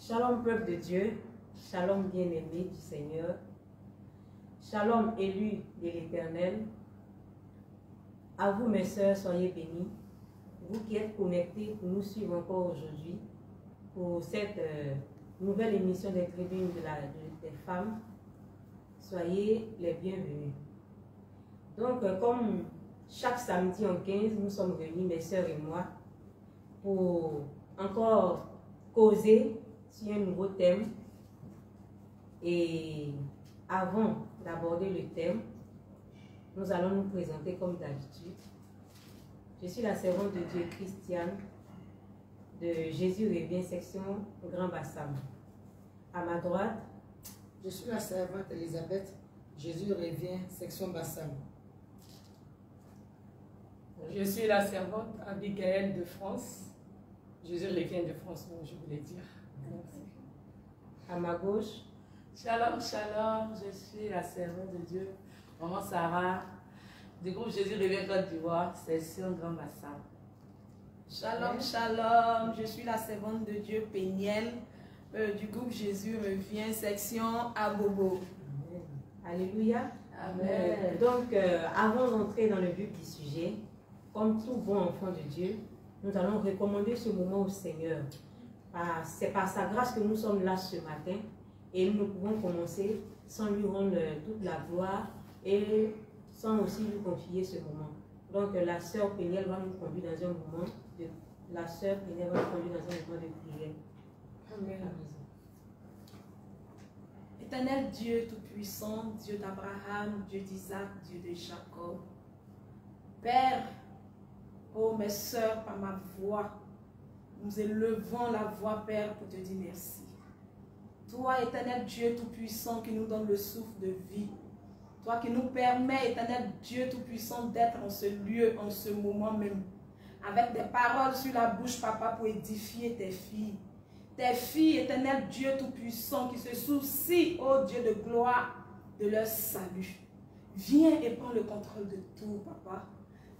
Shalom peuple de Dieu, shalom bien-aimé du Seigneur, shalom élu de l'Éternel. À vous mes sœurs, soyez bénis. Vous qui êtes connectés pour nous suivre encore aujourd'hui pour cette nouvelle émission des tribunes des femmes, soyez les bienvenus. Donc comme chaque samedi en 15, nous sommes réunis, mes sœurs et moi, pour encore causer sur un nouveau thème. Et avant d'aborder le thème, nous allons nous présenter comme d'habitude. Je suis la servante de Dieu Christiane de Jésus revient section Grand Bassam. À ma droite, je suis la servante Elisabeth, Jésus revient section Bassam. Je suis la servante Abigail de France. Jésus revient de France, je voulais dire. Merci. À ma gauche, Shalom, shalom, je suis la servante de Dieu, maman Sarah, du groupe Jésus revient Côte d'Ivoire, section Grand Bassam. Shalom, shalom, je suis la servante de Dieu Péniel, du groupe Jésus revient, section Abobo. Alléluia. Amen. Donc, avant d'entrer dans le vif du sujet, comme tout bon enfant de Dieu, nous allons recommander ce moment au Seigneur. C'est par sa grâce que nous sommes là ce matin et nous ne pouvons commencer sans lui rendre toute la gloire et sans aussi lui confier ce moment. Donc, la sœur Péniel va nous conduire dans un moment de prière. Amen. Éternel Dieu Tout-Puissant, Dieu d'Abraham, Dieu d'Isaac, Dieu de Jacob, Père, oh mes sœurs, par ma voix, nous élevons la voix, Père, pour te dire merci. Toi, éternel Dieu Tout-Puissant, qui nous donne le souffle de vie. Toi qui nous permets, éternel Dieu Tout-Puissant, d'être en ce lieu, en ce moment même. Avec des paroles sur la bouche, Papa, pour édifier tes filles. Tes filles, éternel Dieu Tout-Puissant, qui se soucient, ô Dieu de gloire, de leur salut. Viens et prends le contrôle de tout, Papa.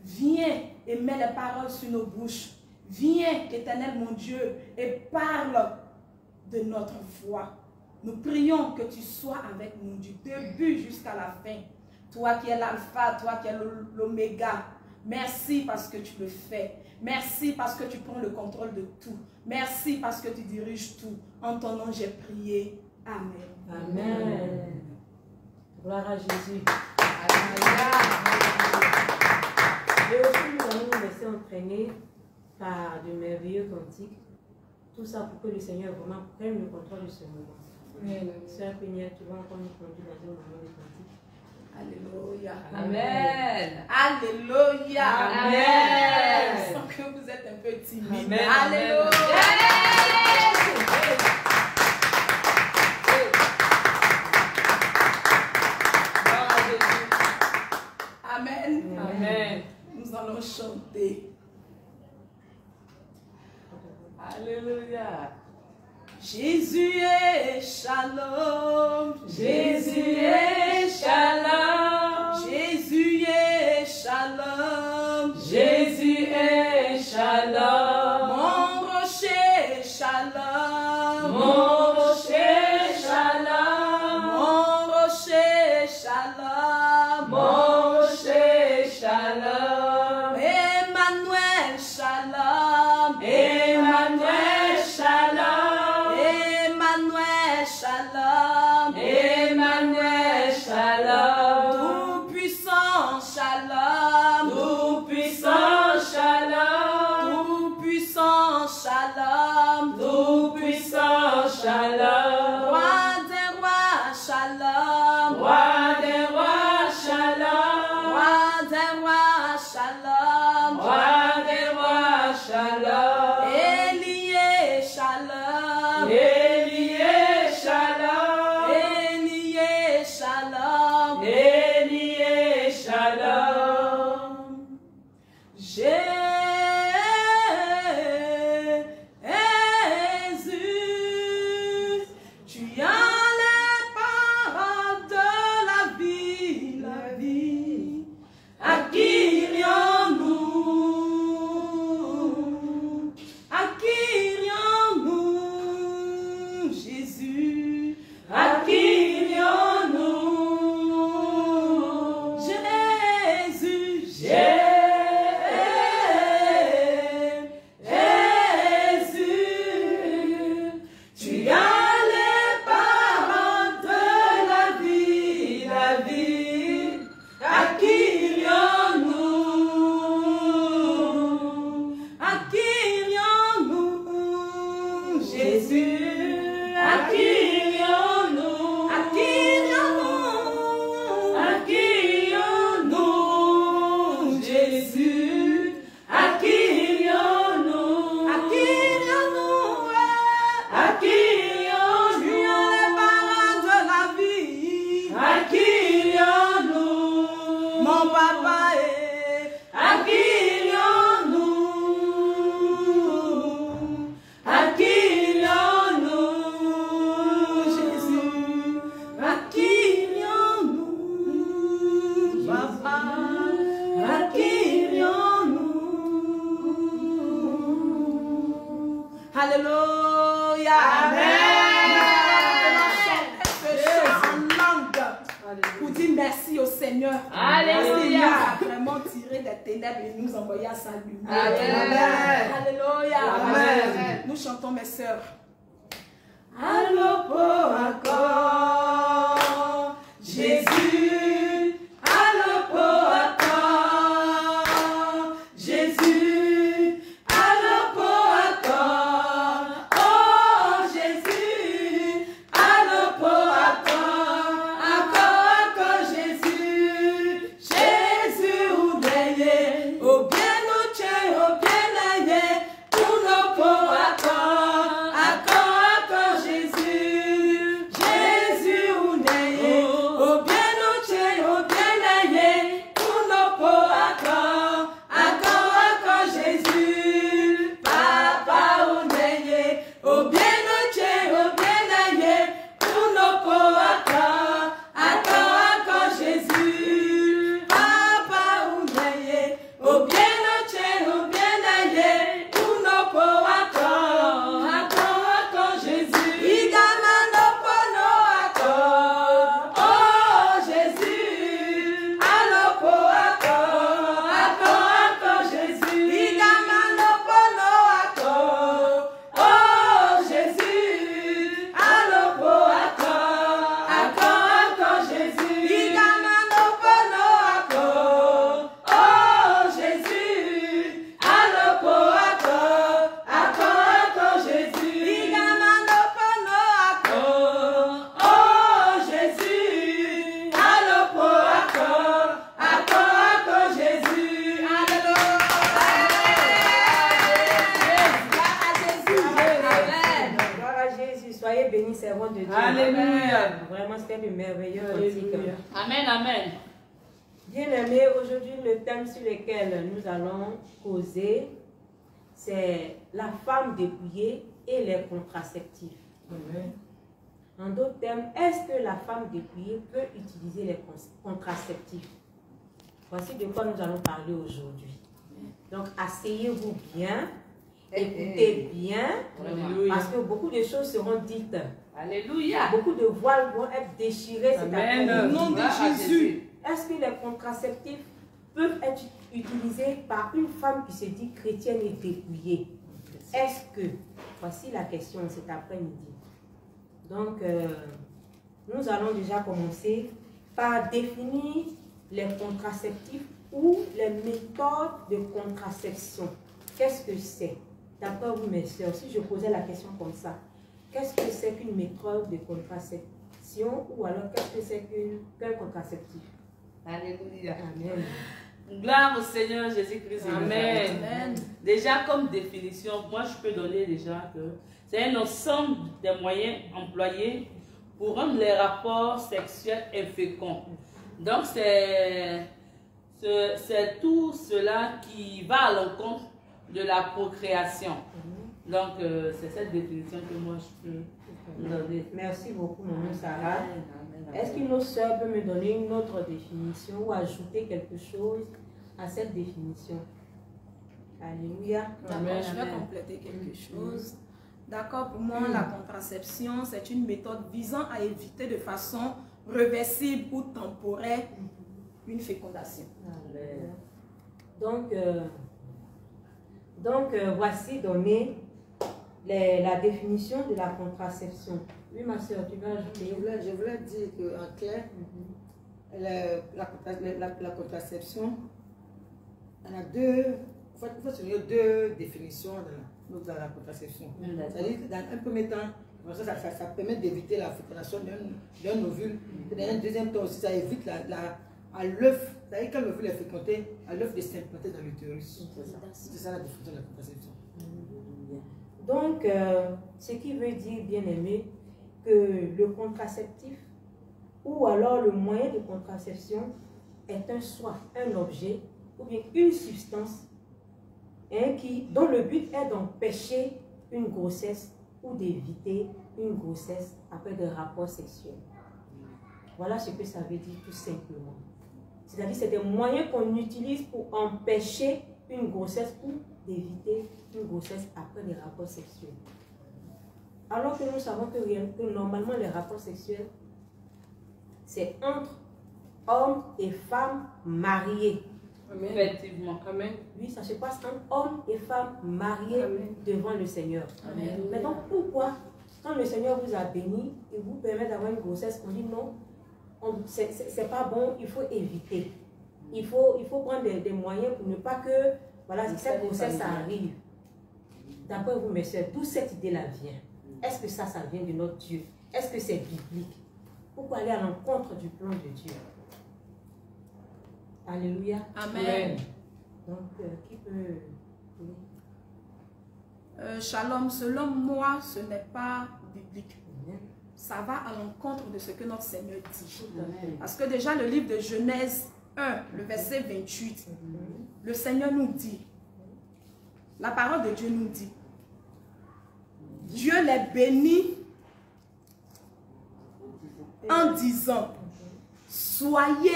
Viens et mets les paroles sur nos bouches. Viens, éternel mon Dieu, et parle de notre foi. Nous prions que tu sois avec nous du début jusqu'à la fin. Toi qui es l'alpha, toi qui es l'oméga. Merci parce que tu le fais. Merci parce que tu prends le contrôle de tout. Merci parce que tu diriges tout. En ton nom, j'ai prié. Amen. Amen. Gloire à Jésus. Et aussi, nous allons nous laisser entraîner par de merveilleux cantiques. Tout ça pour que le Seigneur vraiment prenne le contrôle de ce moment. Sœur Péniel, tu vas encore nous conduire dans un moment de cantique. Alléluia. Amen. Alléluia. Amen. Je sens que vous êtes un peu timide. Amen. Alléluia. Amen. Amen. Nous allons chanter. Alléluia. Jésus est shalom. Jésus est shalom. Jésus est shalom. Jésus est shalom. Mon rocher shalom. Mon rocher shalom. Mon rocher shalom. Mon rocher shalom. Emmanuel shalom. Emmanuel shalom. Emmanuel shalom. Emmanuel shalom. Tout-puissant shalom. Tout-puissant shalom. Tout-puissant shalom. Tout-puissant shalom. Roi des rois shalom. Roi des rois shalom. Roi des rois shalom. Roi des rois shalom. Élié shalom. Élié shalom. Élié shalom. Élié shalom. Jésus Alléluia. Pour dire merci au Seigneur. Alléluia. Il a vraiment tiré des ténèbres et nous envoyé à sa lumière. Amen. Alléluia. Amen. Nous chantons, mes sœurs. Allo po encore, Jésus, allo po encore, Jésus, allo po encore, oh Jésus, allo po encore, Jésus, Jésus ou bien, au bien pour nos po encore, Jésus, Jésus ou au bien pour nos po encore, Jésus, Papa ou au bien pour nos po encore, Jésus, Papa ou au bien pour nos po encore, Jésus, Igamano pono encore, oh Jésus, allo po encore, Jésus, Igamano pono encore, oh Jésus, allo po encore, Jésus, Igamano pono encore, oh Jésus, allo po encore, Jésus, Igamano pono encore, oh Jésus, allo po encore, Jésus, Gloire à Jésus, soyez bénis, servants de Dieu. Alléluia. Vraiment, c'était une merveilleuse cantique. Amen, amen. Bien-aimés, aujourd'hui, le thème sur lequel nous allons causer, c'est la femme dépouillée et les contraceptifs. En d'autres termes, est-ce que la femme dépouillée peut utiliser les contraceptifs? Voici de quoi nous allons parler aujourd'hui. Donc, asseyez-vous bien, écoutez bien, parce que beaucoup de choses seront dites. Alléluia. Beaucoup de voiles vont être déchirées cet Amen. après-midi. Au nom de Jésus. Est-ce que les contraceptifs peuvent être utilisés par une femme qui se dit chrétienne et dépouillée? Est-ce que, voici la question cet après-midi. Donc, nous allons déjà commencer par définir les contraceptifs ou les méthodes de contraception. Qu'est-ce que c'est? D'après vous, mes soeurs, si je posais la question comme ça, qu'est-ce que c'est qu'une méthode de contraception ou alors qu'est-ce que c'est qu'un contraceptif? Alléluia. Amen. Gloire au Seigneur Jésus-Christ. Amen. Amen. Déjà, comme définition, moi je peux donner déjà que c'est un ensemble des moyens employés pour rendre les rapports sexuels inféconds. Donc, c'est tout cela qui va à l'encontre de la procréation. Donc, c'est cette définition que moi je peux donner. Merci beaucoup, maman Sarah. Est-ce qu'une autre sœur peut me donner une autre définition ou ajouter quelque chose à cette définition? Alléluia. D'accord, je vais compléter quelque chose. D'accord, pour moi, la contraception, c'est une méthode visant à éviter de façon réversible ou temporaire une fécondation. Donc, voici donné la définition de la contraception. Oui, ma soeur, tu vas ajouter. Je voulais dire qu'en clair, la contraception, il y a deux définitions dans la contraception. C'est-à-dire, dans un premier temps, Ça permet d'éviter la fécondation d'un ovule. Et dans un deuxième temps aussi, ça évite à l'œuf, c'est-à-dire quand l'ovule est fécondé, à l'œuf de s'implanter dans l'utérus. C'est ça la définition de la contraception. Donc, ce qui veut dire, bien aimé, que le contraceptif ou alors le moyen de contraception est soit un objet ou bien une substance dont le but est d'empêcher une grossesse ou d'éviter une grossesse après des rapports sexuels. Voilà ce que ça veut dire tout simplement. C'est-à-dire c'est des moyens qu'on utilise pour empêcher une grossesse ou d'éviter une grossesse après des rapports sexuels. Alors que nous savons que normalement les rapports sexuels, c'est entre hommes et femmes mariés. Amen. Effectivement. Amen. Oui, ça se passe entre hommes et femmes mariés devant le Seigneur. Amen. Mais donc pourquoi, quand le Seigneur vous a béni et vous permet d'avoir une grossesse, on dit non, c'est pas bon, il faut éviter. Il faut prendre des moyens pour ne pas que voilà, cette grossesse arrive. D'après vous, mes soeurs, d'où cette idée-là vient? Est-ce que ça vient de notre Dieu? Est-ce que c'est biblique? Pourquoi aller à l'encontre du plan de Dieu? Alléluia. Amen. Donc, qui peut... Oui. Shalom, selon moi, ce n'est pas biblique. Amen. Ça va à l'encontre de ce que notre Seigneur dit. Amen. Parce que déjà, le livre de Genèse 1, le verset 28, le Seigneur nous dit, la parole de Dieu nous dit, Dieu les bénit en disant, soyez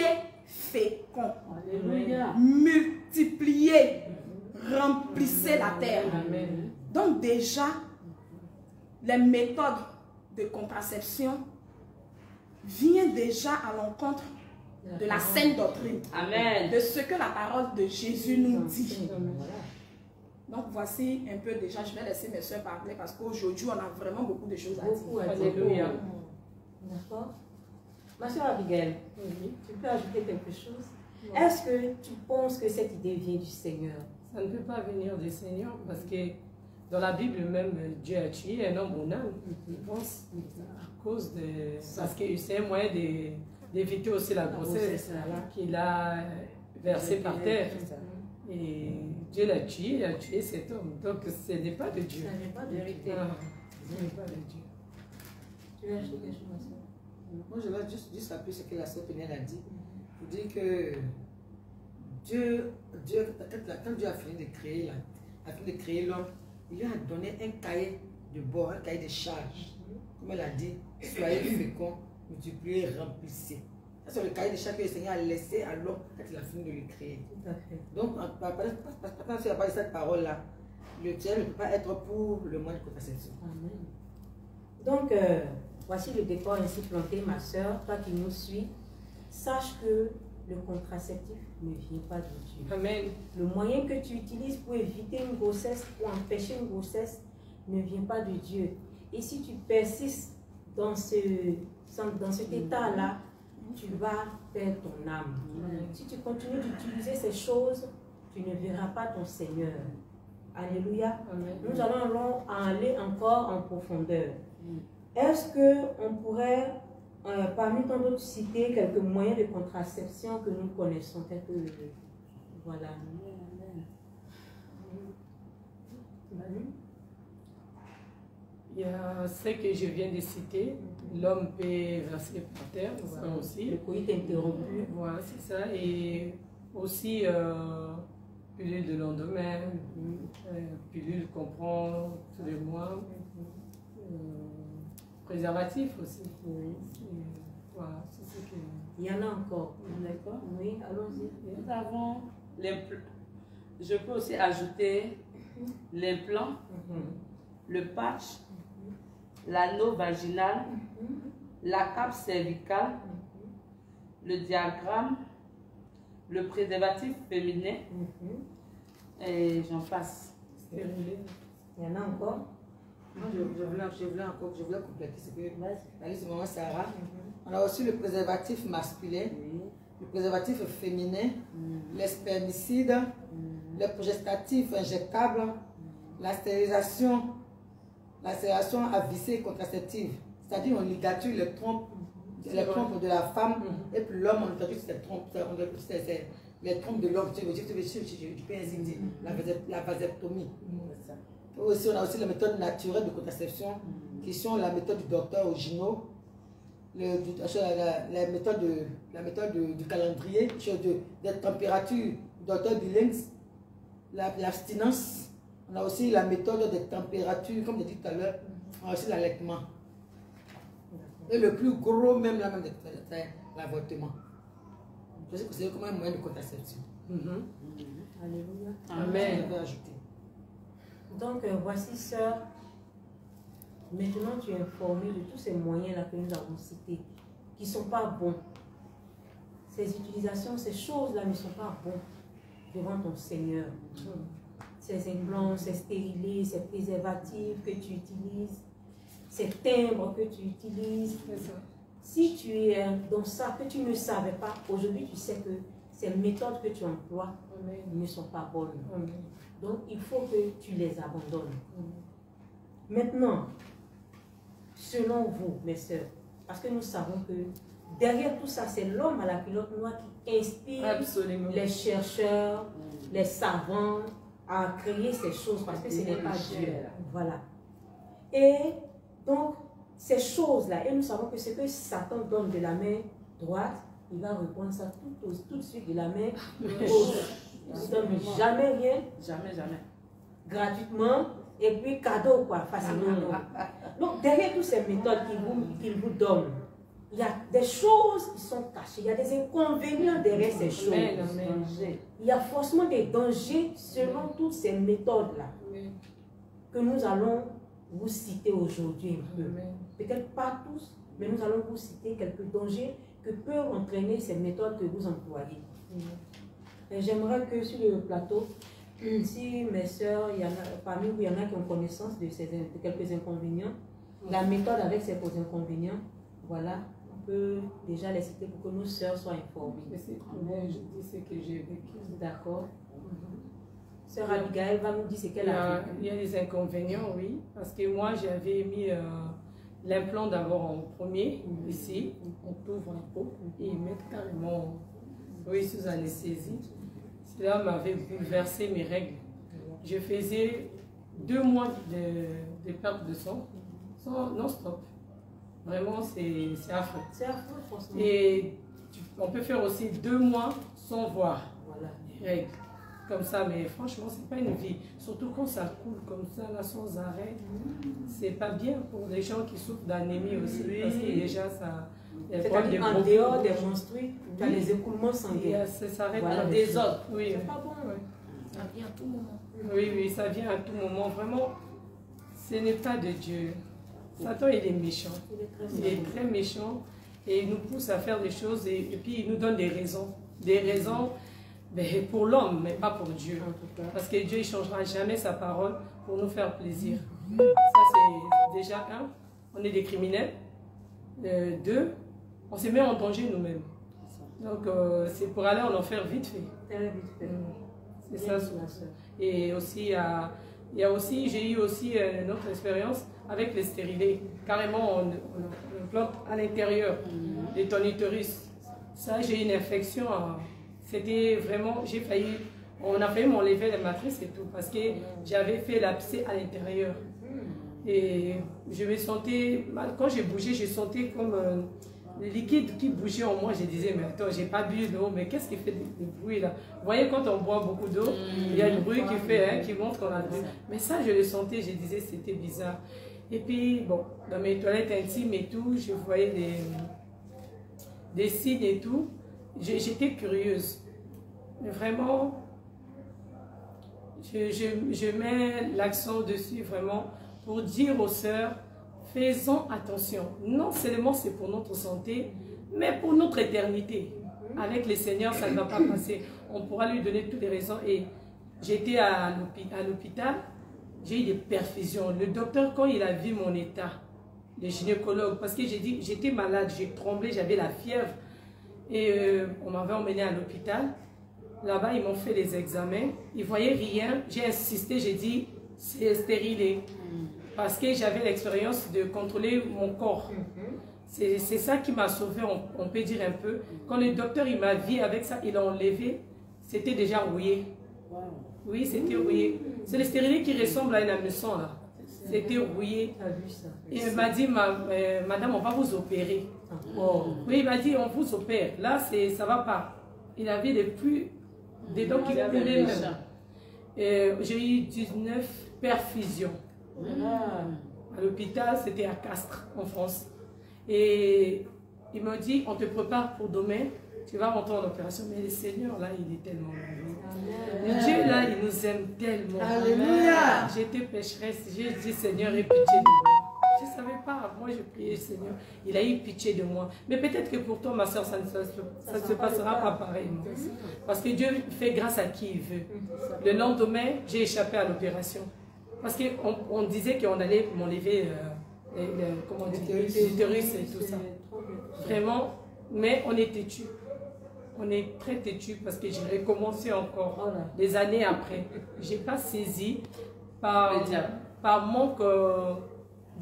féconds, Alléluia. multipliez, remplissez la terre. Amen. Donc déjà, les méthodes de contraception viennent déjà à l'encontre de la saine doctrine, Amen. de ce que la parole de Jésus nous dit. Voilà. Donc voici un peu déjà, je vais laisser mes soeurs parler parce qu'aujourd'hui on a vraiment beaucoup de choses à dire. Beaucoup à dire. Alléluia. D'accord. Ma soeur Abigail, Oui. tu peux ajouter quelque chose? Est-ce que tu penses que cette idée vient du Seigneur? Ça ne peut pas venir du Seigneur parce que dans la Bible même, Dieu a tué un homme en âme, je pense, à cause de... Parce que c'est un moyen d'éviter aussi la grossesse qu'il a versée par terre. Et Dieu l'a tué, il a tué cet homme. Donc ce n'est pas de Dieu. Ça n'est pas de vérité. Ah, ce n'est pas de Dieu. Tu veux ajouter quelque chose, ma soeur? Moi, je vais juste rappeler ce que la sœur Péniel a dit. Pour dire que Dieu, quand Dieu a fini de créer l'homme, il lui a donné un cahier de bord, un cahier de charges. Comme elle a dit, soyez féconds, multipliez, remplissez. Ça, c'est le cahier de charges que le Seigneur a laissé à l'homme quand il a fini de le créer. Tout à fait. Donc, quand il n'y a pas de cette parole-là, le Dieu ne peut pas être pour le moyen de contraception. Amen. Donc, voici le décor ainsi planté, ma soeur, toi qui nous suis. Sache que le contraceptif ne vient pas de Dieu. Amen. Le moyen que tu utilises pour éviter une grossesse, pour empêcher une grossesse, ne vient pas de Dieu. Et si tu persistes dans cet état-là, tu vas perdre ton âme. Si tu continues d'utiliser ces choses, tu ne verras pas ton Seigneur. Alléluia. Amen. Nous allons aller encore en profondeur. Est-ce qu'on pourrait, parmi tant d'autres, citer quelques moyens de contraception que nous connaissons, tels que voilà. Il y a ce que je viens de citer. L'homme peut verser par terre, ça aussi. Le coït interrompu. Voilà, c'est ça. Et aussi, pilule de lendemain, pilule qu'on prend tous les mois, préservatif aussi. Et voilà, c'est ce que... Il y en a encore. D'accord. Oui, allons-y. Nous avons l'implant. Je peux aussi ajouter l'implant, le patch, l'anneau vaginal, la cape cervicale, le diagramme, le préservatif féminin, et j'en passe. Stérilé. Il y en a encore. Moi, je voulais compléter ce que la liste de Maman Sarah. On a aussi le préservatif masculin, le préservatif féminin, les spermicides, les progestatifs injectables, la stérilisation la serration à visser contraceptive. C'est-à-dire on ligature les trompes de la femme et puis l'homme on ligature ses trompes. C'est les trompes de l'homme. Je peux insister. La vasectomie. Aussi, on a aussi les méthodes naturelles de contraception qui sont la méthode du docteur Ogino, la méthode du calendrier, des températures du docteur Billings, l'abstinence. On a aussi la méthode des températures, comme j'ai dit tout à l'heure, on a aussi l'allaitement. Et le plus gros même, là, c'est l'avortement. Je sais que c'est comme un moyen de contraception. Alléluia. Amen. Donc, voici, sœur, maintenant tu es informée de tous ces moyens-là que nous avons cités, qui ne sont pas bons. Ces utilisations, ces choses-là ne sont pas bons devant ton Seigneur. Ces implants, ces stérilés, ces préservatifs que tu utilises, ces timbres que tu utilises. Si tu es dans ça, que tu ne savais pas, aujourd'hui tu sais que ces méthodes que tu emploies ne sont pas bonnes. Donc il faut que tu les abandonnes. Maintenant, selon vous, mes sœurs, parce que nous savons que derrière tout ça, c'est l'homme à la culotte noire qui inspire les chercheurs, les savants à créer ces choses parce que ce n'est pas Dieu. Voilà. Et donc, ces choses-là, et nous savons que ce que Satan donne de la main droite, il va reprendre ça tout de suite de la main gauche. Il ne donne jamais rien. Jamais, jamais. Gratuitement. Et puis cadeau, quoi, facilement. Donc, derrière toutes ces méthodes qu'il vous donne, il y a des choses qui sont cachées. Il y a des inconvénients derrière ces choses. Il y a forcément des dangers selon toutes ces méthodes-là que nous allons vous citer aujourd'hui un peu. Peut-être pas tous, mais nous allons vous citer quelques dangers que peuvent entraîner ces méthodes que vous employez. J'aimerais que sur le plateau, si mes soeurs, parmi vous, il y en a qui ont connaissance de quelques inconvénients, la méthode avec ses inconvénients, voilà, on peut déjà les citer pour que nos soeurs soient informées. Je dis ce que j'ai vécu. D'accord. Sœur Abigail va nous dire ce qu'elle a vécu. Il y a des inconvénients, oui, parce que moi j'avais mis l'implant d'abord en premier, ici, on t'ouvre la peau et ils mettent carrément, oui, sous anesthésie. Cela m'avait bouleversé mes règles. Je faisais 2 mois de perte de sang, non-stop. Vraiment, c'est affreux. C'est affreux, franchement. Et on peut faire aussi 2 mois sans voir les règles. Comme ça, mais franchement, c'est pas une vie. Surtout quand ça coule comme ça, là, sans arrêt. C'est pas bien pour les gens qui souffrent d'anémie aussi. Parce que déjà, ça... C'est-à-dire en dehors des menstrues, tu as les écoulements sanguins. Ça s'arrête Voilà, en désordre. Oui. C'est pas bon. Ça vient à tout moment. Oui, ça vient à tout moment. Vraiment, ce n'est pas de Dieu. Satan, il est méchant. Il est très méchant. Et il nous pousse à faire des choses. Et puis, il nous donne des raisons. Des raisons pour l'homme, mais pas pour Dieu. Parce que Dieu ne changera jamais sa parole pour nous faire plaisir. Ça, c'est déjà 1. On est des criminels. 2. On se met en danger nous-mêmes. Donc, c'est pour aller en enfer vite fait. C'est ça. Et aussi, j'ai eu aussi une autre expérience avec les stérilés. Carrément, on plante à l'intérieur des ton utérus. Ça, j'ai eu une infection. C'était vraiment, on a failli m'enlever les matrices et tout, parce que j'avais fait l'abcès à l'intérieur. Et je me sentais mal. Quand j'ai bougé, je sentais comme le liquide qui bougeait en moi. Je disais, mais attends, j'ai pas bu d'eau, mais qu'est-ce qui fait du bruit là? Vous voyez, quand on boit beaucoup d'eau, il y a le bruit qui fait, qui montre qu'on a bu. Mais ça, je le sentais, je disais, c'était bizarre. Et puis, bon, dans mes toilettes intimes et tout, je voyais des signes et tout. J'étais curieuse. Mais vraiment, je mets l'accent dessus vraiment pour dire aux sœurs, faisons attention. Non seulement c'est pour notre santé, mais pour notre éternité. Avec le Seigneur, ça ne va pas passer. On pourra lui donner toutes les raisons. Et j'étais à l'hôpital, j'ai eu des perfusions. Le docteur, quand il a vu mon état, le gynécologue, parce que j'ai dit, j'étais malade, j'ai tremblé, j'avais la fièvre. Et on m'avait emmené à l'hôpital. Là-bas, ils m'ont fait les examens. Ils ne voyaient rien. J'ai insisté, j'ai dit, c'est stérilé. parce que j'avais l'expérience de contrôler mon corps. C'est ça qui m'a sauvé, on peut dire un peu. Quand le docteur il m'a vu avec ça, il a enlevé, c'était déjà rouillé. Oui, c'était rouillé. C'est le stérilet qui ressemble à une hameçon là. C'était rouillé. Et il m'a dit, madame, on va vous opérer. Oui, il m'a dit, on vous opère. Là, ça va pas. Il avait des dents qui coulaient. J'ai eu 19 perfusions. À l'hôpital, c'était à Castres, en France. Et il m'a dit, on te prépare pour demain, tu vas rentrer en opération. Mais le Seigneur, là, il est tellement merveilleux. Dieu, là, il nous aime tellement. Alléluia. J'étais pécheresse. J'ai dit, Seigneur, aie pitié de moi. Je ne savais pas. Moi, je priais, Seigneur. Il a eu pitié de moi. Mais peut-être que pour toi, ma soeur, ça ne se passera pas pareillement. Parce que Dieu fait grâce à qui il veut. Le lendemain, j'ai échappé à l'opération. Parce qu'on disait qu'on allait m'enlever l'utérus et tout ça. Vraiment, mais on est têtu. On est très têtu parce que j'ai recommencé encore des années après. Je n'ai pas saisi par manque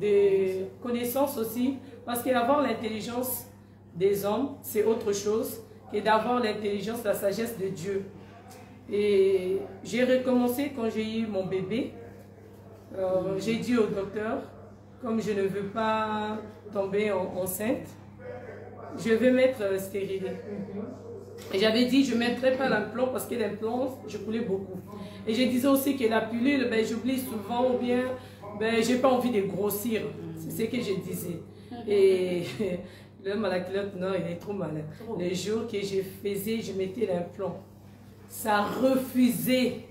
de connaissances aussi. Parce qu'avoir l'intelligence des hommes, c'est autre chose que d'avoir l'intelligence, la sagesse de Dieu. Et j'ai recommencé quand j'ai eu mon bébé. J'ai dit au docteur, comme je ne veux pas tomber enceinte, je vais mettre stérilet. Et j'avais dit, je ne mettrai pas l'implant parce que l'implant, je coulais beaucoup. Et je disais aussi que la pilule, ben, j'oublie souvent ou bien ben, je n'ai pas envie de grossir. C'est ce que je disais. Et l'homme à la culotte, non, il est trop malin. Les jours que je faisais, je mettais l'implant. Ça refusait.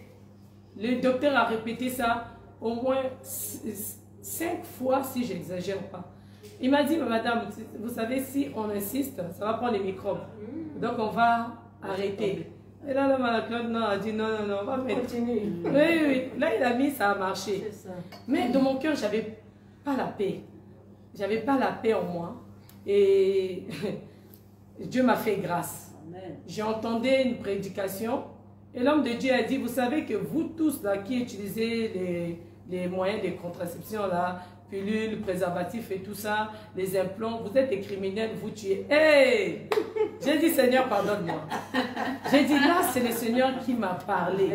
Le docteur a répété ça au moins 5 fois si je n'exagère pas. Il m'a dit, madame, vous savez, si on insiste, ça va prendre les microbes. Donc on va arrêter. Et là, l'homme à la cloche, non, a dit non, on va mettre. Continue. Oui. Là, il a mis, ça a marché. Ça. Mais dans mon cœur, je n'avais pas la paix. J'avais pas la paix en moi. Et Dieu m'a fait grâce. J'ai entendu une prédication. Et l'homme de Dieu a dit, vous savez que vous tous là qui utilisez les moyens de contraception là, pilules, préservatifs et tout ça, les implants, vous êtes des criminels, vous tuez. Hey! J'ai dit, Seigneur, pardonne-moi. J'ai dit, là, c'est le Seigneur qui m'a parlé.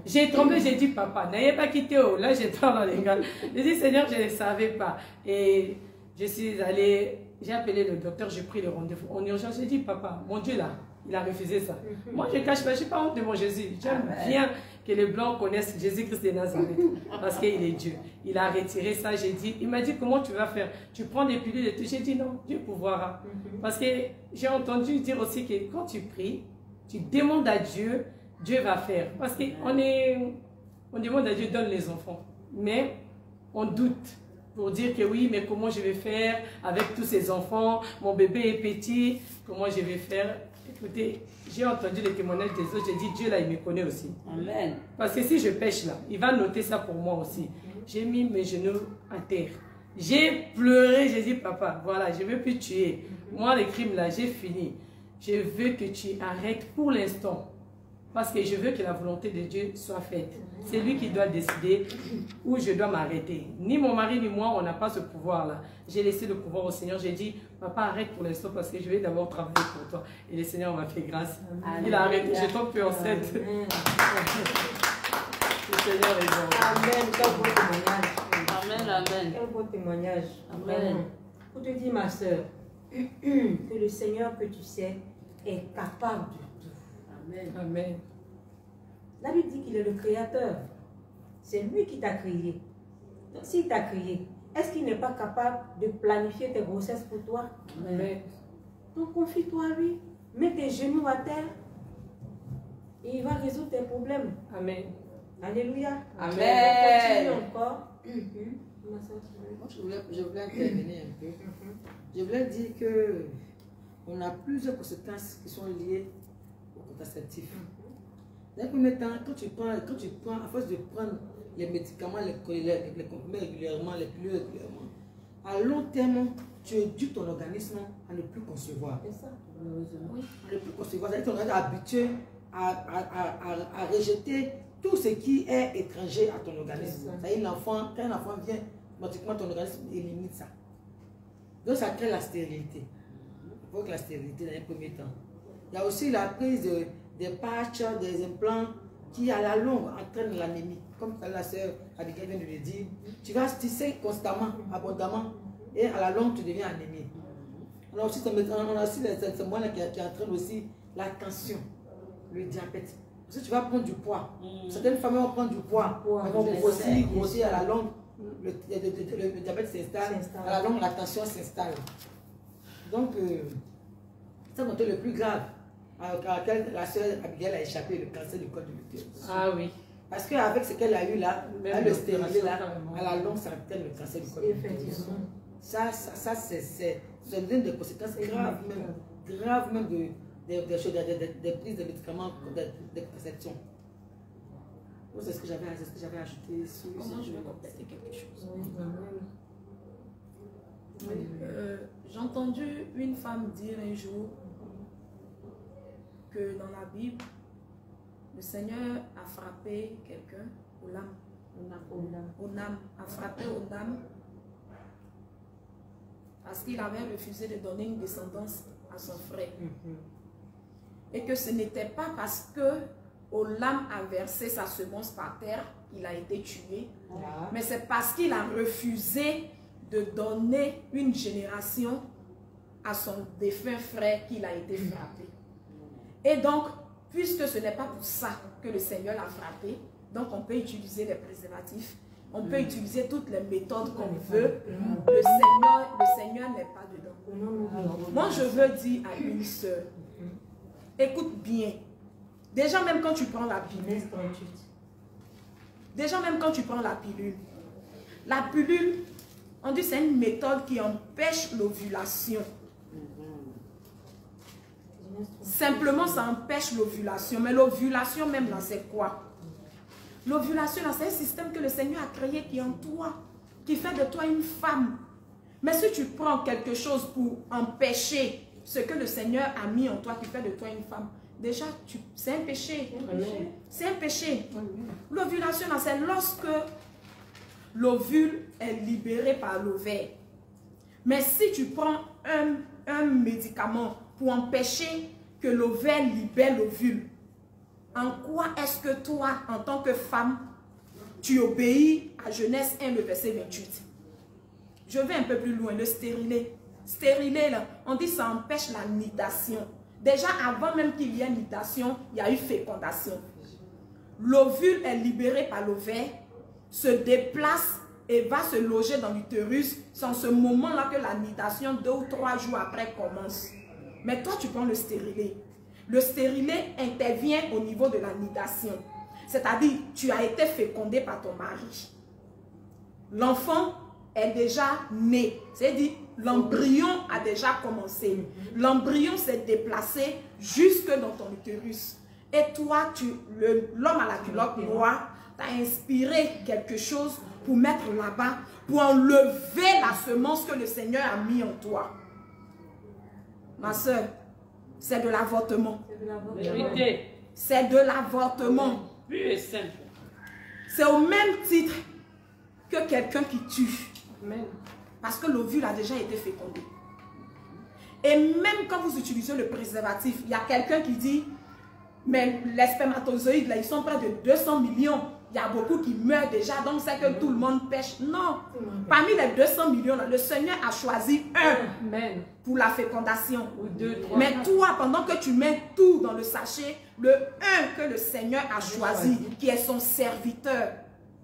J'ai tombé, j'ai dit, papa, n'ayez pas quitté. Oh. Là, j'étais dans les gars. J'ai dit, Seigneur, je ne savais pas. Et je suis allée, j'ai appelé le docteur, j'ai pris le rendez-vous en urgence. J'ai dit, papa, mon Dieu là, il a refusé ça. Moi, je ne cache pas, je n'ai pas honte de mon Jésus. J'aime bien que les Blancs connaissent Jésus-Christ de Nazareth. Parce qu'il est Dieu. Il a retiré ça, j'ai dit. Il m'a dit, comment tu vas faire? Tu prends des pilules et tout. J'ai dit, non, Dieu pourvoira. Parce que j'ai entendu dire aussi que quand tu pries, tu demandes à Dieu, Dieu va faire. Parce qu'on demande à Dieu, donne les enfants. Mais on doute pour dire que oui, mais comment je vais faire avec tous ces enfants? Mon bébé est petit, comment je vais faire? Écoutez, j'ai entendu les témoignages des autres, j'ai dit, Dieu là, il me connaît aussi. Amen. Parce que si je pêche là, il va noter ça pour moi aussi. J'ai mis mes genoux à terre. J'ai pleuré, j'ai dit, papa, voilà, je ne veux plus tuer. Moi, les crimes là, j'ai fini. Je veux que tu arrêtes pour l'instant. Parce que je veux que la volonté de Dieu soit faite. C'est lui qui doit décider où je dois m'arrêter. Ni mon mari ni moi, on n'a pas ce pouvoir-là. J'ai laissé le pouvoir au Seigneur. J'ai dit, papa, arrête pour l'instant parce que je vais d'abord travailler pour toi. Et le Seigneur m'a fait grâce. Amen. Il a arrêté, je tombe plus enceinte. Le Seigneur est bon. Amen. Quel beau témoignage. Amen. Quel beau témoignage. Amen. Pour te dire, ma soeur, que le Seigneur que tu sais est capable de tout. Amen. Amen. La Bible dit qu'il est le créateur. C'est lui qui t'a créé. Donc s'il t'a créé, est-ce qu'il n'est pas capable de planifier tes grossesses pour toi? Amen. Donc confie-toi à lui. Mets tes genoux à terre. Et il va résoudre tes problèmes. Amen. Alléluia. Amen. Continue encore. Moi, je voulais intervenir un peu. Je voulais dire que on a plusieurs conséquences qui sont liées au contraceptif. Dans un premier temps, quand tu prends, à force de prendre les médicaments, les comprimés régulièrement, les pilules régulièrement, à long terme, tu éduques ton organisme à ne plus concevoir. C'est ça. Oui. À ne plus concevoir. C'est-à-dire que ton organisme est habitué à rejeter tout ce qui est étranger à ton organisme. C'est-à-dire quand un enfant vient, automatiquement ton organisme élimine ça. Donc ça crée la stérilité. Il faut que la stérilité dans un premier temps. Il y a aussi la prise des patchs, des implants qui à la longue entraînent l'anémie. Comme la sœur Abigail vient de le dire, tu vas tisser constamment, abondamment, et à la longue tu deviens anémie. On a aussi ce moyen qui entraîne aussi la tension, le diabète. Parce que tu vas prendre du poids. Certaines femmes vont prendre du poids, elles vont grossir à la longue. Le diabète s'installe, à la longue la tension s'installe. Donc, ça c'est le plus grave à laquelle la sœur Abigail a échappé, le cancer du col de l'utérus. Ah oui. Parce qu'avec ce qu'elle a eu là, elle le stérilé là, à la longue ça entraîne le cancer du col de l'utérus. Ça c'est des conséquences graves même des prises de médicaments, des contraceptions. C'est ce que j'avais ajouté. Comment je vais compléter quelque chose? J'ai entendu une femme dire un jour que dans la Bible, le Seigneur a frappé quelqu'un au âme, a frappé au âme parce qu'il avait refusé de donner une descendance à son frère. Et que ce n'était pas parce que Olam a versé sa semence par terre qu'il a été tué, mais c'est parce qu'il a refusé de donner une génération à son défunt frère qu'il a été frappé. Et donc, puisque ce n'est pas pour ça que le Seigneur l'a frappé, donc on peut utiliser les préservatifs, on peut utiliser toutes les méthodes qu'on veut. Le Seigneur n'est pas dedans. Moi, je veux dire à une sœur, écoute bien. Déjà même quand tu prends la pilule, la pilule, on dit c'est une méthode qui empêche l'ovulation. Simplement, ça empêche l'ovulation. Mais l'ovulation même là, c'est quoi? L'ovulation là, c'est un système que le Seigneur a créé qui est en toi, qui fait de toi une femme. Mais si tu prends quelque chose pour empêcher ce que le Seigneur a mis en toi, qui fait de toi une femme, déjà, c'est un péché. C'est un péché. L'ovulation, c'est lorsque l'ovule est libéré par l'ovaire. Mais si tu prends un médicament pour empêcher que l'ovaire libère l'ovule, en quoi est-ce que toi, en tant que femme, tu obéis à Genèse 1, le verset 28? Je vais un peu plus loin, le stérilet. Stérilet, là, on dit que ça empêche la nidation. Déjà, avant même qu'il y ait nidation, il y a eu fécondation. L'ovule est libéré par l'ovaire, se déplace et va se loger dans l'utérus. C'est en ce moment-là que la nidation, 2 ou 3 jours après, commence. Mais toi, tu prends le stérilet. Le stérilet intervient au niveau de la nidation. C'est-à-dire, tu as été fécondé par ton mari. L'enfant est déjà né. C'est-à-dire, l'embryon a déjà commencé. L'embryon s'est déplacé jusque dans ton utérus. Et toi, l'homme à la culotte noire, t'as inspiré quelque chose pour mettre là-bas, pour enlever la semence que le Seigneur a mis en toi. Ma soeur, c'est de l'avortement. C'est de l'avortement. C'est au même titre que quelqu'un qui tue. Parce que l'ovule a déjà été fécondé. Et même quand vous utilisez le préservatif, il y a quelqu'un qui dit, mais les spermatozoïdes, là, ils sont près de 200 millions. Il y a beaucoup qui meurent déjà, donc c'est que tout le monde pêche. Non. Parmi les 200 millions, là, le Seigneur a choisi un pour la fécondation. Mais toi, pendant que tu mets tout dans le sachet, le un que le Seigneur a choisi, qui est son serviteur,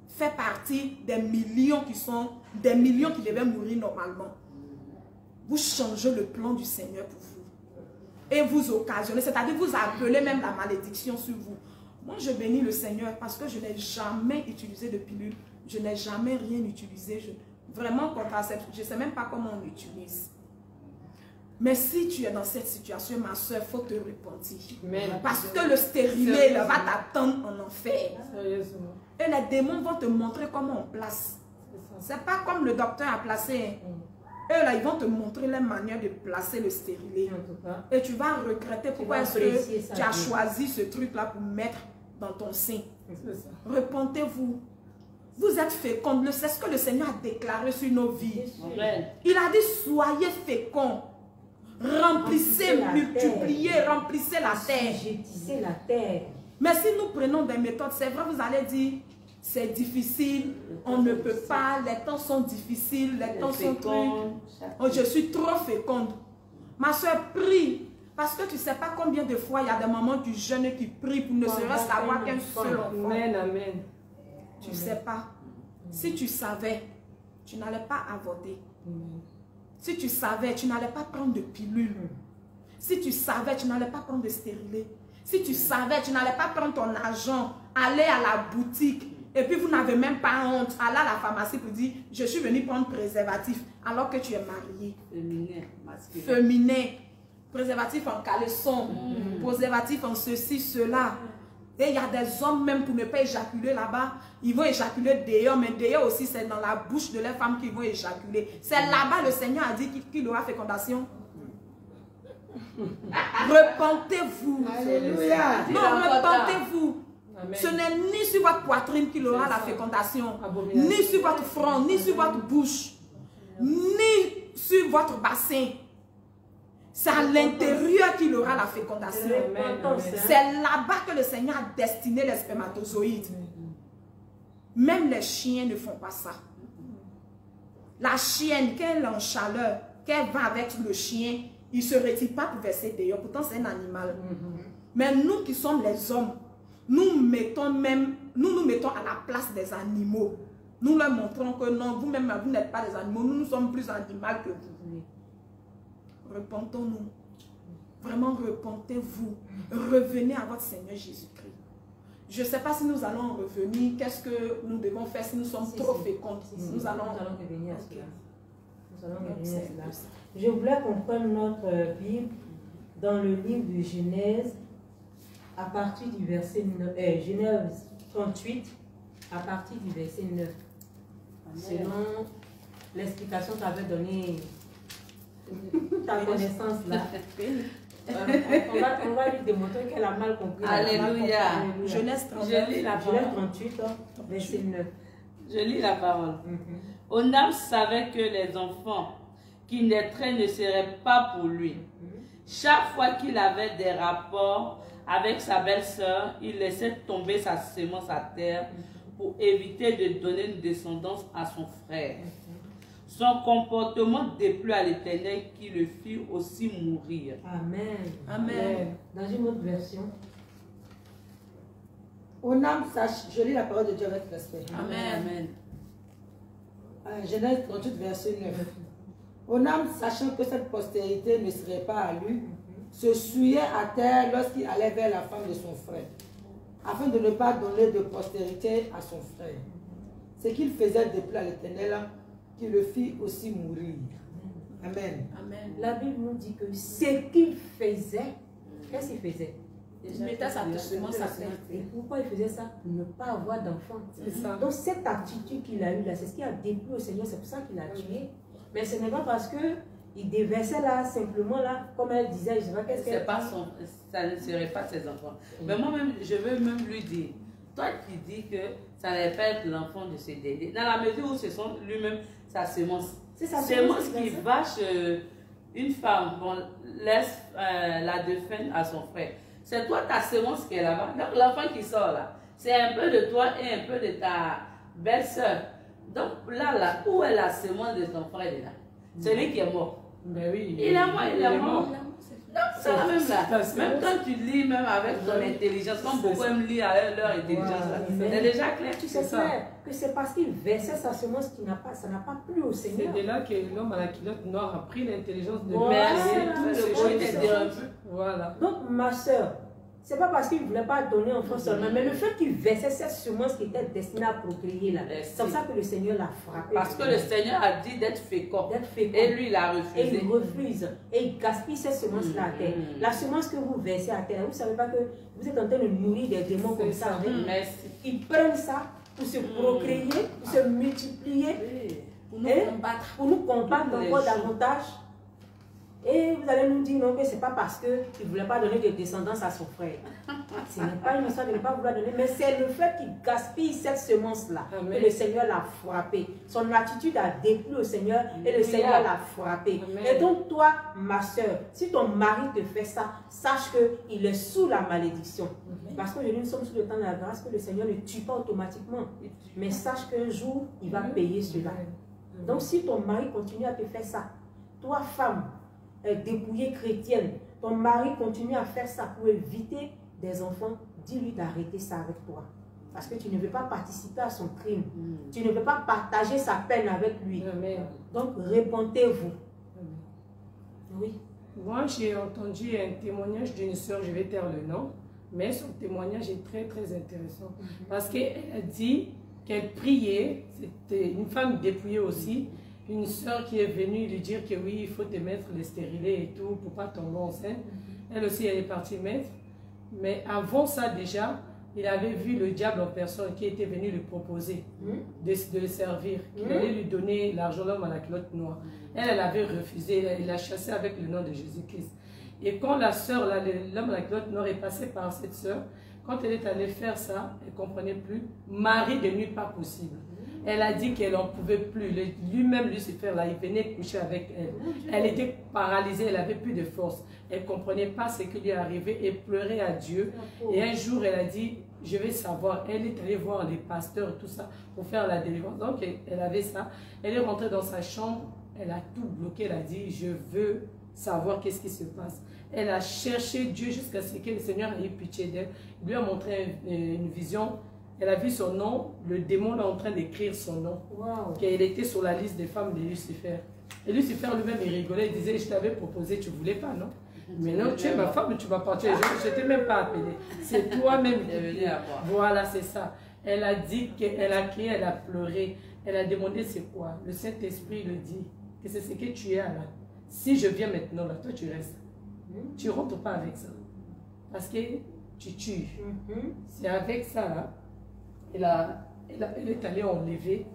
fait partie des millions qui devaient mourir normalement. Vous changez le plan du Seigneur pour vous. Et vous occasionnez, c'est-à-dire vous appelez même la malédiction sur vous. Moi, je bénis le Seigneur parce que je n'ai jamais utilisé de pilule. Je n'ai jamais rien utilisé. Vraiment, contraception, je ne sais même pas comment on l'utilise. Mais si tu es dans cette situation, ma soeur, il faut te repentir. Parce que le stérilet va t'attendre en enfer. Et les démons vont te montrer comment on place. Ce n'est pas comme le docteur a placé. Eux, là, ils vont te montrer la manière de placer le stérilet. Et tu vas regretter pourquoi est-ce que tu as choisi ce truc-là pour mettre dans ton sein. Repentez-vous. Vous êtes fécondes. C'est ce que le Seigneur a déclaré sur nos vies. Amen. Il a dit, soyez féconds. Remplissez, multipliez, remplissez la terre. Assujettissez la terre. Mais si nous prenons des méthodes, c'est vrai, vous allez dire, c'est difficile, on ne peut pas, les temps sont difficiles, les temps sont trucs. Oh, je suis trop féconde. Ma soeur, prie. Parce que tu ne sais pas combien de fois il y a des mamans du jeûne qui prient pour ne serait-ce qu'avoir qu'un seul enfant. Amen, amen. Tu ne sais pas. Si tu savais, tu n'allais pas avorter. Si tu savais, tu n'allais pas prendre de pilule. Si tu savais, tu n'allais pas prendre de stérilet. Si tu savais, tu n'allais pas prendre ton argent, aller à la boutique, et puis vous n'avez même pas honte, aller à la pharmacie pour dire, je suis venu prendre préservatif, alors que tu es marié. Féminin, masculin. Féminin, préservatif en caleçon, préservatif en ceci, cela. Et il y a des hommes même pour ne pas éjaculer là-bas, ils vont éjaculer dehors, mais dehors aussi c'est dans la bouche de leurs femmes qu'ils vont éjaculer. C'est là-bas le Seigneur a dit qu'il aura fécondation. Repentez-vous. Alléluia. Non, repentez-vous. Amen. Ce n'est ni sur votre poitrine qu'il aura la fécondation, Abomination. ni sur votre front, ni sur votre bouche, ni sur votre bassin. C'est à l'intérieur qu'il aura la fécondation. C'est là-bas que le Seigneur a destiné les spermatozoïdes. Même les chiens ne font pas ça. La chienne, quand elle est en chaleur, qu'elle va avec le chien, il ne se retire pas pour verser dehors. Pourtant, c'est un animal. Mais nous qui sommes les hommes, nous nous mettons à la place des animaux. Nous leur montrons que non, vous-même, vous n'êtes pas des animaux. Nous sommes plus animaux que vous. Repentons-nous. Vraiment, repentez-vous. Revenez à votre Seigneur Jésus-Christ. Je ne sais pas si nous allons revenir. Qu'est-ce que nous devons faire si nous sommes trop féconds? Nous allons revenir à cela. Nous allons Donc, revenir à c'est cela. ça. Je voulais qu'on prenne notre Bible dans le livre de Genèse, à partir du verset 9, Genèse 38, à partir du verset 9. Selon l'explication que tu avais donnée, ta connaissance là, on va lui démontrer qu'elle a mal compris. Alléluia. Genèse 38. Je lis la Genèse parole. 38, verset 9. Je lis la parole. Onam savait que les enfants qui naîtraient ne seraient pas pour lui. Chaque fois qu'il avait des rapports avec sa belle-sœur, il laissait tomber sa sémence à terre pour éviter de donner une descendance à son frère. Son comportement déplut à l'Éternel qui le fit aussi mourir. Amen. Amen. Dans une autre version. Onam sache, je lis la parole de Dieu avec respect. Amen. Genèse 38, verset 9. Onam, sachant que cette postérité ne serait pas à lui, se souillait à terre lorsqu'il allait vers la femme de son frère, afin de ne pas donner de postérité à son frère. Ce qu'il faisait depuis à l'Éternel, qui le fit aussi mourir. Amen. Amen. La Bible nous dit que ce qu'il faisait, qu'est-ce qu'il faisait? Il mettait sa semence à terre. Et pourquoi il faisait ça? Pour ne pas avoir d'enfant. C'est ça. Donc cette attitude qu'il a eue là, c'est ce qui a déplu au Seigneur, c'est pour ça qu'il a tué. Mais ce n'est pas parce qu'il déversait là, simplement là, comme elle disait, je sais pas qu'est-ce C'est qu'elle pas son, ça ne serait pas ses enfants. Mais moi-même, je veux même lui dire, toi qui dis que ça n'allait pas être l'enfant de ce dédé, dans la mesure où ce sont lui-même sa sémence. C'est sa Sémence qui vache une femme, bon, laisse la défunte à son frère. C'est toi ta sémence qui est là-bas. Donc l'enfant qui sort là, c'est un peu de toi et un peu de ta belle-sœur. Donc là, où est la sémence de ton frère là? Celui qui est mort. Ben oui. Il est mort, il est mort. Donc c'est la même là. C'est Même quand tu lis, même avec ton intelligence, comme beaucoup aiment lire avec leur intelligence, là, c'est déjà clair. Tu sais clair que c'est parce qu'il versait sa semence qui n'a pas, ça n'a pas plu au C'est Seigneur. de là que l'homme à la culotte noire a pris l'intelligence de Voilà. créer tous Le ces bon choses. t'aider un peu. Voilà. Donc ma soeur, c'est pas parce qu'il ne voulait pas donner enfant seulement, mais le fait qu'il versait cette semence qui était destinée à procréer là, c'est comme ça que le Seigneur l'a frappé. Parce que le Seigneur a dit d'être fécond. D'être fécond. Et lui, il a Et refusé. il refuse. Et il gaspille cette semence-là à terre. La semence que vous versez à terre, vous ne savez pas que vous êtes en train de nourrir des démons comme ça. Merci. Ils prennent ça pour se procréer, pour se multiplier, Pour nous et combattre. pour nous combattre Tous les encore jours. davantage. Et vous allez nous dire non, que ce n'est pas parce qu'il ne voulait pas donner de descendance à son frère. Ce n'est pas une histoire de ne pas vouloir donner, mais c'est le fait qu'il gaspille cette semence-là que le Seigneur l'a frappé. Son attitude a déplu au Seigneur et le Seigneur l'a frappé. Amen. Et donc toi, ma soeur, si ton mari te fait ça, sache qu'il est sous la malédiction. Parce que nous sommes sous le temps de la grâce, que le Seigneur ne tue pas automatiquement. Mais sache qu'un jour, il va payer cela. Donc si ton mari continue à te faire ça, toi femme, dépouillée chrétienne, ton mari continue à faire ça pour éviter des enfants, dis-lui d'arrêter ça avec toi. Parce que tu ne veux pas participer à son crime. Tu ne veux pas partager sa peine avec lui. Amen. Donc répondez-vous. Oui. Moi, j'ai entendu un témoignage d'une soeur, je vais taire le nom, mais son témoignage est très très intéressant. Parce qu'elle a dit qu'elle priait, c'était une femme dépouillée aussi, une soeur qui est venue lui dire que oui, il faut te mettre les stérilés et tout pour pas tomber enceinte. Elle aussi, elle est partie mettre. Mais avant ça déjà, il avait vu le diable en personne qui était venu lui proposer de le servir, qu'il allait lui donner l'argent, l'homme à la culotte noire. Elle avait refusé, elle l'a chassé avec le nom de Jésus-Christ. Et quand la sœur, l'homme à la culotte noire est passé par cette sœur, quand elle est allée faire ça, elle ne comprenait plus. Mari de nuit, pas possible. Elle a dit qu'elle n'en pouvait plus. Lui-même, Lucifer, là, il venait coucher avec elle. Elle était paralysée, elle n'avait plus de force. Elle ne comprenait pas ce qui lui arrivait et pleurait à Dieu. Et un jour, elle a dit, je vais savoir. Elle est allée voir les pasteurs et tout ça pour faire la délivrance. Donc, elle avait ça. Elle est rentrée dans sa chambre, elle a tout bloqué. Elle a dit, je veux savoir qu'est-ce qui se passe. Elle a cherché Dieu jusqu'à ce que le Seigneur ait pitié d'elle. Il lui a montré une vision. Elle a vu son nom, le démon est en train d'écrire son nom. Wow. Qu'elle était sur la liste des femmes de Lucifer. Et Lucifer lui-même, il rigolait, il disait, je t'avais proposé, tu ne voulais pas, non? Mais non, tu es ma femme, tu vas partir. Je ne t'ai même pas appelé. C'est toi-même qui es venu à moi. Voilà, c'est ça. Elle a dit qu'elle a crié, elle a pleuré. Elle a demandé c'est quoi? Le Saint-Esprit le dit, que c'est ce que tu es là. Si je viens maintenant, là, toi tu restes. Tu ne rentres pas avec ça. Parce que tu tues. C'est avec ça, là. Elle est allée enlever.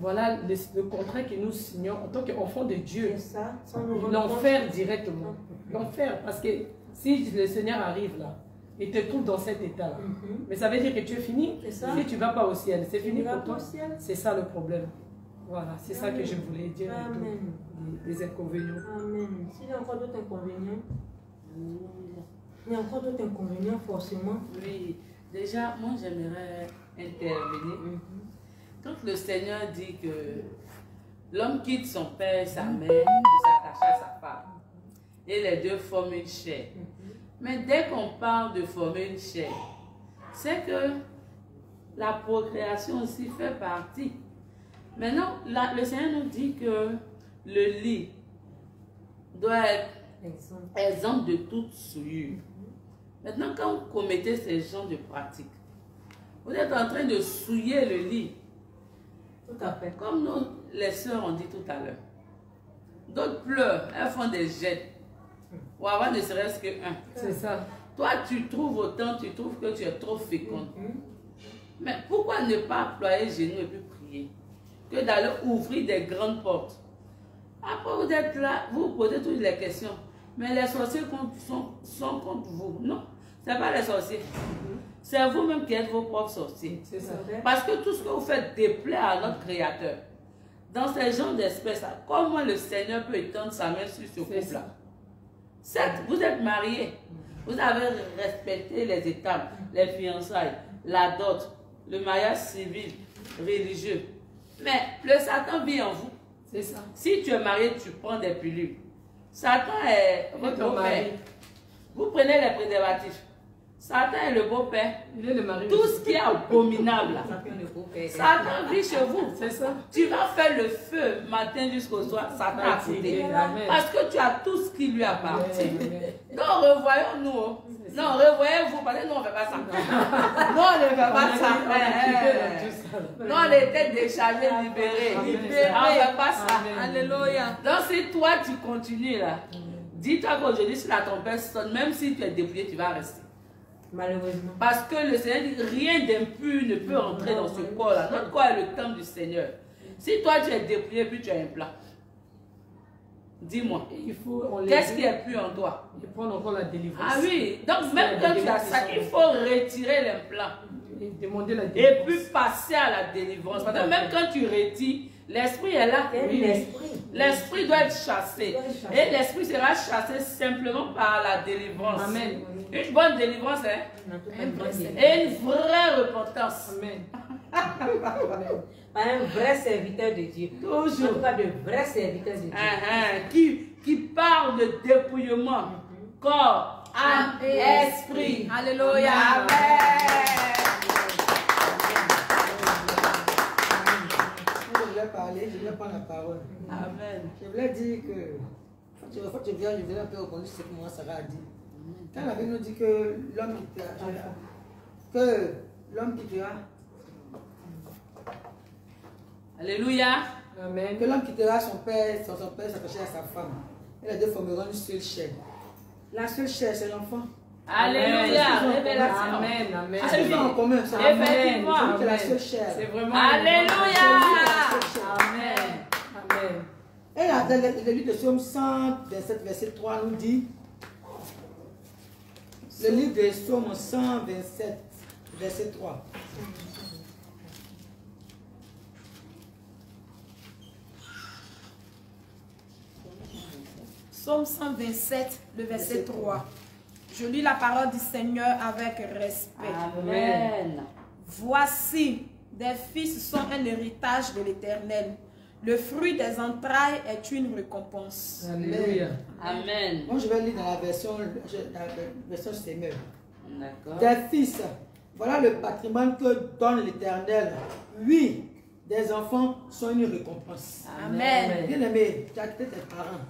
Voilà le contrat que nous signons en tant qu'enfants de Dieu. L'enfer directement. L'enfer, parce que si le Seigneur arrive là, il te trouve dans cet état-là. Mais ça veut dire que tu es fini. Si tu ne vas pas au ciel, c'est fini pour toi. C'est ça le problème. Voilà, c'est ça que je voulais dire. Les inconvénients. Amen. S'il y a encore d'autres inconvénients, il y a encore d'autres inconvénients forcément. Oui, déjà, moi j'aimerais intervenir. Quand le Seigneur dit que l'homme quitte son père, sa mère, pour s'attacher à sa femme, et les deux forment une chair. Mais dès qu'on parle de former une chair, c'est que la procréation aussi fait partie. Maintenant, le Seigneur nous dit que le lit doit être exemple de toute souillure. Maintenant, quand vous commettez ces genres de pratiques, vous êtes en train de souiller le lit. Tout à fait. Comme nous, les sœurs ont dit tout à l'heure. D'autres pleurent, elles font des jets. Ou avoir ne serait-ce qu'un. C'est ça. Toi, tu trouves autant, tu trouves que tu es trop féconde. Mais pourquoi ne pas ployer genoux et puis prier? Que d'aller ouvrir des grandes portes. Après, vous êtes là, vous posez toutes les questions. Mais les sorciers sont contre vous. Non, ce n'est pas les sorciers. C'est vous-même qui êtes vos propres sorciers. C'est ça. Parce que tout ce que vous faites déplaît à notre Créateur. Dans ces genres d'espèces, comment le Seigneur peut étendre sa main sur ce couple-là? Certes, vous êtes mariés. Vous avez respecté les étapes, les fiançailles, la dot, le mariage civil, religieux. Mais le Satan vit en vous. C'est ça. Si tu es marié, tu prends des pilules. Satan est votre beau-père. Vous prenez les préservatifs. Satan est le beau-père. Il est le mari. Tout ce qui est abominable, là, Satan vit chez vous. C'est ça. Tu vas faire le feu matin jusqu'au soir. Satan à côté. Parce que tu as tout ce qui lui appartient. Donc revoyons-nous. Non, revoyez-vous, parce que nous on ne fait pas ça. Non, on ne fait pas ça. Non, on était déchargés, libérés. On ne fait pas ça. Alléluia. Donc si toi tu continues là, dis-toi qu'aujourd'hui si la trompette sonne, même si tu es dépouillé, tu vas rester. Malheureusement. Parce que le Seigneur dit rien d'impur ne peut entrer dans ce corps-là. Notre corps est le temple du Seigneur. Si toi tu es dépouillé puis tu as un plat, Dis-moi. Il faut, on les Qu'est-ce dit, qui est plus en toi? et prendre encore la délivrance. Ah oui, donc même quand tu as ça, il faut retirer l'implant. Et demander la Et délivrance. puis passer à la délivrance. Parce que même quand tu retires, l'esprit est là. L'esprit doit être chassé. Et l'esprit sera chassé simplement par la délivrance. Amen. Une bonne délivrance, hein? Et une vraie repentance. Amen. Un vrai serviteur de Dieu. Toujours. En tout cas, de vrais serviteurs de Dieu. Qui parle de dépouillement. Corps, âme, esprit. Alléluia. Amen. Je voulais parler, je voulais prendre la parole. Amen. Je voulais dire que, faut que je vienne, je voulais un peu reconnaître ce que moi Sarah a dit. Quand la Bible nous dit que l'homme quittera, Alléluia. Amen. que l'homme quittera son père s'attacher à sa femme. Et les deux formeront une seule chair. La seule chair, c'est l'enfant. Alléluia. Révélation. Amen. Amen. C'est ce qu'ils ont en commun. C'est Effectivement. c'est la seule chair. C'est vraiment. Alléluia. Amen. Amen. Et là, dans le livre de Psaume 127, verset 3 nous dit, le livre de Psaume 127, verset 3. Psaume 127, le verset 3. Je lis la parole du Seigneur avec respect. Amen. Voici, des fils sont un héritage de l'Éternel. Le fruit des entrailles est une récompense. Alléluia. Amen. Moi, je vais lire dans la version Seigneur. D'accord. Des fils, voilà le patrimoine que donne l'Éternel. Oui, des enfants sont une récompense. Amen. Bien aimé, tu as quitté tes parents.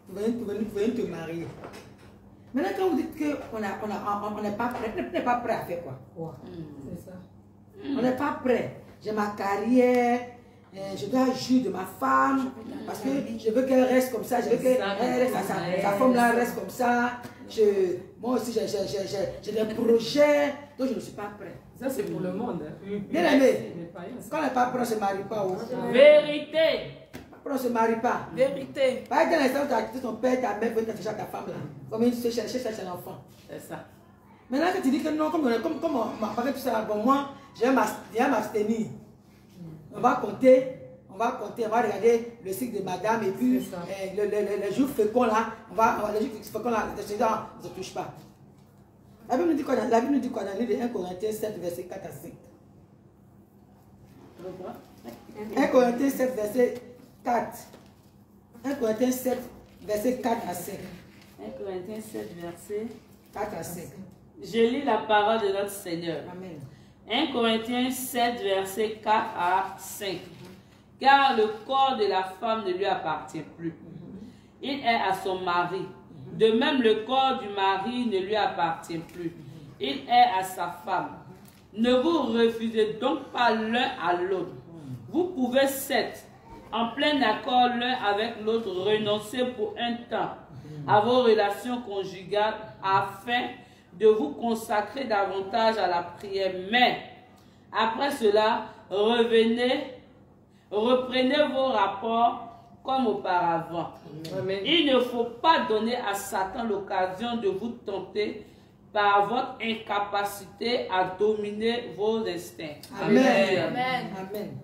Vous venez te marier. Maintenant, quand vous dites qu'on n'est pas prêt, on n'est pas prêt à faire quoi? C'est ça. On n'est pas prêt. J'ai ma carrière, je dois jouir de ma femme, parce que je veux qu'elle reste comme ça, je veux qu'elle reste, sa femme là reste comme ça. Moi aussi, j'ai des projets, donc je ne suis pas prêt. Ça, c'est pour le monde. Hein. Bien aimé, Les païens, ça. quand on n'est pas prêt, on ne se marie pas. Vérité. On ne se marie pas. Vérité. Par exemple, l'instant où tu as quitté ton père, ta mère, tu as cherché ta femme là. Comme il se cherche l'enfant. C'est ça. Maintenant que tu dis que non, comme on m'a parlé tout ça, bon, moi, j'ai m'abstenir. On va compter, on va regarder le cycle de madame et puis les jours féconds là, les jours féconds là, on ne se touche pas. La Bible nous dit quoi dans le livre de 1 Corinthiens 7, verset 4 à 5. 1 Corinthiens 7, verset 4. 1 Corinthiens 7, verset 4 à 5. 1 Corinthiens 7, verset 4 à 5. Je lis la parole de notre Seigneur. Amen. 1 Corinthiens 7, verset 4 à 5. Car le corps de la femme ne lui appartient plus. Il est à son mari. De même, le corps du mari ne lui appartient plus. Il est à sa femme. Ne vous refusez donc pas l'un à l'autre. Vous pouvez certes, en plein accord l'un avec l'autre, renoncer pour un temps à vos relations conjugales afin de vous consacrer davantage à la prière. Mais après cela, reprenez vos rapports comme auparavant. Amen. Il ne faut pas donner à Satan l'occasion de vous tenter par votre incapacité à dominer vos instincts. Amen. Amen. Amen.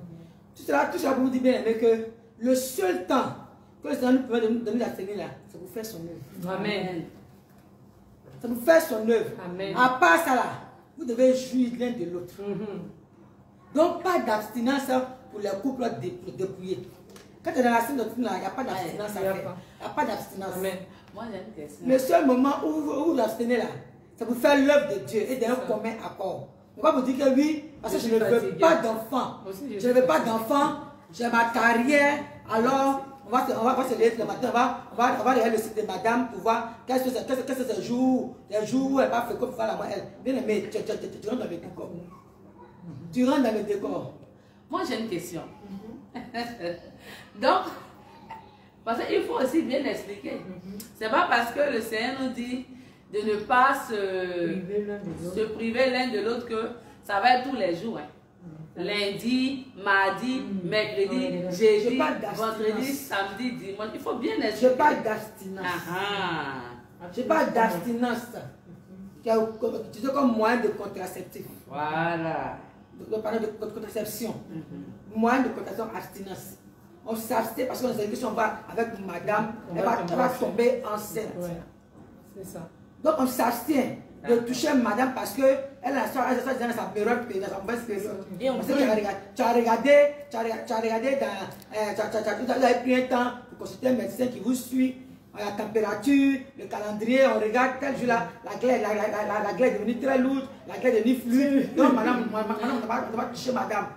Tout cela pour vous dire bien aimé que le seul temps que le Seigneur nous permet de nous abstenir là, c'est pour faire son œuvre. Amen. C'est pour faire son œuvre. Amen. À part ça là, vous devez jouir l'un de l'autre. Donc pas d'abstinence pour les couples dépouillés. Quand tu es dans la scène doctrine là, il n'y a pas d'abstinence à faire. Il n'y a pas d'abstinence. Amen. Moi, j'ai une question. Le seul moment où vous abstenez là, c'est pour faire l'œuvre de Dieu et d'un commun accord. On va vous dire que oui, parce que je ne veux pas d'enfants. Je ne veux pas d'enfants, j'ai ma carrière, alors on va se lever le matin, on va regarder le site de madame pour voir qu'est-ce que c'est ce jour, les jours où elle va faire comme ça la elle. Bien aimé, tu rentres dans le décor. Tu rentres dans le décor. Moi, j'ai une question. Donc, parce qu'il faut aussi bien expliquer. C'est pas parce que le Seigneur nous dit de ne pas se priver l'un de l'autre que ça va être tous les jours. Hein. lundi, mardi, mercredi, jeudi, vendredi, samedi, dimanche. Il faut bien être. Je parle d'abstinence. Je parle d'abstinence. Tu sais comme moyen de contraceptif. Voilà. Pardon, de contraception. Moyen de contraception, abstinence. On s'abstient parce qu'on sait que si on va avec madame, elle va tomber enceinte. Ouais. C'est ça. Donc on s'abstient de toucher madame parce qu'elle a sa période, dans sa mauvaise période. Parce que tu as regardé vous avez pris un temps pour consulter un médecin qui vous suit. La température, le calendrier, on regarde tel jour là, la glaise est devenue très lourde, la glaise est devenue fluide. Donc madame, on ne va pas toucher madame.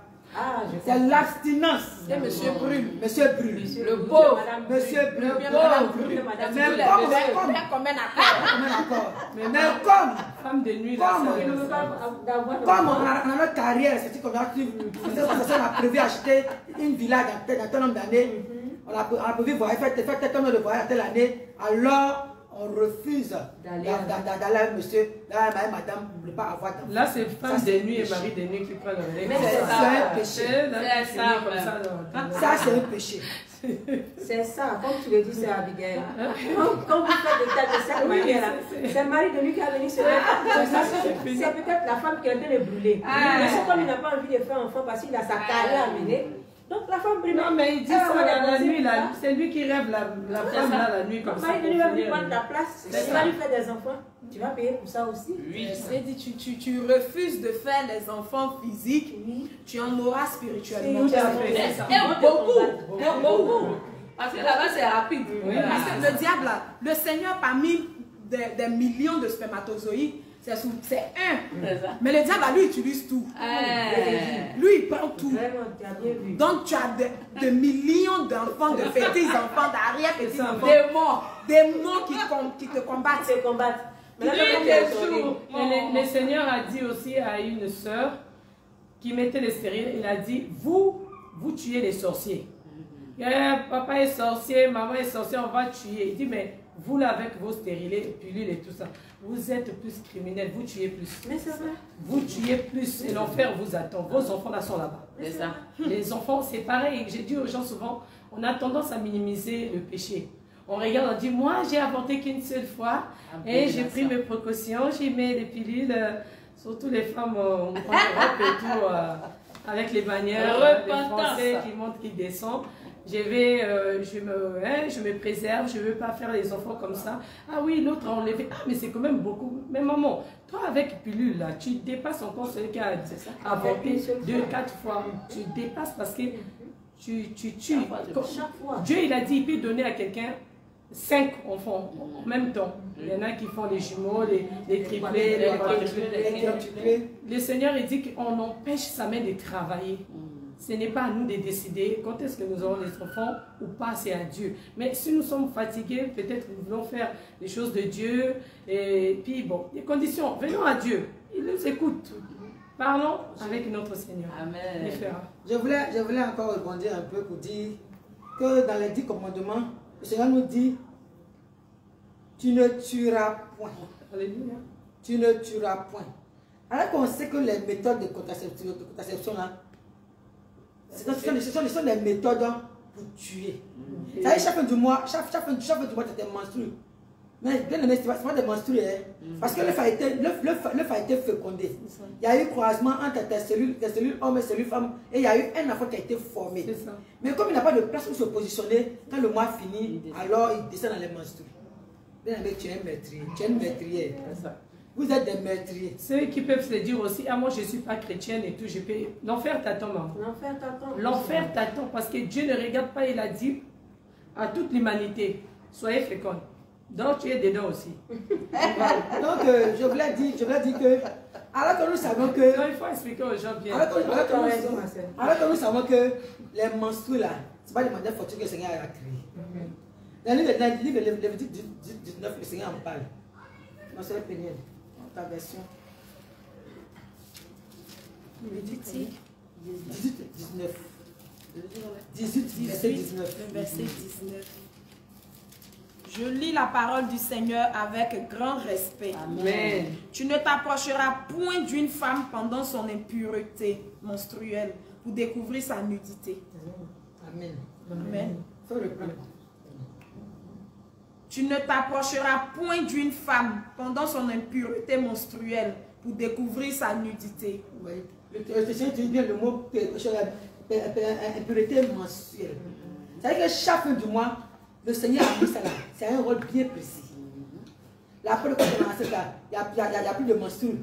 C'est l'abstinence. C'est monsieur Brûle. Monsieur Brûle. Le beau. Monsieur Brûle. Madame Brûle. Mais comme Femme de nuit, comme on a notre carrière, c'est qu'on a prévu acheter une villa dans tel nombre d'années. On a prévu faire tel nombre de voyages telle année. Alors on refuse d'aller avec monsieur, d'aller avec madame, pour ne pas avoir d'enfant. Là, c'est femme de nuit et mari de nuit qui prennent le relais. C'est un péché. Ça, c'est un péché. C'est ça, comme tu le dis, c'est Abigail. Quand vous faites des tas de cette manière-là, c'est le mari de lui qui a venu se mettre. C'est peut-être la femme qui a été le brûler. Mais c'est comme il n'a pas envie de faire enfant parce qu'il a sa carrière à mener. Donc la femme brûle. Non, mais il dit ça la nuit, c'est lui qui rêve la femme là la nuit comme ça. Le mari de lui va venir prendre ta place. Tu vas lui faire des enfants. Tu vas payer pour ça aussi. Oui, c'est dit, tu refuses de faire les enfants physiques, tu en auras spirituellement. Et beaucoup. Parce que là-bas, c'est rapide. Parce que le diable, le Seigneur, parmi des millions de spermatozoïdes, c'est un. Mais le diable, lui, utilise tout. Lui, il prend tout. Donc, tu as des millions d'enfants, de petits-enfants, d'arrière-petits-enfants. Des morts qui te combattent. Le Seigneur a dit aussi à une sœur qui mettait les stériles, il a dit, vous tuez les sorciers. Papa est sorcier, maman est sorcier, on va tuer. Il dit, mais vous là avec vos stérilés, pilules et tout ça, vous êtes plus criminels, vous tuez plus. Mais c'est vrai. Vous tuez plus et l'enfer vous attend. Vos enfants là sont là-bas. C'est ça. Les enfants, c'est pareil. J'ai dit aux gens souvent, on a tendance à minimiser le péché. On regarde, on dit, moi j'ai avorté qu'une seule fois et j'ai pris mes précautions, j'ai mis des pilules, surtout les femmes en Europe et tout, avec les bannières, les Français qui montent, qui descendent. Je me préserve, je ne veux pas faire les enfants comme ça. Ah oui, l'autre a enlevé. Ah, mais c'est quand même beaucoup. Mais maman, toi avec pilule, là, tu dépasses encore celui qui a avorté 2-4 fois. Tu dépasses parce que tu tues. Dieu, il a dit, il peut donner à quelqu'un 5 enfants en même temps. Il y en a qui font les jumeaux, les triplés, les quadruplés. Le Seigneur, il dit qu'on empêche sa main de travailler. Ce n'est pas à nous de décider quand est-ce que nous aurons des enfants ou pas, c'est à Dieu. Mais si nous sommes fatigués, peut-être nous voulons faire les choses de Dieu. Et puis bon, les conditions, venons à Dieu. Il nous écoute. Parlons avec notre Seigneur. Amen. Je voulais encore rebondir un peu pour dire que dans les 10 commandements, le Seigneur nous dit, tu ne tueras point. Alléluia. Tu ne tueras point. Alors qu'on sait que les méthodes de contraception là, ce sont des méthodes pour tuer. Ça veut dire chaque fin du mois, tu es menstrué. Mais bien aimé, ce n'est pas des menstrués. Parce que l'œuf a été fécondé. Il y a eu croisement entre tes cellules hommes et cellules femmes. Et il y a eu un enfant qui a été formé. Mais comme il n'a pas de place pour se positionner, quand le mois finit, alors il descend dans les menstrues. Bien aimé, tu es un meurtrier. Tu es une meurtrière. Vous êtes des meurtriers. Ceux qui peuvent se dire aussi, ah moi je ne suis pas chrétienne et tout, je peux... L'enfer t'attend, maman. L'enfer t'attend. L'enfer t'attend parce que Dieu ne regarde pas, il a dit à toute l'humanité, soyez fécondes. Donc tu es dedans aussi. Donc je voulais dire que, alors que nous savons que... Non, il faut expliquer aux gens bien. Alors que nous savons que les menstrues là, ce n'est pas des manières fortunes que le Seigneur a créées. Dans le livre de Lévitique 19, le Seigneur en parle. Non, c'est le Péniel. Ta version. Lévitique 19. 18, verset 19. Verset 19. Je lis la parole du Seigneur avec grand respect. Amen. Tu ne t'approcheras point d'une femme pendant son impureté menstruelle pour découvrir sa nudité. Amen. Amen. Faut reprendre. Tu ne t'approcheras point d'une femme pendant son impureté menstruelle pour découvrir sa nudité. Oui. Le Seigneur dit bien le mot impureté mensuelle. C'est-à-dire que chaque fin du mois, le Seigneur a mis ça là. C'est un rôle bien précis. La première fois qu'on a commencé là, il n'y a plus de menstrues.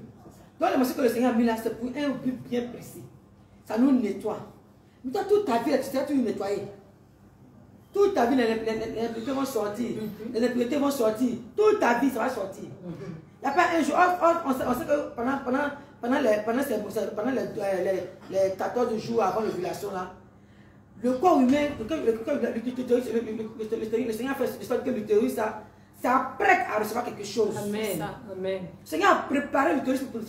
Donc le menstrues que le Seigneur a mis là, c'est pour un but bien précis. Ça nous nettoie. Mais toi, toute ta vie, tu dois tout nettoyer. Toute ta vie, les impuretés vont sortir. Les impuretés vont sortir. Toute ta vie, ça va sortir. Il n'y a pas un jour. On sait que pendant les 14 jours avant l'ovulation, là, le corps humain, le Seigneur fait de sorte que l'utérus, ça apprête à recevoir quelque chose. Amen. Amen. Le Seigneur a préparé l'utérus pour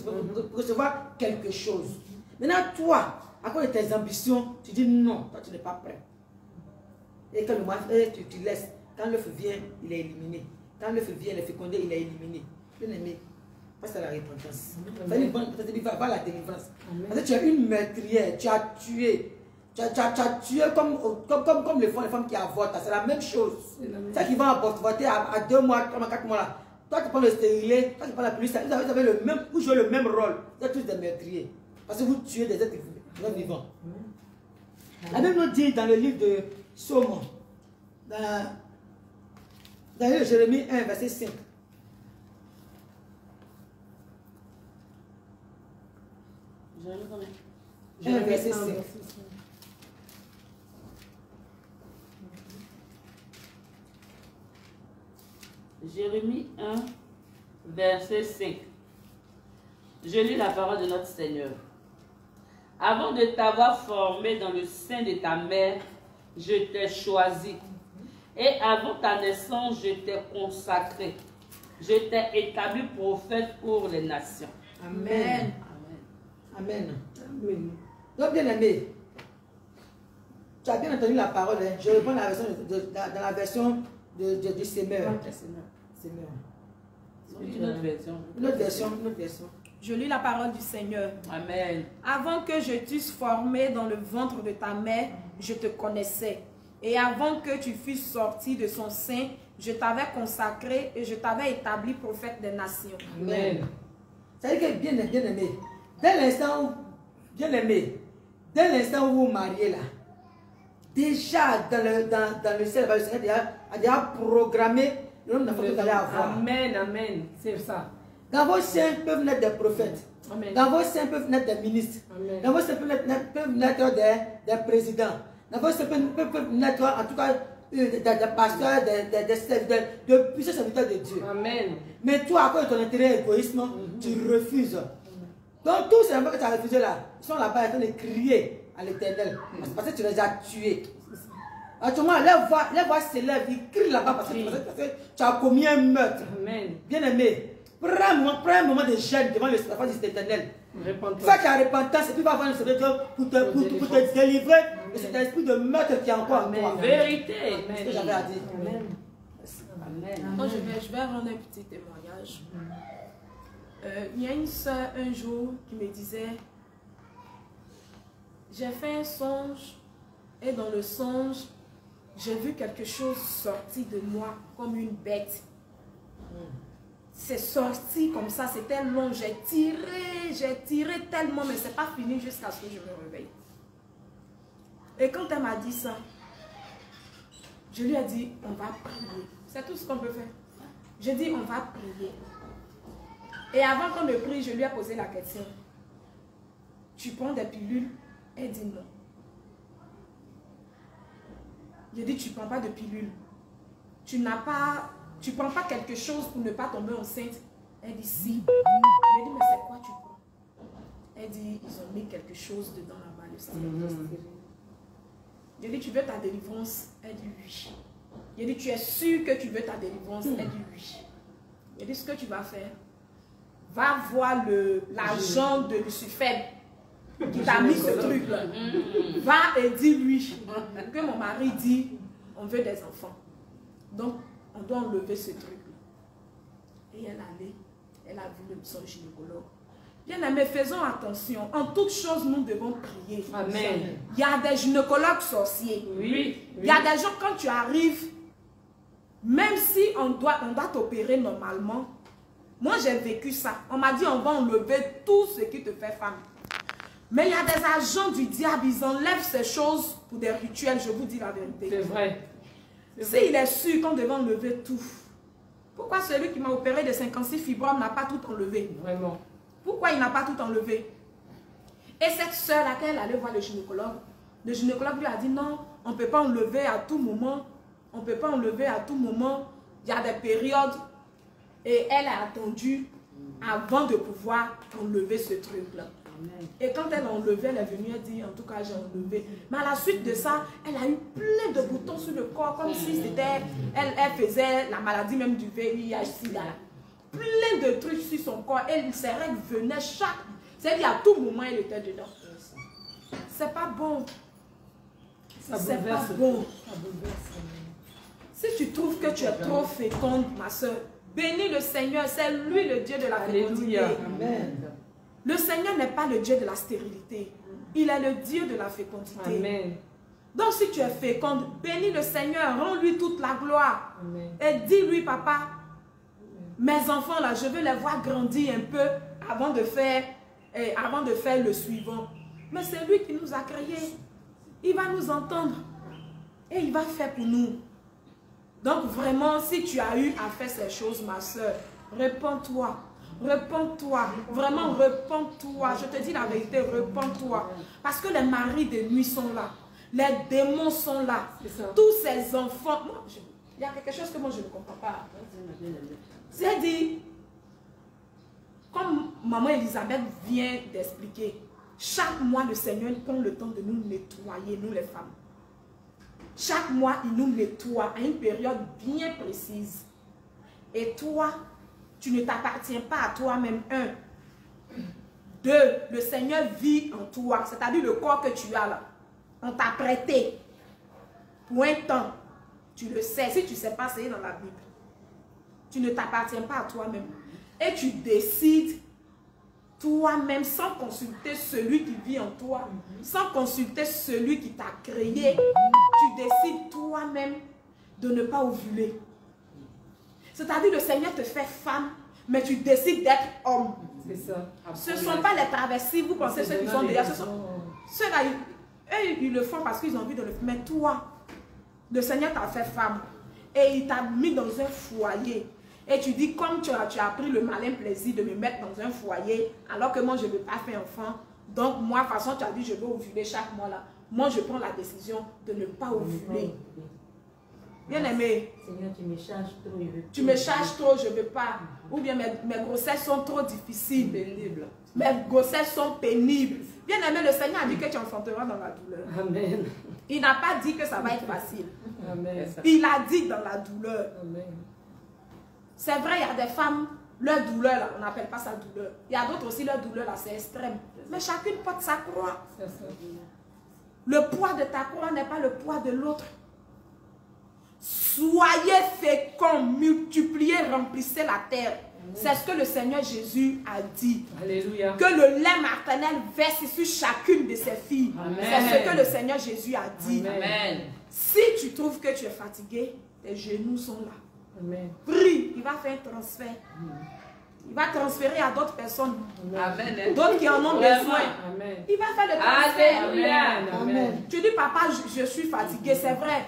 recevoir quelque chose. Maintenant, toi, à cause de tes ambitions, tu dis non, toi tu n'es pas prêt. Et quand le mois, tu laisses. Quand l'œuf vient, il est éliminé. Quand l'œuf vient, il est fécondé, il est éliminé. Bien aimé, passe à la repentance. Va à la délivrance. Parce que tu es une meurtrière, tu as tué. Tu as tué comme les femmes qui avortent. C'est la même chose. C'est qui vont avorter à 2 mois, 3 mois, 4 mois là. Toi tu prends le stérilet, toi tu prends la police, vous avez le même, vous jouez le même rôle. Vous êtes tous des meurtriers. Parce que vous tuez des êtres vivants. La Bible nous dit dans le livre de Psaume, dans le livre de Jérémie 1, verset 5. Jérémie verset 5. Jérémie 1, verset 5. Je lis la parole de notre Seigneur. Avant de t'avoir formé dans le sein de ta mère, je t'ai choisi. Et avant ta naissance, je t'ai consacré. Je t'ai établi prophète pour les nations. Amen. Amen. Amen. Donc, bien aimé, tu as bien entendu la parole. Hein? Je reprends la version dans la version du Semeur. Semeur. Une autre version. Une autre version. Une autre version. Je lis la parole du Seigneur. Amen. Avant que je t'eusse formé dans le ventre de ta mère, je te connaissais. Et avant que tu fusses sorti de son sein, je t'avais consacré et je t'avais établi prophète des nations. Amen. C'est-à-dire que bien aimé, dès l'instant où, bien aimé, dès l'instant où vous vous mariez là, déjà dans le ciel, le Seigneur a déjà programmé le nombre d'enfants que vous allez avoir. Amen, amen. C'est ça. Dans vos seins peuvent naître des prophètes. Amen. Dans vos seins peuvent naître des ministres. Amen. Dans vos seins peuvent naître des présidents. Dans vos seins peuvent naître en tout cas des pasteurs, de puissants serviteurs de Dieu. Amen. Mais toi, à cause de ton intérêt égoïsme, tu refuses. Donc tous ces enfants que tu as refusés là, ils sont là-bas en train de crier à l'Éternel. Parce que tu les as tués. Actuellement, les voix s'élèvent, ils crient là-bas parce que tu as commis un meurtre. Amen. Bien aimé, prends un moment de jeûne devant la face de l'Éternel. Répands-toi. Fais ta repentance et puis va avoir le Seigneur pour te délivrer de cet esprit de meurtre qui est encore en toi. Vérité. C'est ce que j'avais à dire. Amen. Amen. Donc, je vais rendre un petit témoignage. Il y a une soeur un jour qui me disait, j'ai fait un songe et dans le songe, j'ai vu quelque chose sortir de moi comme une bête. C'est sorti comme ça, c'était long, j'ai tiré tellement, mais c'est pas fini jusqu'à ce que je me réveille. Et quand elle m'a dit ça, je lui ai dit, on va prier. C'est tout ce qu'on peut faire. Je dis, on va prier. Et avant qu'on ne prie, je lui ai posé la question. Tu prends des pilules? Elle dit non. Je dis, tu ne prends pas de pilules. Tu prends pas quelque chose pour ne pas tomber enceinte? Elle dit, si. Je dis, mais c'est quoi tu prends? Elle dit, ils ont mis quelque chose dedans là-bas, le stérilet. Je dis, tu veux ta délivrance? Elle dit, oui. Je dis, tu es sûr que tu veux ta délivrance? Elle dit, oui. Je dis, ce que tu vas faire, va voir l'agent de Lucifer qui t'a mis ce truc-là. Va et dis-lui que mon mari dit, on veut des enfants. Donc, on doit enlever ce truc. Et elle allait, elle a vu son gynécologue. Bien aimé, faisons attention. En toutes choses, nous devons prier. Amen. Il y a des gynécologues sorciers. Oui. Il y a des gens, quand tu arrives, même si on doit t'opérer normalement, moi j'ai vécu ça. On m'a dit on va enlever tout ce qui te fait femme. Mais il y a des agents du diable, ils enlèvent ces choses pour des rituels, je vous dis la vérité. C'est vrai. S'il est sûr qu'on devait enlever tout, pourquoi celui qui m'a opéré de 56 fibromes n'a pas tout enlevé? Vraiment. Pourquoi il n'a pas tout enlevé? Et cette soeur laquelle allait voir le gynécologue lui a dit non, on ne peut pas enlever à tout moment. On ne peut pas enlever à tout moment. Il y a des périodes. Et elle a attendu avant de pouvoir enlever ce truc-là. Et quand elle a enlevé, elle est venue et dit, en tout cas, j'ai enlevé. Mais à la suite de ça, elle a eu plein de boutons sur le corps, comme si c'était, elle faisait la maladie même du VIH-Sida. Plein de trucs sur son corps. Et ses règles venaient chaque... C'est-à-dire, à tout moment, elle était dedans. C'est pas bon. C'est pas bon. Si tu trouves que tu es trop féconde, ma soeur, bénis le Seigneur. C'est lui le Dieu de la fécondité. Amen. Le Seigneur n'est pas le Dieu de la stérilité. Il est le Dieu de la fécondité. Amen. Donc si tu es féconde, bénis le Seigneur. Rends-lui toute la gloire. Amen. Et dis-lui, papa, mes enfants là, je veux les voir grandir un peu avant de faire le suivant. Mais c'est lui qui nous a créés. Il va nous entendre. Et il va faire pour nous. Donc vraiment, si tu as eu à faire ces choses, ma soeur, répands-toi. Répands-toi. Vraiment, répands-toi. Je te dis la vérité, répands-toi. Parce que les maris de nuit sont là. Les démons sont là. Tous ces enfants. Moi, il y a quelque chose que moi, je ne comprends pas. C'est dit, comme maman Elisabeth vient d'expliquer, chaque mois, le Seigneur prend le temps de nous nettoyer, nous les femmes. Chaque mois, il nous nettoie à une période bien précise. Et toi, tu ne t'appartiens pas à toi-même. 1. 2. Le Seigneur vit en toi. C'est-à-dire le corps que tu as là. On t'a prêté pour un temps. Tu le sais. Si tu ne sais pas, c'est dans la Bible. Tu ne t'appartiens pas à toi-même. Et tu décides toi-même sans consulter celui qui vit en toi, sans consulter celui qui t'a créé. Tu décides toi-même de ne pas ovuler. C'est-à-dire le Seigneur te fait femme, mais tu décides d'être homme. C'est ça. Ce ne sont pas les travestis, vous pensez ceux qui sont déjà... Ceux-là, ils le font parce qu'ils ont envie de le faire. Mais toi, le Seigneur t'a fait femme et il t'a mis dans un foyer. Et tu dis, comme tu as pris le malin plaisir de me mettre dans un foyer, alors que moi, je ne veux pas faire enfant. Donc, moi, de toute façon, tu as dit, je veux ovuler chaque mois là. Moi, je prends la décision de ne pas ovuler. Bien aimé. Seigneur, tu me charges trop, je veux pas. Tu me charges trop, je ne veux pas. Ou bien mes grossesses sont trop difficiles. Pénible. Mes grossesses sont pénibles. Bien aimé, le Seigneur a dit que tu enfanteras dans la douleur. Amen. Il n'a pas dit que ça va être facile. Amen. Il a dit dans la douleur. Amen. C'est vrai, il y a des femmes, leur douleur, là, on n'appelle pas ça douleur. Il y a d'autres aussi, leur douleur, là, c'est extrême. Mais chacune porte sa croix. C'est ça. Le poids de ta croix n'est pas le poids de l'autre. Soyez féconds, multipliez, remplissez la terre. C'est ce que le Seigneur Jésus a dit. Alléluia. Que le lait maternel verse sur chacune de ses filles. C'est ce que le Seigneur Jésus a dit. Amen. Si tu trouves que tu es fatigué, tes genoux sont là. Amen. Prie, il va faire un transfert. Il va transférer à d'autres personnes. Amen. D'autres qui en ont besoin. Amen. Il va faire le transfert. Amen. Amen. Tu dis, papa, je suis fatigué, c'est vrai.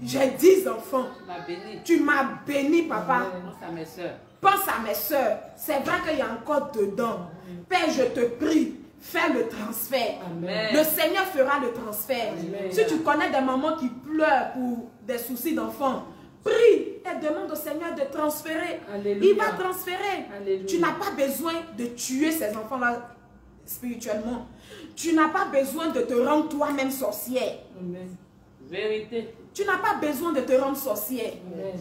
J'ai 10 enfants. Tu m'as béni. Tu m'as béni, papa. Pense à mes soeurs. Pense à mes soeurs. C'est vrai qu'il y a encore dedans. Père, je te prie, fais le transfert. Amen. Le Seigneur fera le transfert. Amen. Si tu connais des mamans qui pleurent pour des soucis d'enfants, prie et demande au Seigneur de transférer. Alléluia. Il va transférer. Alléluia. Tu n'as pas besoin de tuer ces enfants-là spirituellement. Tu n'as pas besoin de te rendre toi-même sorcière. Amen. Vérité. Tu n'as pas besoin de te rendre sorcière. Amen.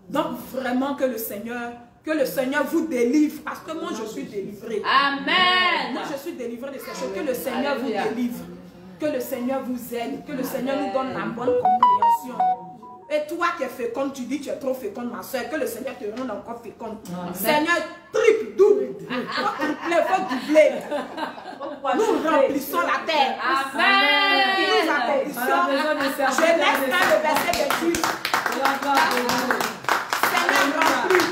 Donc vraiment que le Seigneur vous délivre. Parce que moi je suis délivrée. Amen. Moi je suis délivrée de ces choses. Que le Seigneur vous délivre. Que le Seigneur vous aide. Que le Seigneur nous donne la bonne compréhension. Et Toi qui es féconde, tu dis que tu es trop féconde, ma soeur, que le Seigneur te rende encore féconde. Amen. Seigneur, triple, double. Faut doubler. Nous remplissons la terre. Amen. Nous accomplissons. Genèse 1, le verset 28. Seigneur, remplis.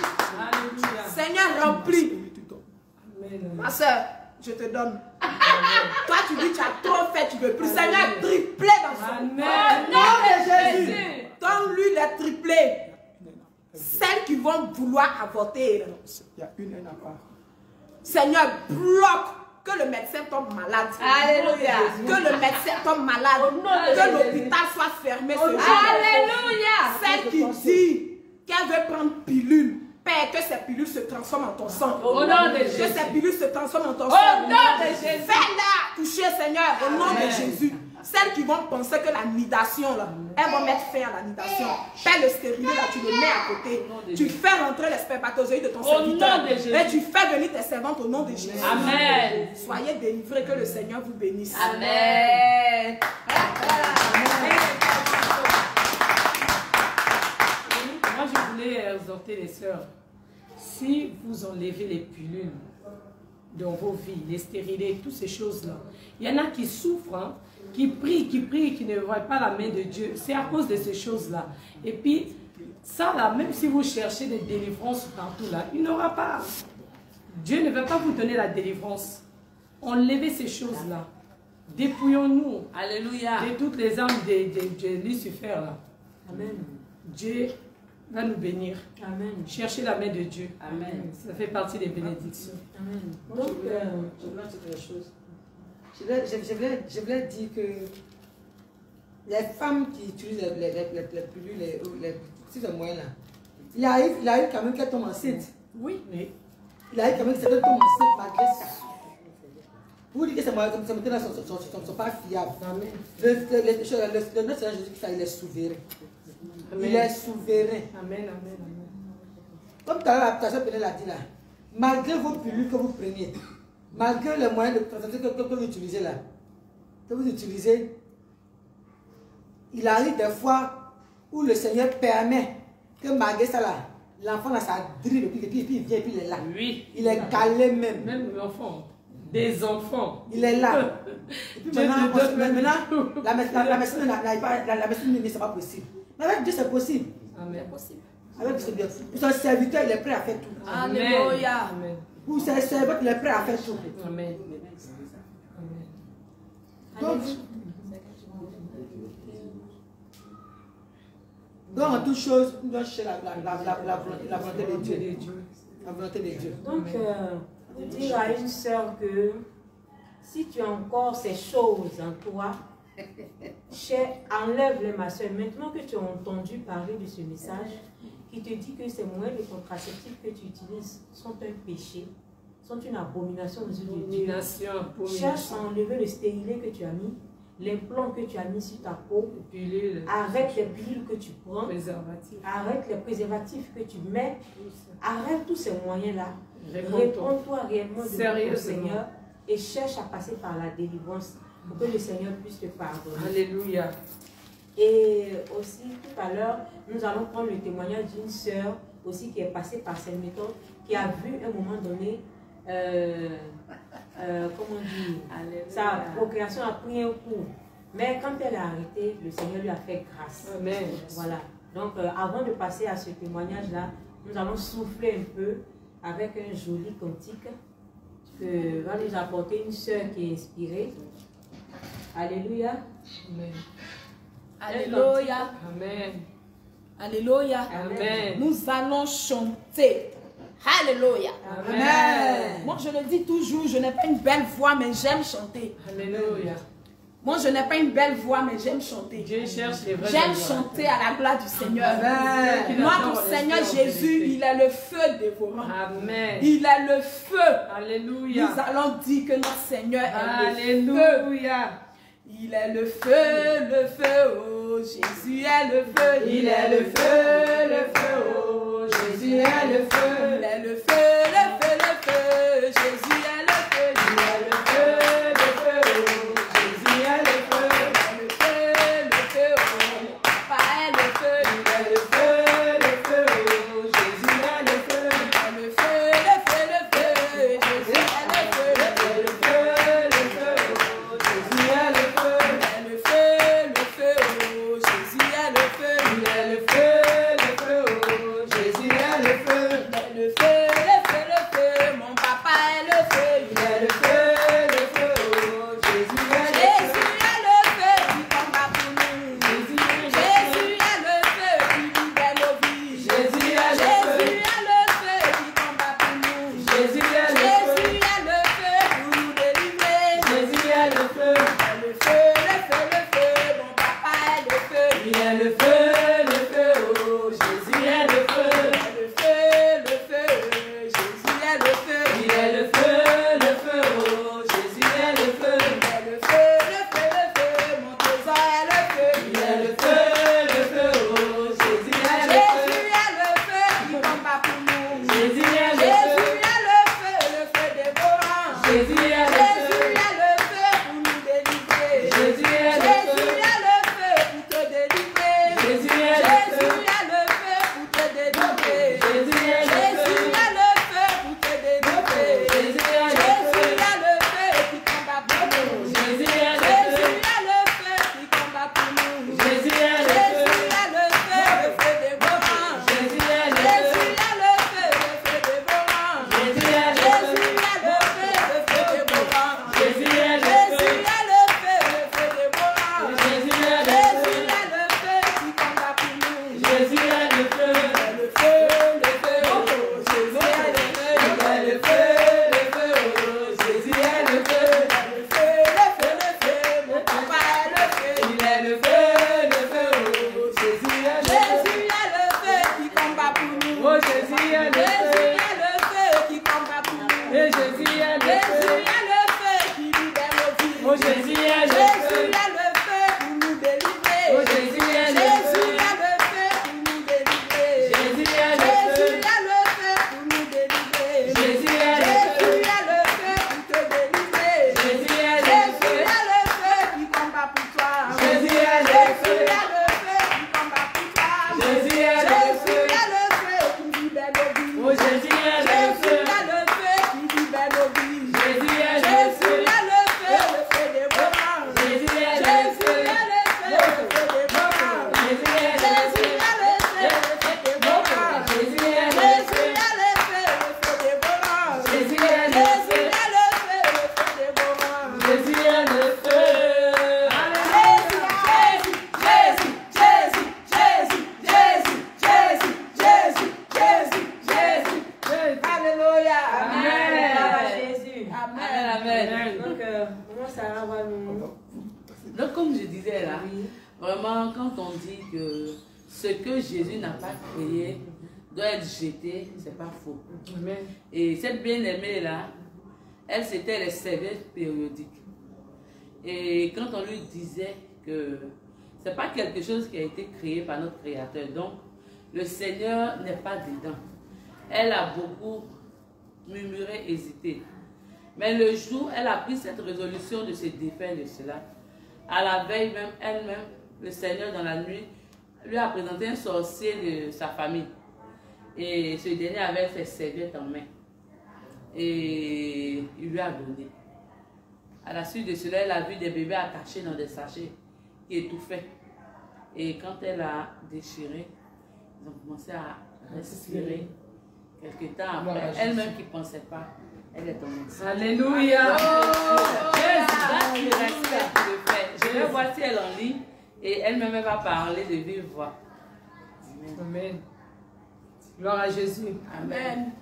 Seigneur, remplis. Ma soeur, je te donne. Toi, tu dis que tu as trop fait, tu veux plus. Seigneur, triplé dans son Amen. Au nom de Jésus. Donne-lui les triplés. Celles qui vont vouloir avorter. Il y a une à part. Seigneur, bloque que le médecin tombe malade. Alléluia. Que le médecin tombe malade. Que l'hôpital soit fermé ce jour. Alléluia. Celle qui dit qu'elle veut prendre pilule. Père, que ces pilules se transforment en ton sang. Au nom de Jésus. Que ces pilules se transforment en ton Au sang. nom de Jésus. Fais-la toucher, Seigneur, au nom de Jésus. Celles qui vont penser que la nidation, là, elles vont mettre fin à la nidation. Fais le stérilet, là, tu le mets à côté. Tu fais rentrer les spermatozoïdes de ton serviteur. nom de Jésus. Et tu fais venir tes servantes au nom de Jésus. Amen. Soyez délivrés, que le Seigneur vous bénisse. Amen. Moi, je voulais exhorter les sœurs. Si vous enlevez les pilules dans vos vies, les stérilés, toutes ces choses-là, il y en a qui souffrent, hein, qui prient, qui ne voient pas la main de Dieu. C'est à cause de ces choses-là. Et puis, ça là, même si vous cherchez des délivrances partout là, il n'aura pas. Dieu ne veut pas vous donner la délivrance. Enlevez ces choses-là. Dépouillons-nous Alléluia. de toutes les armes de Lucifer là. Amen. Dieu va nous bénir. Amen. Cherchez la main de Dieu. Amen. Ça fait partie des bénédictions. Amen. Donc, je voulais dire quelque chose. Je voulais dire que les femmes qui utilisent les pilules, les petits moyens là, il arrive quand même qu'elles tombent enceintes. Oui. Oui. Il arrive quand même qu'elles tombent enceintes malgré ça. Pour dire que ces moyens là ne sont pas fiables. Amen. Le Notre Seigneur Jésus, il est souverain. Amen. Il est souverain. Amen, amen, amen. Comme tout à l'heure, la personne l'a dit là, malgré vos pilules que vous preniez, malgré les moyens de prévention que vous utilisez là, il arrive des fois où le Seigneur permet que malgré ça là, l'enfant là, ça drille et puis il vient et puis il est là. Oui. Il est calé même. Même l'enfant. Des enfants. Il est là. Et puis maintenant, la médecine ne c'est pas possible. Mais avec Dieu c'est possible. Amen. Avec Dieu c'est bien. Pour son serviteur, il est prêt à faire tout. Alléluia. Amen. Pour ses serviteurs, il est prêt à faire tout. Amen. Donc en toute chose, nous devons chercher la volonté de Dieu. La volonté de Dieu. Donc, dire à une sœur que si tu as encore ces choses en toi, enlève-les, ma soeur. Maintenant que tu as entendu parler de ce message qui te dit que ces moyens de contraceptifs que tu utilises sont un péché, sont une abomination aux yeux de Dieu. Cherche à enlever le stérilet que tu as mis, l'implant que tu as mis sur ta peau, arrête les pilules que tu prends, arrête les préservatifs que tu mets, arrête tous ces moyens-là. Réponds-toi réellement devant ton Seigneur et cherche à passer par la délivrance pour que le Seigneur puisse te pardonner. Alléluia. Et aussi, tout à l'heure, nous allons prendre le témoignage d'une sœur aussi qui est passée par cette méthode, qui a vu à un moment donné, comment dire, sa procréation a pris un coup. Mais quand elle a arrêté, le Seigneur lui a fait grâce. Amen. Voilà. Donc, avant de passer à ce témoignage-là, nous allons souffler un peu avec un joli cantique que va nous apporter une sœur qui est inspirée. Alléluia. Amen. Alléluia. Amen. Alléluia. Amen. Nous allons chanter. Alléluia. Amen. Moi, je le dis toujours, je n'ai pas une belle voix, mais j'aime chanter. Alléluia. Moi, je n'ai pas une belle voix, mais j'aime chanter. Dieu cherche les vrais J'aime adorateurs. chanter à la gloire du Seigneur. Amen. Notre Seigneur Jésus, il est le feu dévorant. Amen. Il est le feu. Alléluia. Nous allons dire que notre Seigneur est le feu. Alléluia. Il est le feu, oh Jésus est le feu. Il est le feu, oh Jésus est le feu. Il est le feu, Jésus est le feu. Il est le feu, oh Jésus est le feu. Il est le feu, oh Papa est le feu. Il est le ce que Jésus n'a pas créé doit être jeté, c'est pas faux. Amen. Et cette bien-aimée là, elle c'était les serviettes périodiques. Et quand on lui disait que c'est pas quelque chose qui a été créé par notre Créateur, donc le Seigneur n'est pas dedans. Elle a beaucoup murmuré, hésité. Mais le jour, elle a pris cette résolution de se défaire de cela. À la veille même, elle-même, le Seigneur dans la nuit, lui a présenté un sorcier de sa famille. Et ce dernier avait ses serviettes en main. Et il lui a donné. À la suite de cela, elle a vu des bébés attachés dans des sachets qui étouffaient. Et quand elle a déchiré, ils ont commencé à respirer. Quelque temps après, elle-même qui ne pensait pas, elle est tombée enceinte. Alléluia. Jésus, qui respecte le fait. Je vais voir si elle en lit et elle-même va parler de vive voix. Amen. Amen. Gloire à Jésus. Amen.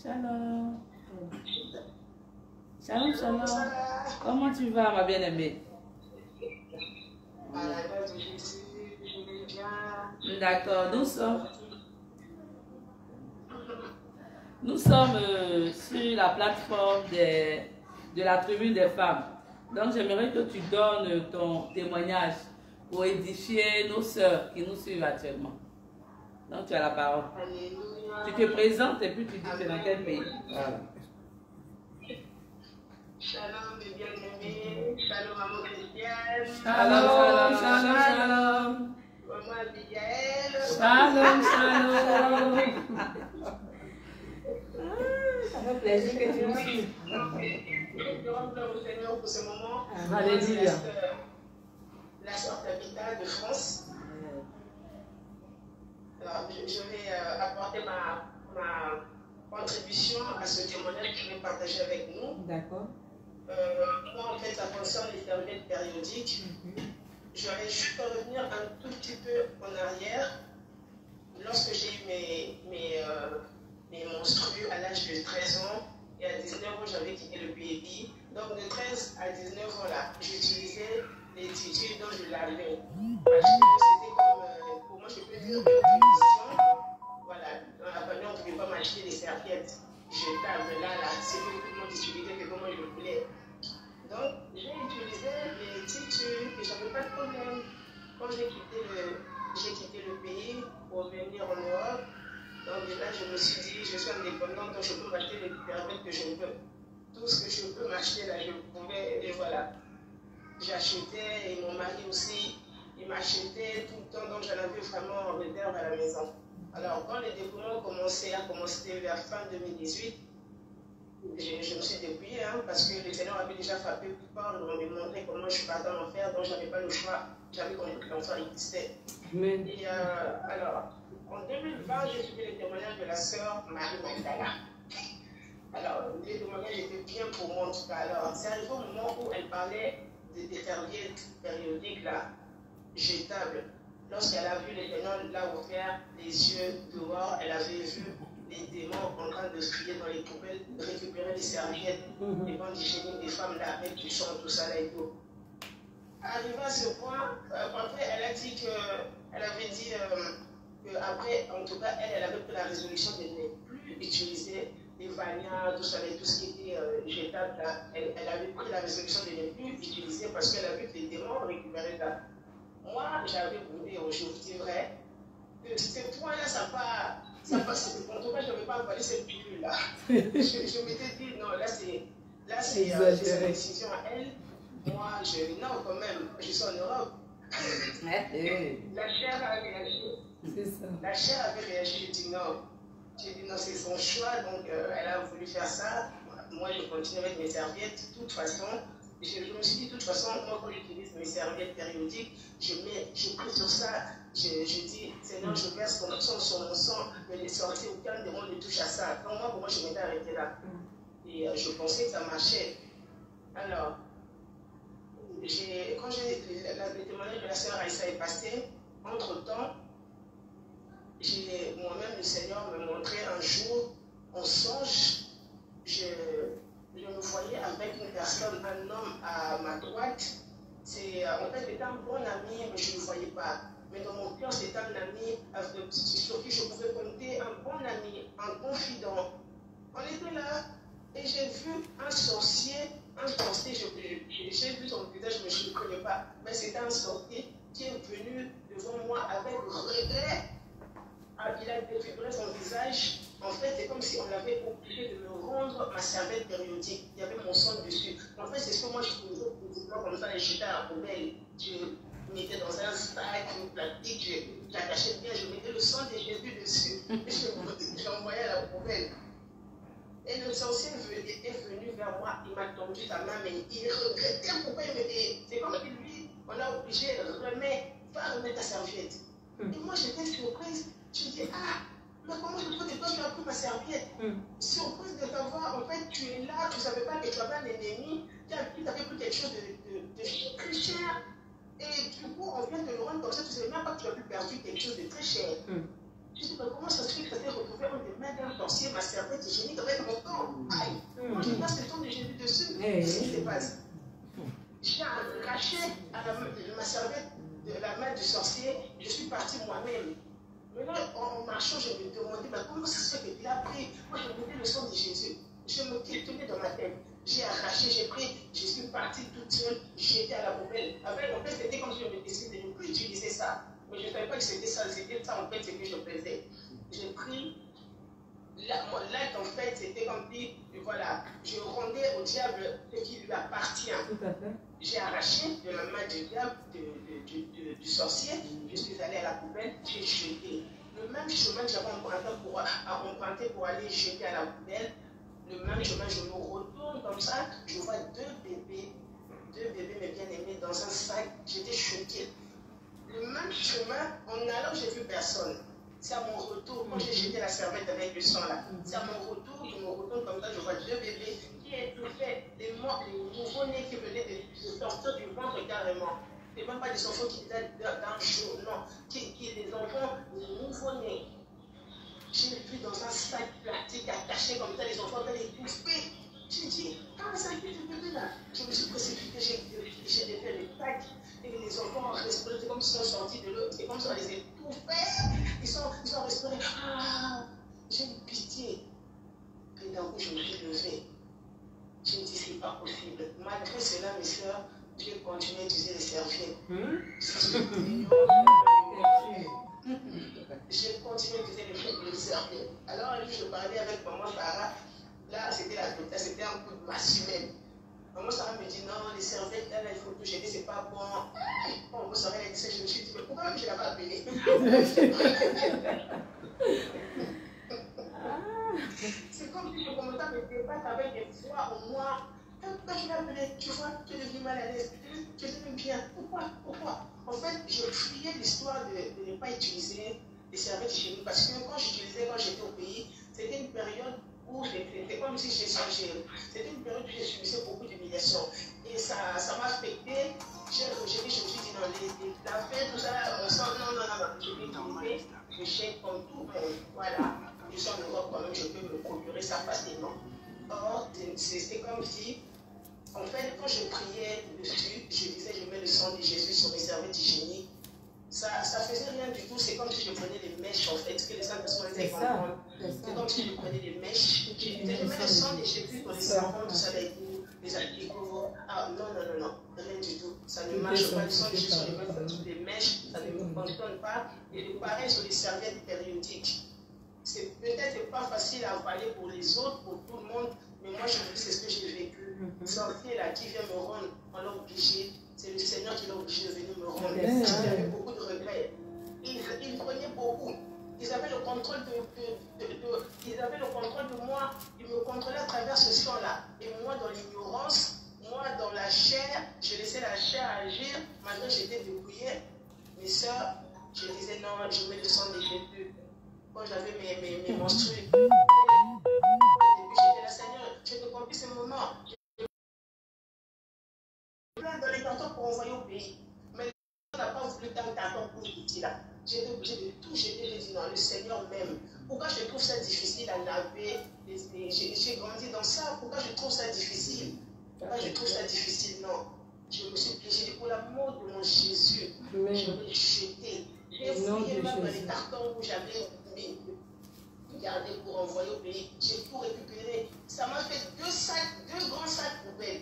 Shalom. Shalom, shalom. Comment tu vas, ma bien-aimée? D'accord, nous sommes sur la plateforme de la tribune des femmes. Donc, j'aimerais que tu donnes ton témoignage pour édifier nos sœurs qui nous suivent actuellement. Donc, tu as la parole. Tu te présentes et puis tu dis que dans quel pays. Voilà. Shalom, mes bien-aimés. Shalom, maman Christiane. Shalom, shalom, shalom. Maman Abigail. Shalom, shalom. Ça fait plaisir que tu nous suives. Je rends gloire au Seigneur pour ce moment. Alléluia. La sœur Tabitha de France. Alors, je vais apporter ma contribution à ce témoignage que je vais partager avec nous. D'accord. Moi, en fait, ça concerne les serviettes périodiques. J'aurais juste revenir un tout petit peu en arrière. Lorsque j'ai eu mes menstrues à l'âge de 13 ans, et à 19 ans, j'avais quitté le pays. Donc, de 13 à 19 ans, là, j'utilisais les tissus dont je lavais. Parce que c'était comme, pour moi, je peux dire, une punition. Voilà, dans la famille, on ne pouvait pas m'acheter des serviettes jetables. Là, c'est que tout le monde utilisait que comment je le voulais. Donc, j'ai utilisé les tissus et je n'avais pas de problème. Quand j'ai quitté le pays pour venir en Europe, donc là, je me suis dit, je suis indépendante, donc je peux m'acheter les serviettes que je veux. Tout ce que je peux m'acheter, là, je pouvais, et voilà. J'achetais, et mon mari aussi, il m'achetait tout le temps, donc j'en avais vraiment en réserve à la maison. Alors, quand les dépouillements ont commencé vers fin 2018, je me suis dépouillée, hein, parce que le Seigneur avait déjà frappé plus fort, il m'avait montré comment je suis partie en enfer, donc je n'avais pas le choix, j'avais compris que l'enfer existait. Amen. Et alors, en 2020, j'ai suivi les témoignages de la sœur Marie Magdala. Alors, les témoignages étaient bien pour moi en tout cas. Alors, c'est arrivé au moment où elle parlait des serviettes périodiques, là, jetables. Lorsqu'elle a vu les démons là ouvert les yeux dehors, elle avait vu les démons en train de crier dans les poubelles, de récupérer les serviettes, les bandes hygiéniques des femmes là, avec du sang, tout ça là et tout. Arrivé à ce point, après elle a dit qu'elle avait dit qu'après, en tout cas, elle avait pris la résolution de ne plus utiliser les vanias, tout ça, tout ce qui était jetable là. Elle avait pris la résolution de ne plus utiliser parce qu'elle a vu que les démons récupéraient là. Moi, j'avais voulu, je vous dis vrai, que ce point-là, ça pas, en tout cas, je n'avais pas avalé cette pilule-là. Je m'étais dit, non, là, c'est sa décision à elle. Moi, non, quand même, je suis en Europe. La chair a réagi. C'est ça. La chair avait réagi, j'ai dit non. J'ai dit non, c'est son choix, donc elle a voulu faire ça. Moi, je continue avec mes serviettes. De toute façon, je me suis dit, de toute façon, moi, quand j'utilise mes serviettes périodiques, je prie sur ça. Je dis, Seigneur, je verse ton sang sur mon sang, de les sortir, aucun démon ne touche à ça. Donc, moi, pour moi, je m'étais arrêtée là. Et je pensais que ça marchait. Alors, quand le témoignage de la sœur Aïssa est passé, entre-temps, moi-même, le Seigneur me montrait un jour, en songe, je me voyais avec une personne, un homme à ma droite. En fait, c'était un bon ami, mais je ne le voyais pas. Mais dans mon cœur, c'était un ami sur qui je pouvais compter, un bon ami, un confident. On était là et j'ai vu un sorcier, j'ai vu son visage, mais je ne le connais pas. Mais c'était un sorcier qui est venu devant moi avec regret. Il a défibré son visage. En fait, c'est comme si on l'avait obligé de me rendre ma serviette périodique. Il y avait mon sang dessus. En fait, c'est ce que moi je faisais comme ça, les jetais à la poubelle. Je mettais dans un sac, une plastique, j'attachais bien, je mettais le sang de Jésus dessus. Et je l'envoyais à la poubelle. Et le sorcier est venu vers moi, il m'a tendu sa main, mais il regrettait pourquoi il me dit. C'est comme si lui, on l'a obligé, va remettre ta serviette. Et moi j'étais surprise. Je dis, mais comment je peux te dire, tu as pris ma serviette? Surprise de savoir, en fait, tu es là, tu ne savais pas que tu avais un ennemi, qui t'avait pris quelque chose de très cher. Et du coup, on vient de le rendre comme ça, tu ne savais même pas que tu as pu perdre quelque chose de très cher. Je dis, mais comment ça se fait que ça s'est retrouvé entre les mains d'un sorcier, ma serviette hygiénique avec mon temps? Aïe, moi je passe le temps de Jésus dessus. Qu'est-ce qui se passe? J'ai arraché ma serviette de la main du sorcier, je suis partie moi-même. Mais là, en marchant, je me demandais, mais comment ça se fait qu'il a pris? Moi, je mettais le sang de Jésus. Je me questionnais dans ma tête. J'ai arraché, j'ai pris, je suis partie toute seule, j'étais à la poubelle. En fait, c'était comme si je me décidais de ne plus utiliser ça. Mais je ne savais pas que c'était ça en fait, ce que je faisais. J'ai pris, l'acte en fait, c'était comme si, voilà, je rendais au diable ce qui lui appartient. Tout à fait. J'ai arraché de la main du diable, du sorcier, je suis allée à la poubelle, j'ai jeté. Le même chemin que j'avais emprunté pour aller jeter à la poubelle, le même chemin, je me retourne comme ça, je vois deux bébés, mes bien-aimés, dans un sac, j'étais choquée. Le même chemin, en allant, j'ai vu personne. C'est à mon retour, quand j'ai jeté la serviette avec le sang là, c'est à mon retour, je me retourne comme ça, je vois deux bébés qui étouffaient, les nouveaux-nés qui venaient de sortir du ventre carrément. Ce n'est même pas des enfants qui étaient d'un jour, non. Les enfants, les nouveaux-nés. J'ai vu dans un sac plastique attaché comme ça, les enfants allaient étouffer. J'ai dit, comment ça a été ce bébé-là? Je me suis précipitée, j'ai défait le sac. Et les enfants ont respiré, c'est comme s'ils sont sortis de l'eau, c'est comme si on les étouffait. Ils ont respiré. J'ai eu pitié. Et d'un coup, je me suis levée. Je me dis, c'est pas possible. Malgré cela, mes soeurs, j'ai continué à utiliser les serviettes. J'ai continué à utiliser les serviettes. Alors, un jour, je parlais avec maman Sarah. Là, c'était un coup de masse humaine. Maman Sarah me dit, non, les serviettes, là, il faut tout jeter, c'est pas bon. Maman Sarah, elle dit ça, je me suis dit, mais pourquoi même je ne l'ai pas appelé? C'est comme si je commençais à me débattre avec des fois au moins. Pourquoi je l'ai appelé? Tu vois, tu es devenu mal à l'aise. Tu t'aimes bien. Pourquoi? En fait, je fuyais l'histoire de ne pas utiliser les serviettes hygiéniques parce que quand j'étais au pays, c'était une période où c'était comme si c'était une période où j'ai subissé beaucoup d'humiliation. Et ça m'a affecté. J'ai rejeté, je me suis dit, non, la fête, tout ça, non. Je vais utiliser, je jette comme tout le monde. Voilà. Je suis en Europe quand même, je peux me procurer ça facilement. Or, c'était comme si, en fait, quand je priais dessus, je disais, je mets le sang de Jésus sur mes serviettes hygiéniques. Ça faisait rien du tout, c'est comme si je prenais des mèches, en fait, que les Saintes-Personnes étaient comprendre. C'est comme si je prenais des mèches, je disais, je mets le sang de Jésus pour les enfants, tout ça, les alcooliques. Non, rien du tout. Ça ne marche pas, le sang de Jésus sur les mèches, ça ne me fonctionne pas. Et pareil sur les serviettes périodiques. C'est peut-être pas facile à parler pour les autres, pour tout le monde, mais moi je me dis c'est ce que j'ai vécu. Le sorcier là qui vient me rendre, on l'a obligé, c'est le Seigneur qui l'a obligé de venir me rendre. J'avais beaucoup de regrets. Ils prenaient beaucoup. Ils avaient le contrôle ils avaient le contrôle de moi. Ils me contrôlaient à travers ce sang-là. Et moi dans l'ignorance, moi dans la chair, je laissais la chair agir. Malgré que j'étais dépouillée, mes soeurs, je disais non, je mets le sang de Jésus. Quand j'avais mes menstrues, au début j'étais là, Seigneur, je te confie ce moment. J'ai plein dans les cartons pour envoyer au pays. Mais on n'a pas voulu dans le carton pour l'outil là. J'étais obligée de tout jeter. J'ai dit non, le Seigneur m'aime. Pourquoi je trouve ça difficile à laver? J'ai grandi dans ça. Pourquoi je trouve ça difficile? Pourquoi je trouve ça difficile? Non. Je me suis pliée. Pour l'amour de mon Jésus, je l'ai jeté. J'ai fouillé même dans les cartons où j'avais gardé pour envoyer au pays. J'ai tout récupéré. Ça m'a fait deux grands sacs poubelles.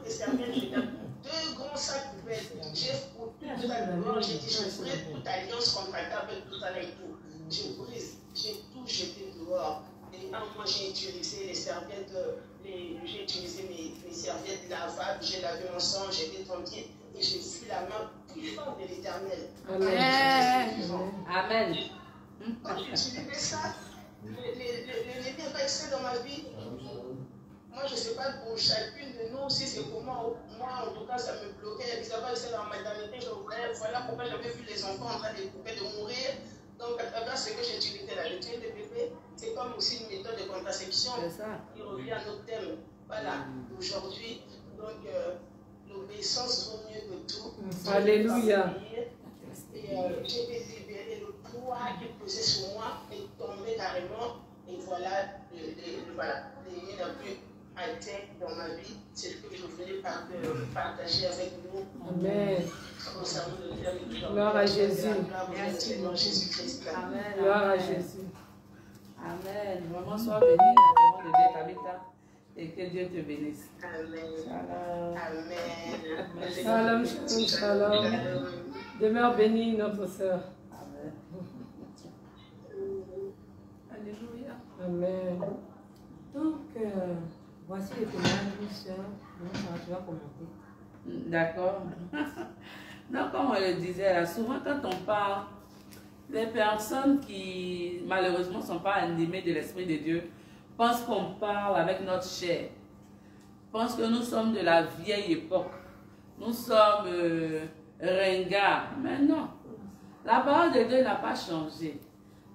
Les serviettes, deux grands sacs poubelles. J'ai foutu tout ça dehors. J'ai dit, je ferai toute alliance contractable avec tout ça là et tout. Je brise. J'ai tout jeté dehors. Et moi, j'ai utilisé les serviettes, j'ai utilisé mes serviettes lavables, j'ai lavé mon sang, j'étais tranquille et j'ai vu la main puissante de l'Éternel. Amen. Quand j'utilisais ça, les biens pas extraits dans ma vie. Moi, je ne sais pas pour chacune de nous si c'est comment. Moi, en tout cas, ça me bloquait. Ça va rester dans la maternité. Voilà pourquoi j'avais vu les enfants en train de mourir. Donc, à travers ce que j'utilisais là, le tuer des bébés, c'est comme aussi une méthode de contraception qui revient à notre thème. Voilà, d'aujourd'hui. Donc, l'obéissance vaut mieux que tout. Alléluia. Et j'ai été libérée, le poids qui pesait sur moi est tombé carrément. Et voilà, l'ennemi n'a plus été dans ma vie. C'est ce que je voulais partager avec vous. Amen. Gloire à Jésus. Merci, Seigneur Jésus-Christ. Amen. Gloire à Jésus. Amen. Vraiment, sois béni dans le nom de Dieu, Tabitha, et que Dieu te bénisse. Amen. Amen. Shalom, shalom, shalom. Demeure béni, notre sœur. Amen. Alléluia. Amen. Donc, voici le témoignage d'une sœur. Donc, tu vas commenter. D'accord. Donc, comme on le disait là, souvent quand on parle, les personnes qui malheureusement ne sont pas animées de l'Esprit de Dieu pensent qu'on parle avec notre chair, pensent que nous sommes de la vieille époque, nous sommes ringards. Mais non, la parole de Dieu n'a pas changé.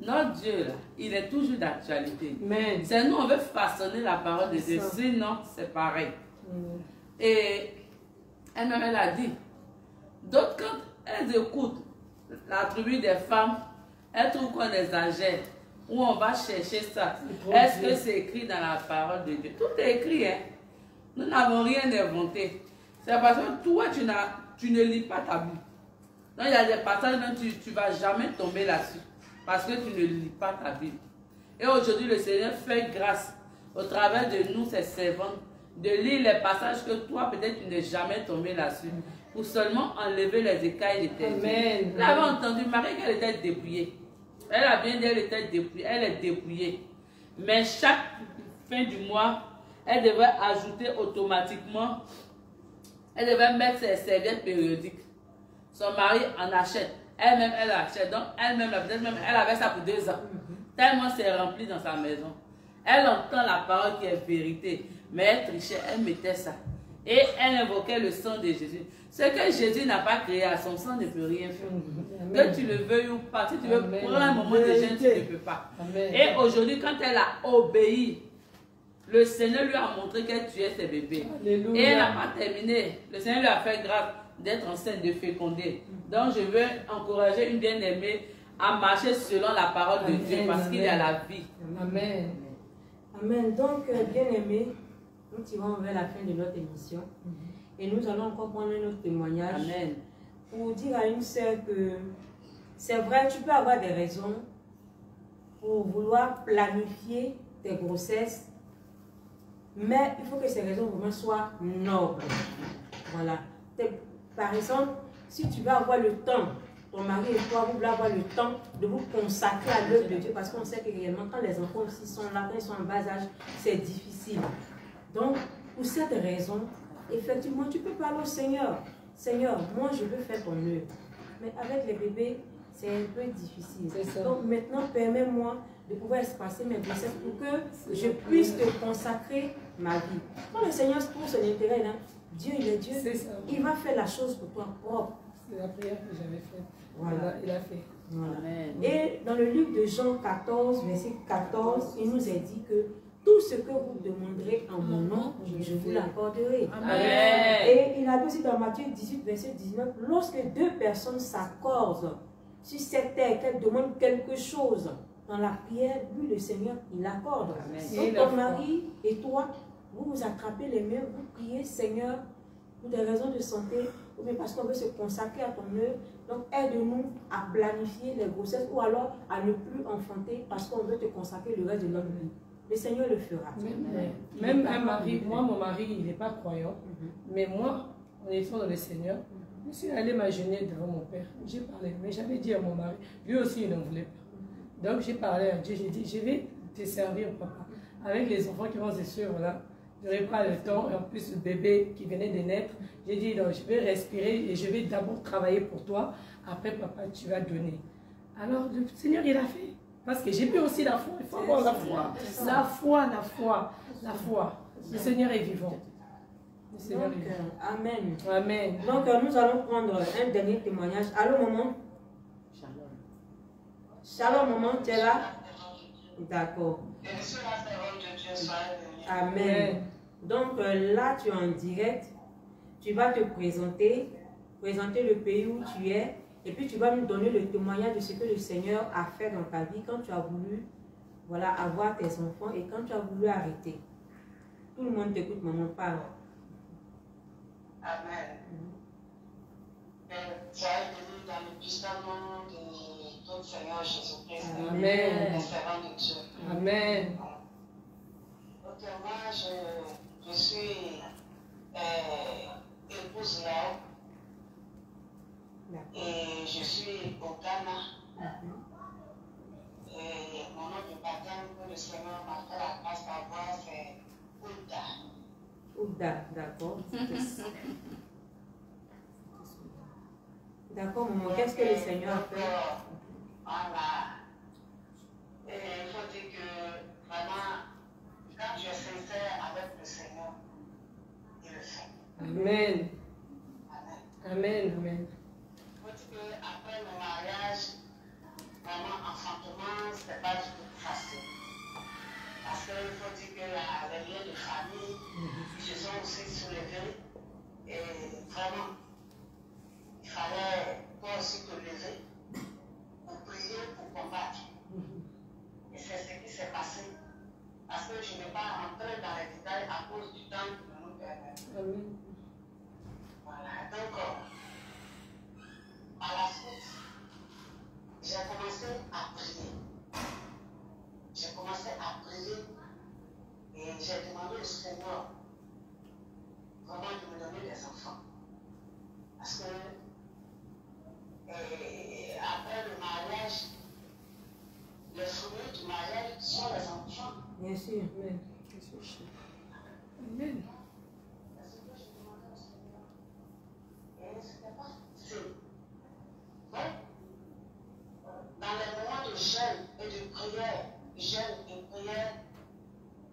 Notre Dieu, là, il est toujours d'actualité. C'est nous, on veut façonner la parole de Dieu, sinon c'est pareil. Et elle-même, elle a dit, d'autres, quand elles écoutent la tribu des femmes, elles trouvent qu'on exagère, où on va chercher ça. Est-ce que c'est écrit dans la parole de Dieu? Tout est écrit, hein? Nous n'avons rien inventé. C'est parce que toi, tu ne lis pas ta Bible. Donc, il y a des passages, même tu ne vas jamais tomber là-dessus, parce que tu ne lis pas ta Bible. Et aujourd'hui, le Seigneur fait grâce, au travers de nous, ses servantes, de lire les passages que toi, peut-être, tu n'es jamais tombé là-dessus, pour seulement enlever les écailles de tes vies. Vous avez entendu, Marie, qu'elle était dépouillée. Elle a bien dit, elle était dépouillée. Elle est dépouillée. Mais chaque fin du mois, elle devait ajouter automatiquement, elle devait mettre ses serviettes périodiques. Son mari en achète. Elle-même, elle achète. Donc, elle-même, peut-être même, elle avait ça pour 2 ans. Tellement c'est rempli dans sa maison. Elle entend la parole qui est vérité. Mais elle trichait, elle mettait ça. Et elle invoquait le sang de Jésus. Ce que Jésus n'a pas créé, à son sang ne peut rien faire. Que tu le veuilles ou pas, si tu veux prendre un moment de jeûne, tu ne peux pas. Et aujourd'hui, quand elle a obéi, le Seigneur lui a montré qu'elle tuait ses bébés. Alléluia. Et elle n'a pas terminé. Le Seigneur lui a fait grâce d'être enceinte, de féconder. Donc je veux encourager une bien-aimée à marcher selon la parole de Dieu, parce qu'il y a la vie. Amen. Amen. Donc, bien-aimés, nous tirons vers la fin de notre émission. Et nous allons encore prendre notre témoignage. Amen. Pour dire à une sœur que c'est vrai, tu peux avoir des raisons pour vouloir planifier tes grossesses, mais il faut que ces raisons vraiment soient nobles. Voilà. Par exemple, si tu vas avoir le temps, ton mari et toi, vous voulez avoir le temps de vous consacrer à l'œuvre de Dieu, parce qu'on sait que réellement, quand les enfants aussi sont là, quand ils sont en bas âge, c'est difficile. Donc, pour cette raison, effectivement, tu peux parler au Seigneur. Seigneur, moi, je veux faire ton œuvre. Mais avec les bébés, c'est un peu difficile. Donc, maintenant, permets-moi de pouvoir espacer mes grossesses pour que je puisse te consacrer ma vie. Quand le Seigneur trouve son intérêt, là, Dieu, il est Dieu. Il va faire la chose pour toi propre. C'est la prière que j'avais faite. Voilà. Il a fait. Voilà. Et dans le livre de Jean 14, verset 14, il nous est dit que tout ce que vous demanderez en mon nom, je vous l'accorderai. Amen. Et il a dit aussi dans Matthieu 18, verset 19, lorsque 2 personnes s'accordent sur cette terre, qu'elle demande quelque chose dans la prière, lui, le Seigneur, il l'accorde. Donc, ton mari et toi, vous vous attrapez les mains, vous priez, Seigneur, pour des raisons de santé, ou bien parce qu'on veut se consacrer à ton œuvre. Donc, aide-nous à planifier les grossesses ou alors à ne plus enfanter parce qu'on veut te consacrer le reste de notre vie. Le Seigneur le fera. Même un mari, moi, mon mari, il n'est pas croyant, mais moi, en étant dans le Seigneur, je suis allée m'agenouiller devant mon père. J'ai parlé, mais j'avais dit à mon mari, lui aussi, il n'en voulait pas. Donc, j'ai parlé à Dieu, j'ai dit, je vais te servir, papa. Avec les enfants qui vont se suivre là, je n'aurai pas le temps. Et en plus, le bébé qui venait de naître, j'ai dit, non, je vais respirer et je vais d'abord travailler pour toi. Après, papa, tu vas donner. Alors, le Seigneur, il a fait. Parce que j'ai pu aussi la foi. Il faut avoir la foi. La foi, la foi, la foi. Le Seigneur est vivant. Le Seigneur Donc, est vivant. amen. Amen. Donc, nous allons prendre un dernier témoignage. Allô, maman? Shalom, maman, tu es là? D'accord. Amen. Donc, là, tu es en direct. Tu vas te présenter le pays où tu es. Et puis, tu vas nous donner le témoignage de ce que le Seigneur a fait dans ta vie quand tu as voulu, voilà, avoir tes enfants et quand tu as voulu arrêter. Tout le monde t'écoute, maman, parle. Amen. Tu as été dans le testament de ton Seigneur Jésus-Christ. Amen. L'espérance de Dieu. Amen. Donc, moi, je suis épouse là. Et je suis au Ghana. Et mon nom de baptême que le Seigneur m'a fait la grâce d'avoir, c'est Ouda. Ouda, d'accord. D'accord, maman. Qu'est-ce que le Seigneur a fait? Il faut dire que vraiment, quand tu es sincère avec le Seigneur, il le fait. Amen. Amen. Amen. Amen. Après le mariage, vraiment, enfantement, ce n'était pas du tout facile. Parce qu'il faut dire que les liens de famille, ils se sont aussi soulevés. Et vraiment, il fallait toi aussi te lever pour prier, pour combattre. Et c'est ce qui s'est passé. Parce que je ne vais pas rentrer dans les détails à cause du temps que nous perdons. Voilà, donc, à la suite, j'ai commencé à prier. J'ai commencé à prier et j'ai demandé au Seigneur vraiment de me donner des enfants. Parce que après le mariage, les fruits du mariage sont les enfants. Bien sûr. Amen. Amen. C'est ce que je demandais au Seigneur. Et ce n'était pas facile. Donc, dans les moments de jeûne et de prière,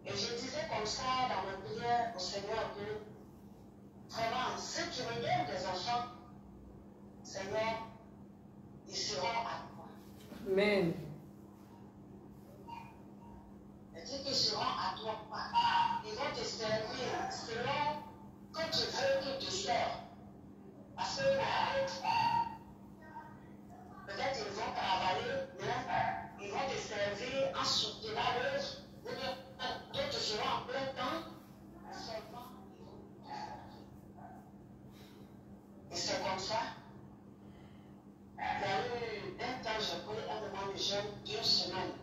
et je disais comme ça dans mes prières au Seigneur que vraiment, si tu me donnes des enfants, Seigneur, ils seront à toi. Amen. Et dis qu'ils seront à toi. Ils vont te servir selon que tu veux qu'ils te servent. Parce que peut-être ils vont travailler, mais ils vont te servir en soutenant l'œuvre. D'autres seront en plein temps. Seulement, ils vont te servir. Et c'est comme ça. Il y a eu un temps, j'ai pris un moment de jeûne d'1 semaine.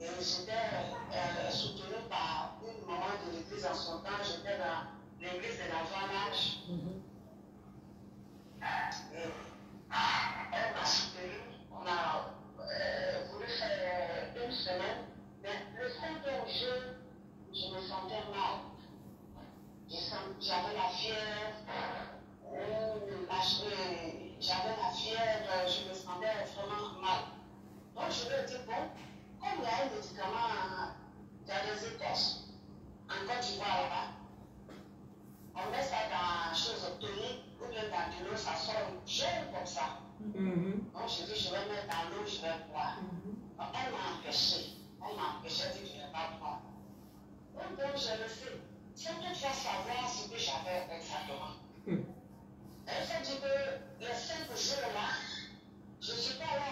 Et j'étais soutenue par une maman de l'église en son temps. J'étais dans l'église de l'enfant-âge. Elle m'a soutenue. On a voulu faire 1 semaine. Mais le 5e jour, je me sentais mal. J'avais la fièvre. J'avais la fièvre. Je me sentais vraiment mal. Donc je lui ai dit, bon, comme il y a un médicament, il y a des écorces en Côte d'Ivoire là-bas, on met ça dans chose tonique ou bien dans de l'eau, ça sort jaune comme ça. Donc je dis, je vais mettre dans l'eau, je vais boire. Donc elle m'a empêché. Elle dit que je ne vais pas boire. Donc je le fais. C'est que tu vas savoir ce que j'avais exactement. Elle s'est dit que les 5 jours là, je ne suis pas là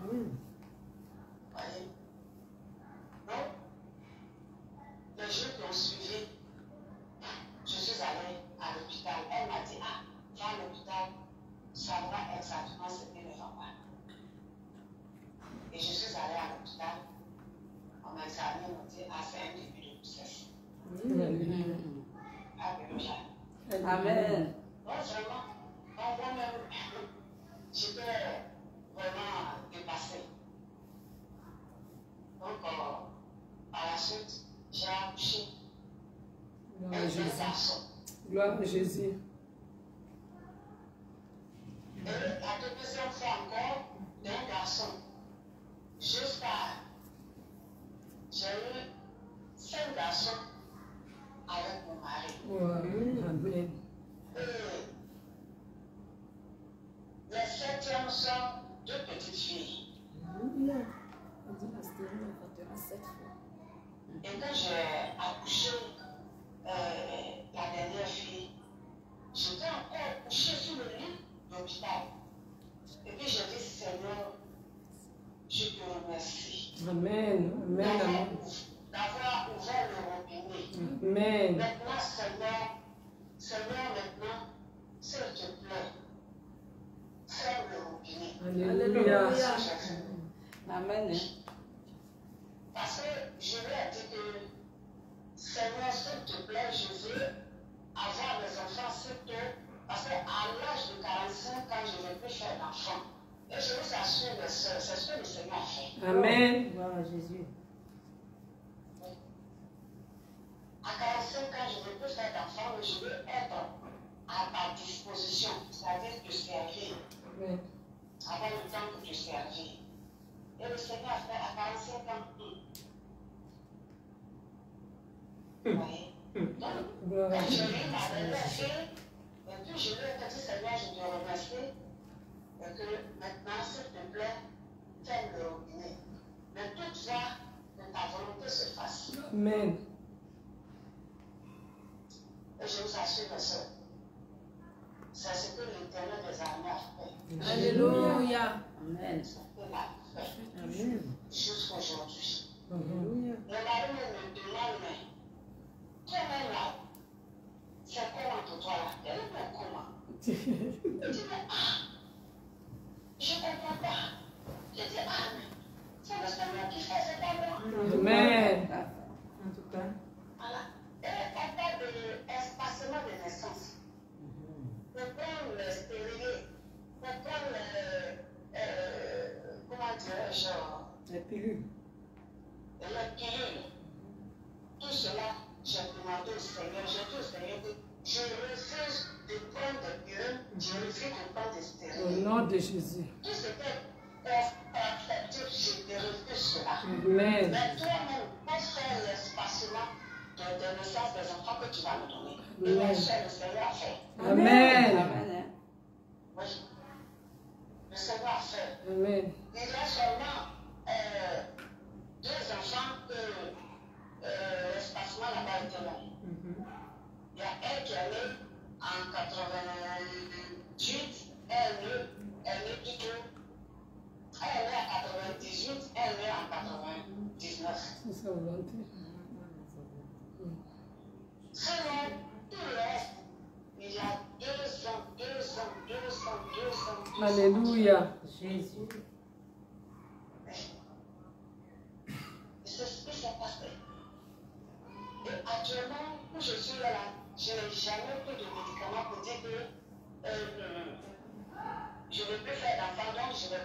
Voyez? Donc, les jours qui ont suivi, je suis allée à l'hôpital. Elle m'a dit, ah, va à l'hôpital, savoir exactement ce qui ne va pas. Et je suis allée à l'hôpital. On m'a examiné, on m'a dit, ah, c'est un début de grossesse. Alléluia. Amen. Donc, vraiment, moi-même, j'étais vraiment dépassée. Donc, par la suite, j'ai accouché Gloire à un Jésus. garçon. Gloire à Jésus. Et la deuxième fois encore, d'un garçon. Jusqu'à. J'ai eu 5 garçons avec mon mari. Amen. Et les 7e sont 2 petites filles. On dit la stérile enfantera 7 fois. Et quand j'ai accouché la dernière fille, j'étais encore couchée sur le lit de l'hôpital. Et puis j'ai dit, Seigneur, je te remercie Amen. Amen. d'avoir ouvert le robinet. Amen. Maintenant, Seigneur, maintenant, s'il te plaît, ferme le robinet. Alléluia. Amen. Parce que je lui ai dit que, Seigneur, s'il te plaît, je veux avoir mes enfants surtout, parce qu'à l'âge de 45 ans, je ne veux plus faire d'enfants. Et je vous assure, mes soeurs, c'est ce que le Seigneur a fait. Amen. Gloire à Jésus. À 45 ans, je ne veux plus faire d'enfants, mais je veux être à ta disposition, c'est-à-dire te servir, Amen. avoir le temps pour te servir. Et le Seigneur a fait à 45 ans. Vous voyez? Donc, Gloire à quand j'ai Jésus. eu ma dernière fille, et puis je lui ai dit, Seigneur, je te remercie, et que maintenant, s'il te plaît, ferme le robinet. Mais toutefois, que ta volonté se fasse. Amen. Et je vous assure, mes soeurs, c'est ce que l'Éternel des armées a fait. Alléluia. Amen. C'est ce qu'il a fait Amen. jusqu'aujourd'hui. Alléluia. Le mari me demande, mais comment là? C'est comment pour toi là? Elle dit, mais comment? Il dit, mais je ne comprends pas. Je dis, mais c'est le Seigneur qui fait, c'est pas moi. Amen. En tout cas, Voilà. Et on parle d'espacement de naissance. Pour prendre le stérilet, pour prendre comment dirais-je, Les pilules. les pilules. Tout cela, j'ai demandé au Seigneur, j'ai dit au Seigneur que je refuse de prendre des pilules, je refuse de prendre des Au stériles. nom de Jésus. Tout ce qui est perfectif, je te refuse cela. Amen. Mais toi-même, pour faire l'espacement de naissance des enfants que tu vas me donner, et bien sûr, le Seigneur a fait. Amen. Amen. Oui. Le Seigneur a fait. Amen. Il y a seulement 2 enfants que l'espacement n'a pas été long. Il y a un qui est né en 88, elle est née plutôt. Elle est née en 98, elle est née en 99. C'est sa volonté. Sinon, tout le reste, il y a 2 ans. Alléluia. Jésus. C'est ce qui s'est passé. Et actuellement, où je suis là, je n'ai jamais pris de médicaments pour dire que je ne peux plus faire d'enfant, donc je vais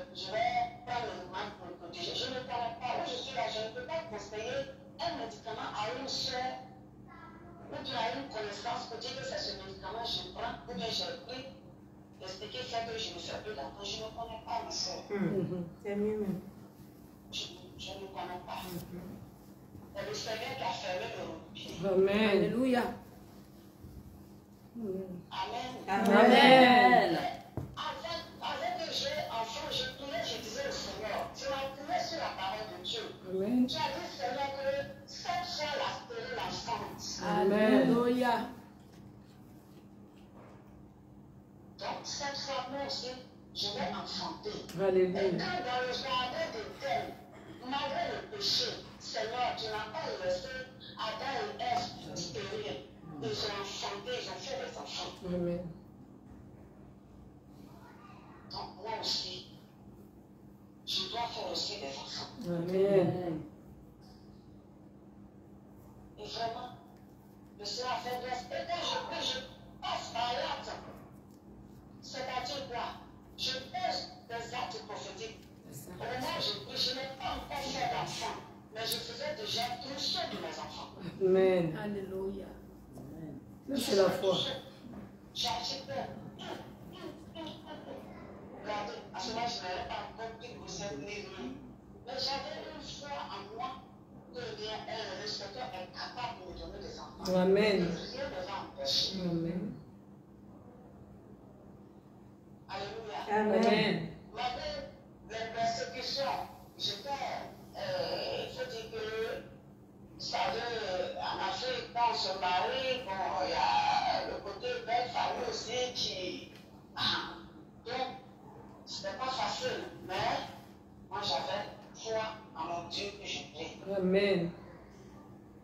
prendre le médicament pour le protéger. Je ne connais pas. Où je suis là, je ne peux pas conseiller un médicament à une soeur ou bien à une connaissance pour dire que c'est ce médicament que je prends, ou bien j'ai pris, expliquer fait que je ne fais plus d'enfant. Je ne connais pas, ma soeur. C'est mieux même. Je ne connais pas. C'est le Seigneur qui a fermé le robinet. Amen. Alléluia. Amen. Amen. Avant que j'ai enfant, je priais, je disais au Seigneur, tu m'as prié sur la parole de Dieu. Amen. Tu as dit, Seigneur, que cette fois la stérile l'enfant. Amen. Alléluia. Donc, cette fois, moi aussi, je vais enfanter. Et Alléluia. quand dans le jardin d'Éden, malgré le péché, Seigneur, tu n'as pas laissé Adam et Ève stériles. Ils ont enfanté, ils ont fait des enfants. Amen. Donc moi aussi, je dois faire aussi des enfants. Amen. Et vraiment, je suis la faiblesse. Et quand je passe par l'acte, c'est-à-dire quoi? Je pose des actes prophétiques. Au moment où je prie, je n'ai pas encore fait d'enfant, mais je faisais déjà tout seul de mes enfants. Amen. Alléluia. Ça, c'est la foi. J'acceptais. Regardez, à ce moment, je n'avais pas encore pris pour cette livre. Mais j'avais une foi en moi que le Seigneur est capable de me donner des enfants. Amen. Rien ne va empêcher. Amen. Alléluia. Amen. Malgré les persécutions, j'étais, il faut dire que, vous savez, en Afrique, quand on se marie, bon, il y a le côté belle famille aussi qui. Donc, c'était pas facile, mais moi j'avais foi en mon Dieu que je prie. Amen.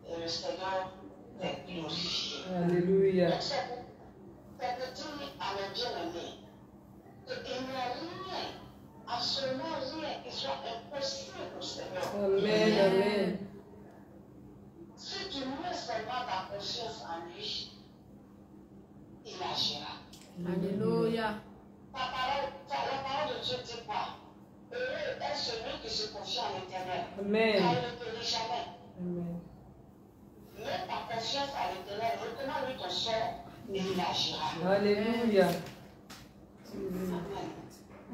Et le Seigneur est glorifié. Alléluia. Donc, c'est pour dire à mes bien-aimés qu'il n'y a rien, absolument rien qui soit impossible au Seigneur. Amen. Amen. Si tu mets seulement ta confiance en lui, il agira. Alléluia. La parole de Dieu dit quoi? Heureux est celui qui se confie en l'Éternel, Amen. car il ne périt jamais. Amen. Mets ta confiance à l'Éternel, recommande-lui ton sort et il agira. Alléluia. Amen.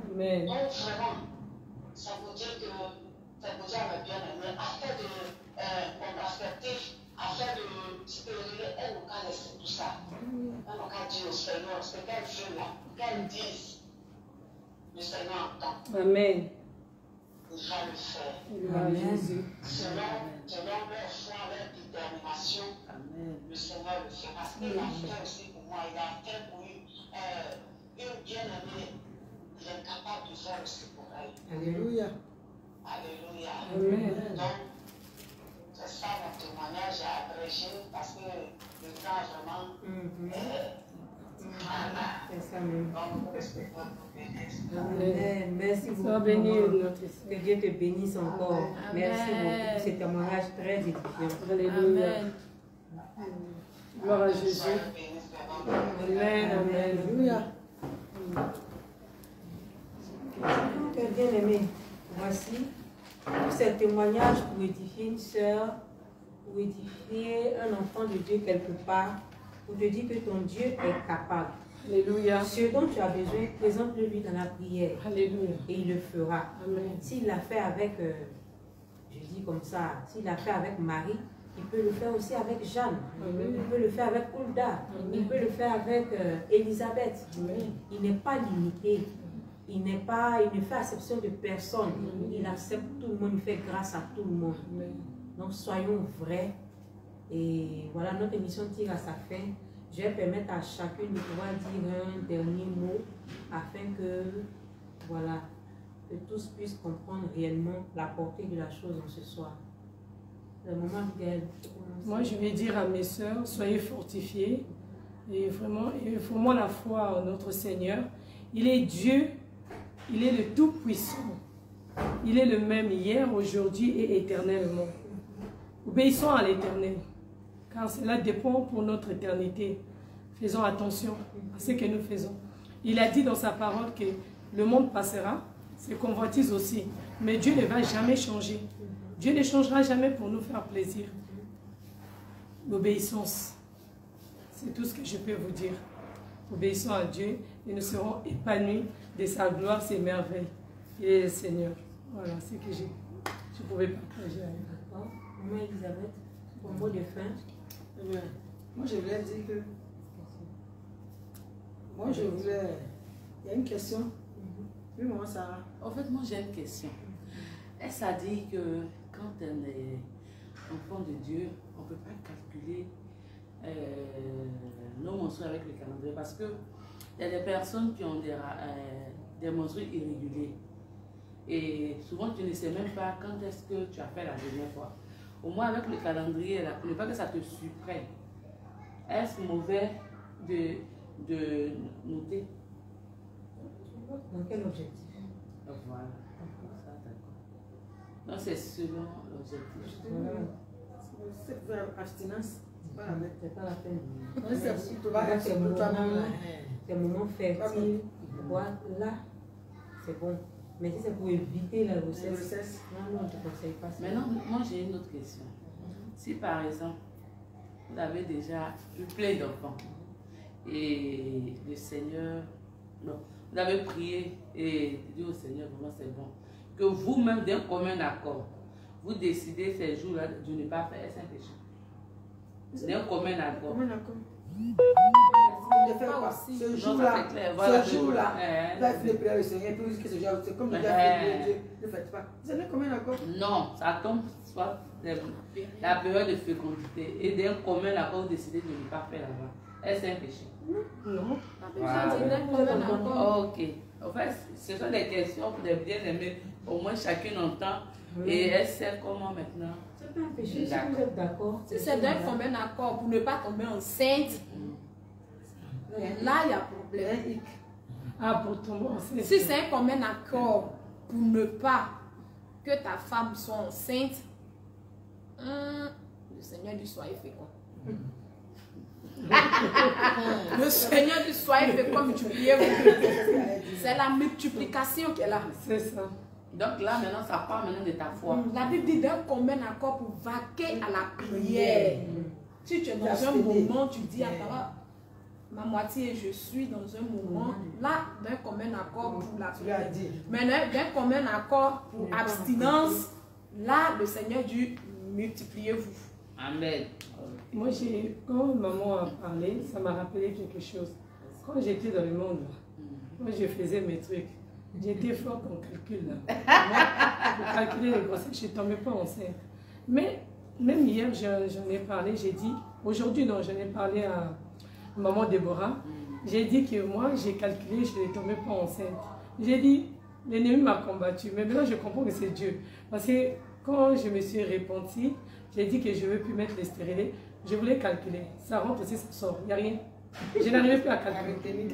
Amen. Donc vraiment, ça veut dire que, ça veut dire à mes bien-aimés, afin de mon perspective, afin de supérieur, elle n'a qu'à laisser tout ça. Elle n'a qu'à dire au Seigneur, c'est quel jeu là, qu'elle dise, le Seigneur entend, Amen. il va le faire. Amen. Jésus. Selon leur foi, leur détermination, le Seigneur le fait. Parce qu'il a fait aussi pour moi, il a fait pour une bien-aimée. Il est capable de faire aussi pour elle. Alléluia. Alléluia. Amen. Donc, c'est ça mon témoignage à abrégé parce que le temps vraiment. C'est ça même. Donc, respectons nos bénéfices. Amen. Merci beaucoup. Sois béni, maman. notre Que Seigneur. Dieu te bénisse encore. Merci beaucoup pour ce témoignage très édifiant. Alléluia. Amen. Gloire à Jésus. Soyez bénis, vraiment. Amen. Amen. Alléluia. Très bien aimé, voici tous ces témoignages pour édifier une sœur, pour édifier un enfant de Dieu quelque part, pour te dire que ton Dieu est capable. Alléluia. Ce dont tu as besoin, présente-le-lui dans la prière Alléluia. et il le fera. Amen. S'il l'a fait avec, je dis comme ça, s'il l'a fait avec Marie, il peut le faire aussi avec Jeanne, Amen. il peut le faire avec Hulda, il peut le faire avec Elisabeth. Amen. Il n'est pas limité. Il ne fait exception de personne. Il accepte tout le monde, il fait grâce à tout le monde. Amen. Donc soyons vrais. Et voilà, notre émission tire à sa fin. Je vais permettre à chacune de pouvoir dire un dernier mot afin que, voilà, que tous puissent comprendre réellement la portée de la chose en ce soir. Le moment Miguel. Moi, je vais dire à mes sœurs, soyez fortifiés. Et vraiment, il faut moins la foi en notre Seigneur. Il est Dieu, il est le Tout-Puissant. Il est le même hier, aujourd'hui et éternellement. Obéissons à l'Éternel, car cela dépend pour notre éternité. Faisons attention à ce que nous faisons. Il a dit dans sa parole que le monde passera, ses convoitises aussi. Mais Dieu ne va jamais changer. Dieu ne changera jamais pour nous faire plaisir. L'obéissance, c'est tout ce que je peux vous dire. Obéissons à Dieu et nous serons épanouis de sa gloire, ses merveilles. Il est le Seigneur. Voilà ce que je pouvais partager avec vous. D'accord. Maman Elisabeth, ton mot de fin. Moi, je voulais dire que. Moi, je voulais. Il y a une question. Oui, maman Sarah. En fait, moi j'ai une question. Elle s'est dit que quand on est enfant de Dieu, on ne peut pas calculer nos mensuels avec le calendrier parce que il y a des personnes qui ont des menstrues irréguliers. Et souvent, tu ne sais même pas quand est-ce que tu as fait la dernière fois. Au moins, avec le calendrier, là, pour ne pas que ça te surprenne. Est-ce mauvais de noter? Dans quel objectif? Voilà. Ça, d'accord. Donc, c'est selon l'objectif. C'est pour l'abstinence. C'est pas la même. C'est pas la peine. C'est pour toi-même. C'est un moment fertile. Voilà, là, c'est bon. Mais si c'est pour éviter la grossesse, non, je ne te conseille pas ça. Maintenant, moi j'ai une autre question. Si par exemple, vous avez déjà eu plein d'enfants et le Seigneur, non, vous avez prié et dit au Seigneur, vraiment c'est bon, que vous-même d'un commun accord, vous décidez ces jours-là de ne pas faire un péché. D'un commun accord. Ne fais pas. Ce jour-là, va faire les prières au Seigneur, puis que ce jour, c'est comme le gars fait Dieu, ne faites pas. Vous avez combien d'accord? Non, ça tombe soit la période de fécondité et d'un commun accord, vous décidez de ne pas faire là-bas. Est-ce un péché? Non. Ok. En fait, ce sont des questions pour des bien-aimés. Au moins, chacune entend. Et elle sait comment maintenant. C'est pas un péché, si vous êtes d'accord. Si c'est d'un commun accord pour ne pas tomber enceinte, là, il y a problème. Ah, pour tomber enceinte. Si c'est un commun accord pour ne pas que ta femme soit enceinte, le Seigneur dit soyez fécond. Le Seigneur dit soyez fécond, multipliez-vous. C'est la multiplication qui est là. C'est ça. Donc là, maintenant, ça part maintenant de ta foi. La Bible dit d'un commun accord pour vaquer à la prière. Si tu es dans un moment, tu dis à ta ma moitié, je suis dans un moment, là, d'un commun accord pour la prière. Mais d'un commun accord pour abstinence, là, le Seigneur dit multipliez-vous. Amen. Moi, quand maman a parlé, ça m'a rappelé quelque chose. Quand j'étais dans le monde, moi, je faisais mes trucs. J'étais forte en calcul. Là. Moi, pour calculer les grossesses, je ne tombais pas enceinte. Mais même hier, j'en ai parlé, j'ai dit, aujourd'hui, non, j'en ai parlé à maman Déborah. J'ai dit que moi, j'ai calculé, je ne tombais pas enceinte. J'ai dit, l'ennemi m'a combattu. Mais maintenant, je comprends que c'est Dieu. Parce que quand je me suis repentie, j'ai dit que je ne veux plus mettre les stérilés. Je voulais calculer. Ça rentre aussi, ça sort. Il n'y a rien. Je n'arrivais plus à calculer.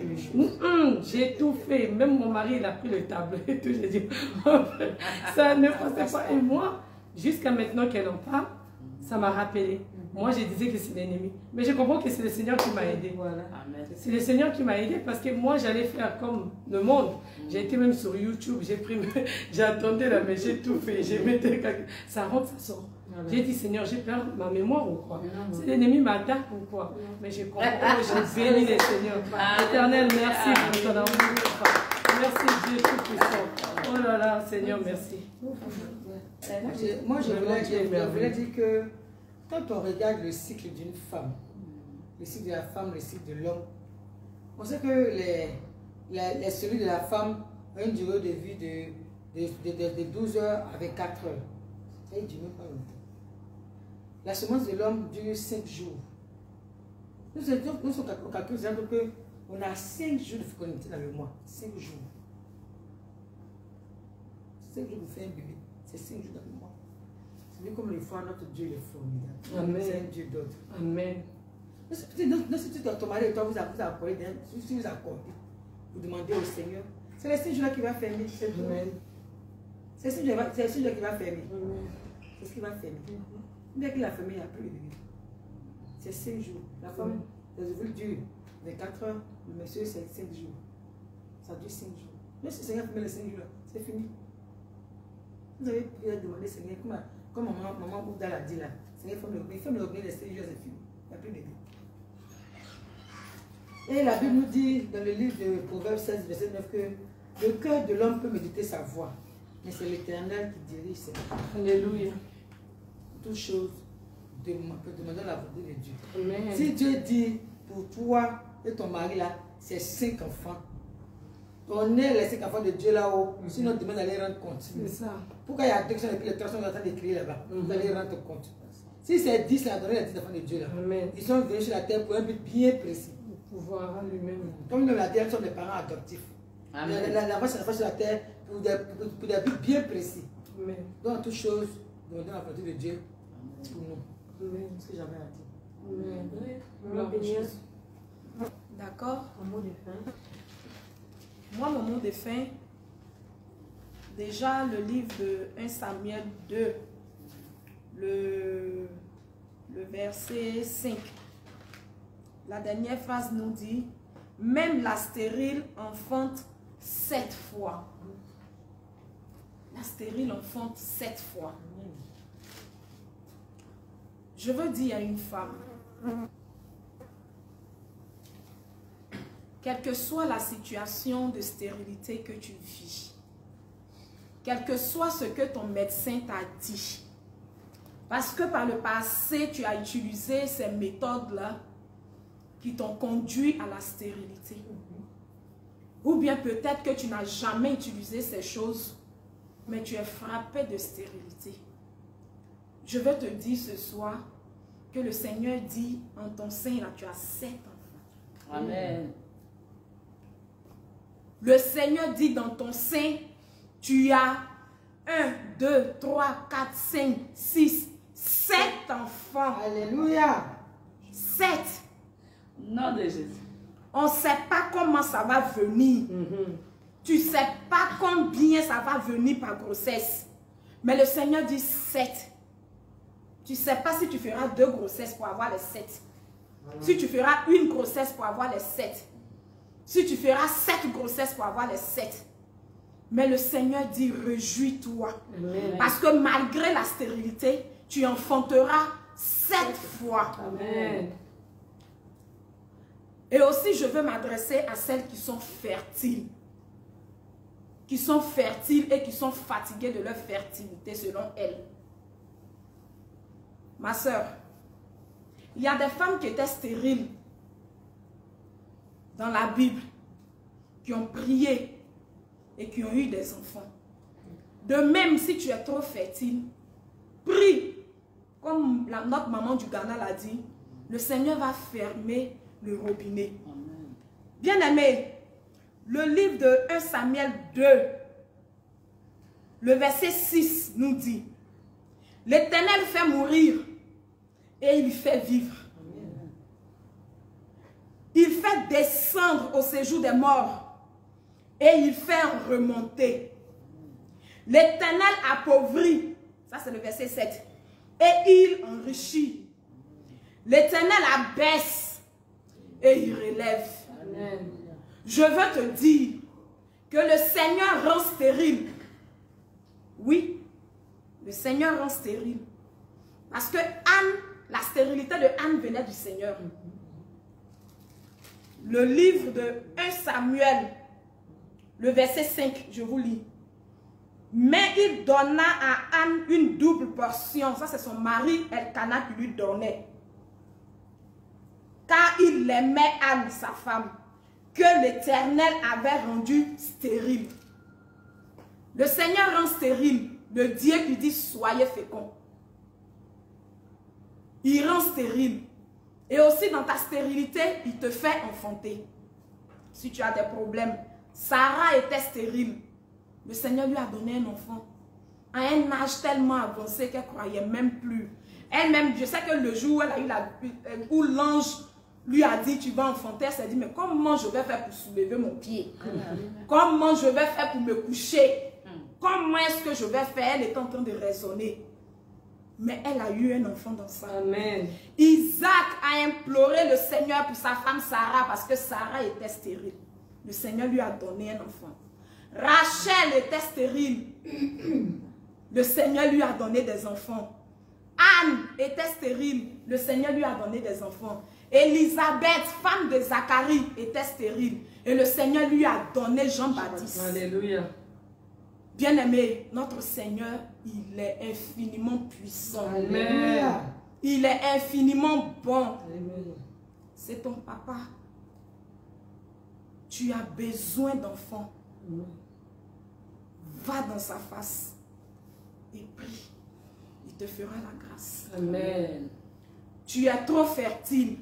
J'ai tout fait. Même mon mari, il a pris le tableau et tout. J'ai dit, ça ne passait pas. Et moi, jusqu'à maintenant qu'elle en parle, ça m'a rappelé. Moi, je disais que c'est l'ennemi. Mais je comprends que c'est le Seigneur qui m'a aidé. Voilà. C'est le Seigneur qui m'a aidé parce que moi, j'allais faire comme le monde. J'ai été même sur YouTube. J'attendais là, mais j'ai tout fait. J'ai mis ça rentre, ça sort. J'ai dit, Seigneur, j'ai perdu ma mémoire ou quoi? C'est l'ennemi m'attaque ou quoi? Mais je comprends, j'ai béni les Seigneurs. Éternel, merci pour ton amour. Merci Dieu Tout-Puissant. Oh là là, Seigneur, merci. Moi, je voulais dire que quand on regarde le cycle d'une femme, le cycle de la femme, le cycle de l'homme, on sait que celui de la femme a une durée de vie de 12 heures avec 4 heures. Ça ne dure même pas longtemps. La semence de l'homme dure 5 jours. Nous sommes calculés qu'on a 5 jours de fécondité dans le mois. 5 jours. 5 jours pour faire un bébé. C'est 5 jours dans le mois. C'est vu comme le foi, notre Dieu il est formidable. C'est un Dieu d'autre. Amen. Si ton mari et toi vous accordez, si vous accordez, vous demandez au Seigneur, c'est les 5 jours-là qui va fermer. C'est les 5 jours-là qui va fermer. C'est ce qui va fermer. Dès qu'il a fermé, il n'y a plus de bébé. C'est 5 jours. La femme, les ovules durent 24 heures. Le monsieur, c'est 5 jours. Ça dure 5 jours. Mais si le Seigneur ferme les 5 jours, c'est fini. Vous avez demandé au Seigneur, comme maman Bouddha l'a dit là, Seigneur, il ferme le robinet les 5 jours, c'est fini. Il n'y a plus de bébé. Et la Bible nous dit dans le livre de Proverbes 16, verset 9 que le cœur de l'homme peut méditer sa voix, mais c'est l'Éternel qui dirige ses pas. Alléluia. Toute chose peut demander la volonté de Dieu. Amen. Si Dieu dit pour toi et ton mari là, c'est 5 enfants. On est les 5 enfants de Dieu là-haut, sinon demain vous allez rendre compte. C'est ça. Pourquoi il y a 2 et puis les 3 sont en train d'écrire là-bas? Vous allez rendre compte. Si c'est 10, il a donné les 10 enfants de Dieu là. Amen. Ils sont venus sur la terre pour un but bien précis. Pouvoir lui-même. Comme il l'a dit, ils sont des parents adoptifs. Amen. La voix s'est sur la terre pour des buts bien précis. Amen. Dans toutes choses, nous donnons la volonté de Dieu pour nous. Amen. C'est ce que j'avais à dire. Amen. Maman bénie. D'accord. Un mot de fin. Moi, mon mot de fin, déjà le livre de 1 Samuel 2, le verset 5. La dernière phrase nous dit, même la stérile enfante 7 fois. La stérile enfante 7 fois. Je veux dire à une femme, quelle que soit la situation de stérilité que tu vis, quel que soit ce que ton médecin t'a dit, parce que par le passé, tu as utilisé ces méthodes-là qui t'ont conduit à la stérilité. Ou bien peut-être que tu n'as jamais utilisé ces choses, mais tu es frappé de stérilité. Je veux te dire ce soir que le Seigneur dit en ton sein, là, tu as 7 enfants. Amen. Le Seigneur dit dans ton sein, tu as 1, 2, 3, 4, 5, 6, 7 enfants. Alléluia. 7. Nom de Jésus. On ne sait pas comment ça va venir. Tu ne sais pas combien ça va venir par grossesse. Mais le Seigneur dit 7. Tu ne sais pas si tu feras 2 grossesses pour avoir les 7. Si tu feras 1 grossesse pour avoir les 7. Si tu feras 7 grossesses pour avoir les 7. Mais le Seigneur dit, réjouis-toi. Parce que malgré la stérilité, tu enfanteras 7 fois. Amen. Et aussi, je veux m'adresser à celles qui sont fertiles. Qui sont fertiles et qui sont fatiguées de leur fertilité selon elles. Ma soeur, il y a des femmes qui étaient stériles dans la Bible, qui ont prié et qui ont eu des enfants. De même, si tu es trop fertile, prie. Comme notre maman du Ghana l'a dit, le Seigneur va fermer le robinet. Bien-aimé, le livre de 1 Samuel 2, le verset 6 nous dit, l'Éternel fait mourir et il fait vivre. Il fait descendre au séjour des morts et il fait remonter. L'Éternel appauvrit, ça c'est le verset 7, et il enrichit. L'Éternel abaisse et il relève. Amen. Je veux te dire que le Seigneur rend stérile. Oui, le Seigneur rend stérile. Parce que Anne, la stérilité de Anne venait du Seigneur. Le livre de 1 Samuel, le verset 5, je vous lis. Mais il donna à Anne une double portion. Ça, c'est son mari, Elkana, qui lui donnait. Car il aimait Anne, sa femme, que l'Éternel avait rendue stérile. Le Seigneur rend stérile le Dieu qui dit soyez féconds. Il rend stérile. Et aussi dans ta stérilité, il te fait enfanter. Si tu as des problèmes. Sarah était stérile. Le Seigneur lui a donné un enfant. À un âge tellement avancé qu'elle ne croyait même plus. Elle-même, je sais que le jour où elle a eu où l'ange lui a dit tu vas enfanter, elle s'est dit mais comment je vais faire pour soulever mon pied? Comment je vais faire pour me coucher? Comment est-ce que je vais faire? Elle est en train de raisonner. Mais elle a eu un enfant dans sa vie. Amen. Isaac a imploré le Seigneur pour sa femme Sarah parce que Sarah était stérile. Le Seigneur lui a donné un enfant. Rachel était stérile. Le Seigneur lui a donné des enfants. Anne était stérile. Le Seigneur lui a donné des enfants. Élisabeth, femme de Zacharie, était stérile. Et le Seigneur lui a donné Jean-Baptiste. Alléluia. Bien-aimé, notre Seigneur, il est infiniment puissant. Amen. Il est infiniment bon. Amen. C'est ton papa. Tu as besoin d'enfants. Va dans sa face et prie. Il te fera la grâce. Amen. Tu es trop fertile.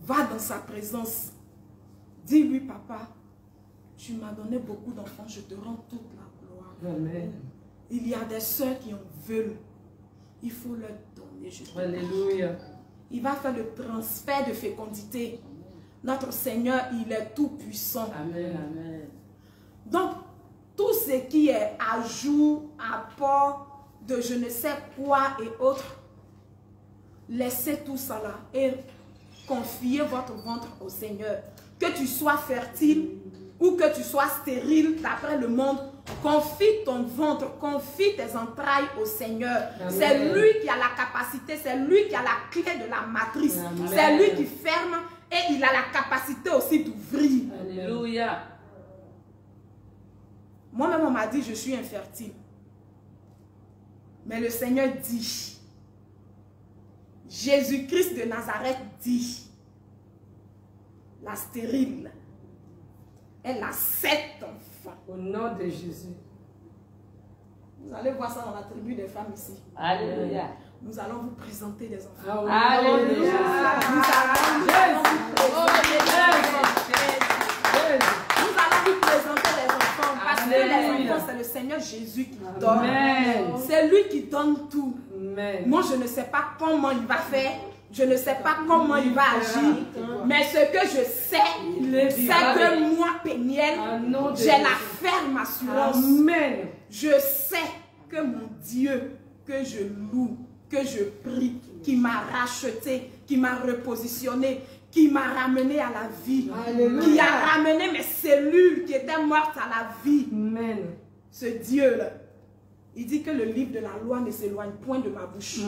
Va dans sa présence. Dis-lui, papa, tu m'as donné beaucoup d'enfants, je te rends toute la gloire. Amen. Il y a des sœurs qui en veulent. Il faut leur donner. Alléluia. Il va faire le transfert de fécondité. Notre Seigneur, il est tout puissant. Amen, amen. Donc, tout ce qui est ajout, apport de je ne sais quoi et autres, laissez tout ça là et confiez votre ventre au Seigneur. Que tu sois fertile ou que tu sois stérile d'après le monde, confie ton ventre, confie tes entrailles au Seigneur. C'est lui qui a la capacité, c'est lui qui a la clé de la matrice. C'est lui qui ferme et il a la capacité aussi d'ouvrir. Alléluia. Moi-même, on m'a dit, je suis infertile. Mais le Seigneur dit, Jésus-Christ de Nazareth dit, la stérile, elle a 7 enfants. Au nom de Jésus. Vous allez voir ça dans la tribu des femmes ici. Alléluia. Nous allons vous présenter des enfants. Alléluia. Nous allons vous présenter les enfants. Parce que les enfants, c'est le Seigneur Jésus qui donne. C'est lui qui donne tout. Amen. Moi, je ne sais pas comment il va faire. Je ne sais pas comment il va agir. Mais ce que je sais, c'est que moi, Péniel, j'ai la ferme assurance. Amen. Je sais que mon Dieu, que je loue, que je prie, qui m'a racheté, qui m'a repositionné, qui m'a ramené à la vie, qui a ramené mes cellules qui étaient mortes à la vie. Amen. Ce Dieu-là, il dit que le livre de la loi ne s'éloigne point de ma bouche.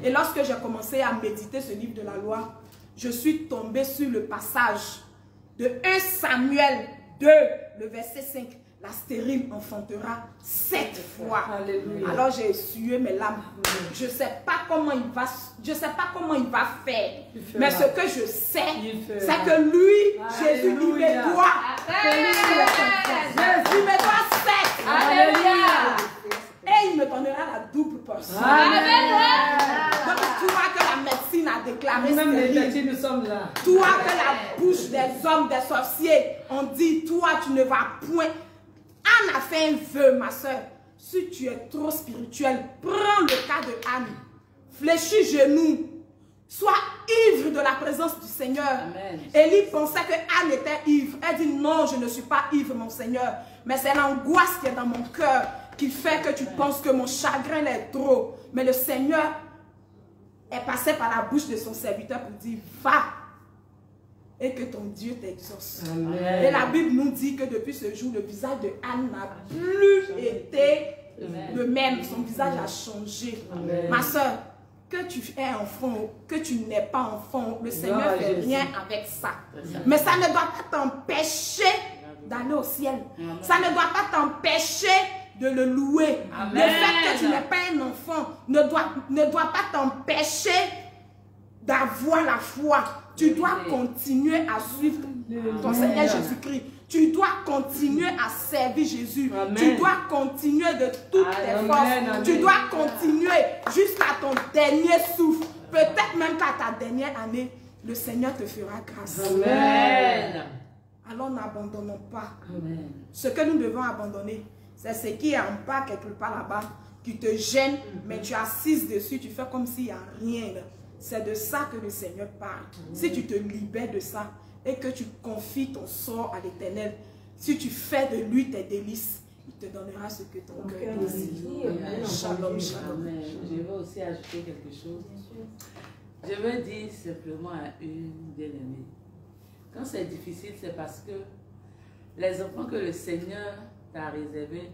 Et lorsque j'ai commencé à méditer ce livre de la loi, je suis tombée sur le passage de 1 Samuel 2, le verset 5. La stérile enfantera 7 fois. Alléluia. Alors j'ai essuyé mes larmes. Je ne sais pas comment il va, faire. Mais ce que je sais, c'est que lui, Jésus, il me doit. Il me doit 7. Alléluia. Et il me donnera la double portion. Donc tu vois que la médecine a déclaré stérile. Nous sommes là. Toi que la bouche des hommes, des sorciers, ont dit, toi tu ne vas point. Anne a fait un vœu, ma soeur. Si tu es trop spirituel, prends le cas de Anne. Fléchis genoux. Sois ivre de la présence du Seigneur. Amen. Élie pensait que Anne était ivre. Elle dit non, je ne suis pas ivre, mon Seigneur. Mais c'est l'angoisse qui est dans mon cœur qui fait que tu penses que mon chagrin est trop. Mais le Seigneur est passé par la bouche de son serviteur pour dire va et que ton Dieu t'exauce. Et la Bible nous dit que depuis ce jour, le visage de Anne n'a plus été le même. Son visage a changé. Ma soeur, que tu es enfant, que tu n'es pas enfant, le Seigneur ne fait rien avec ça. Mais ça ne doit pas t'empêcher d'aller au ciel. Ça ne doit pas t'empêcher de le louer. Le fait que tu n'es pas un enfant ne doit pas t'empêcher d'avoir la foi. Tu dois continuer à suivre ton Seigneur Jésus-Christ. Tu dois continuer à servir Jésus. Tu dois continuer de toutes tes forces. Tu dois continuer jusqu'à ton dernier souffle. Peut-être même qu'à ta dernière année, le Seigneur te fera grâce. Amen. Alors n'abandonnons pas. Amen. Ce que nous devons abandonner, c'est ce qui est en bas quelque part là-bas, qui te gêne, mais tu assises dessus, tu fais comme s'il n'y a rien. C'est de ça que le Seigneur parle. Si tu te libères de ça et que tu confies ton sort à l'Éternel, si tu fais de lui tes délices, il te donnera ce que ton cœur désire. Shalom, shalom. Amen. Je veux aussi ajouter quelque chose. Je veux dire simplement à une bien-aimée. Quand c'est difficile, c'est parce que les enfants que le Seigneur t'a réservés,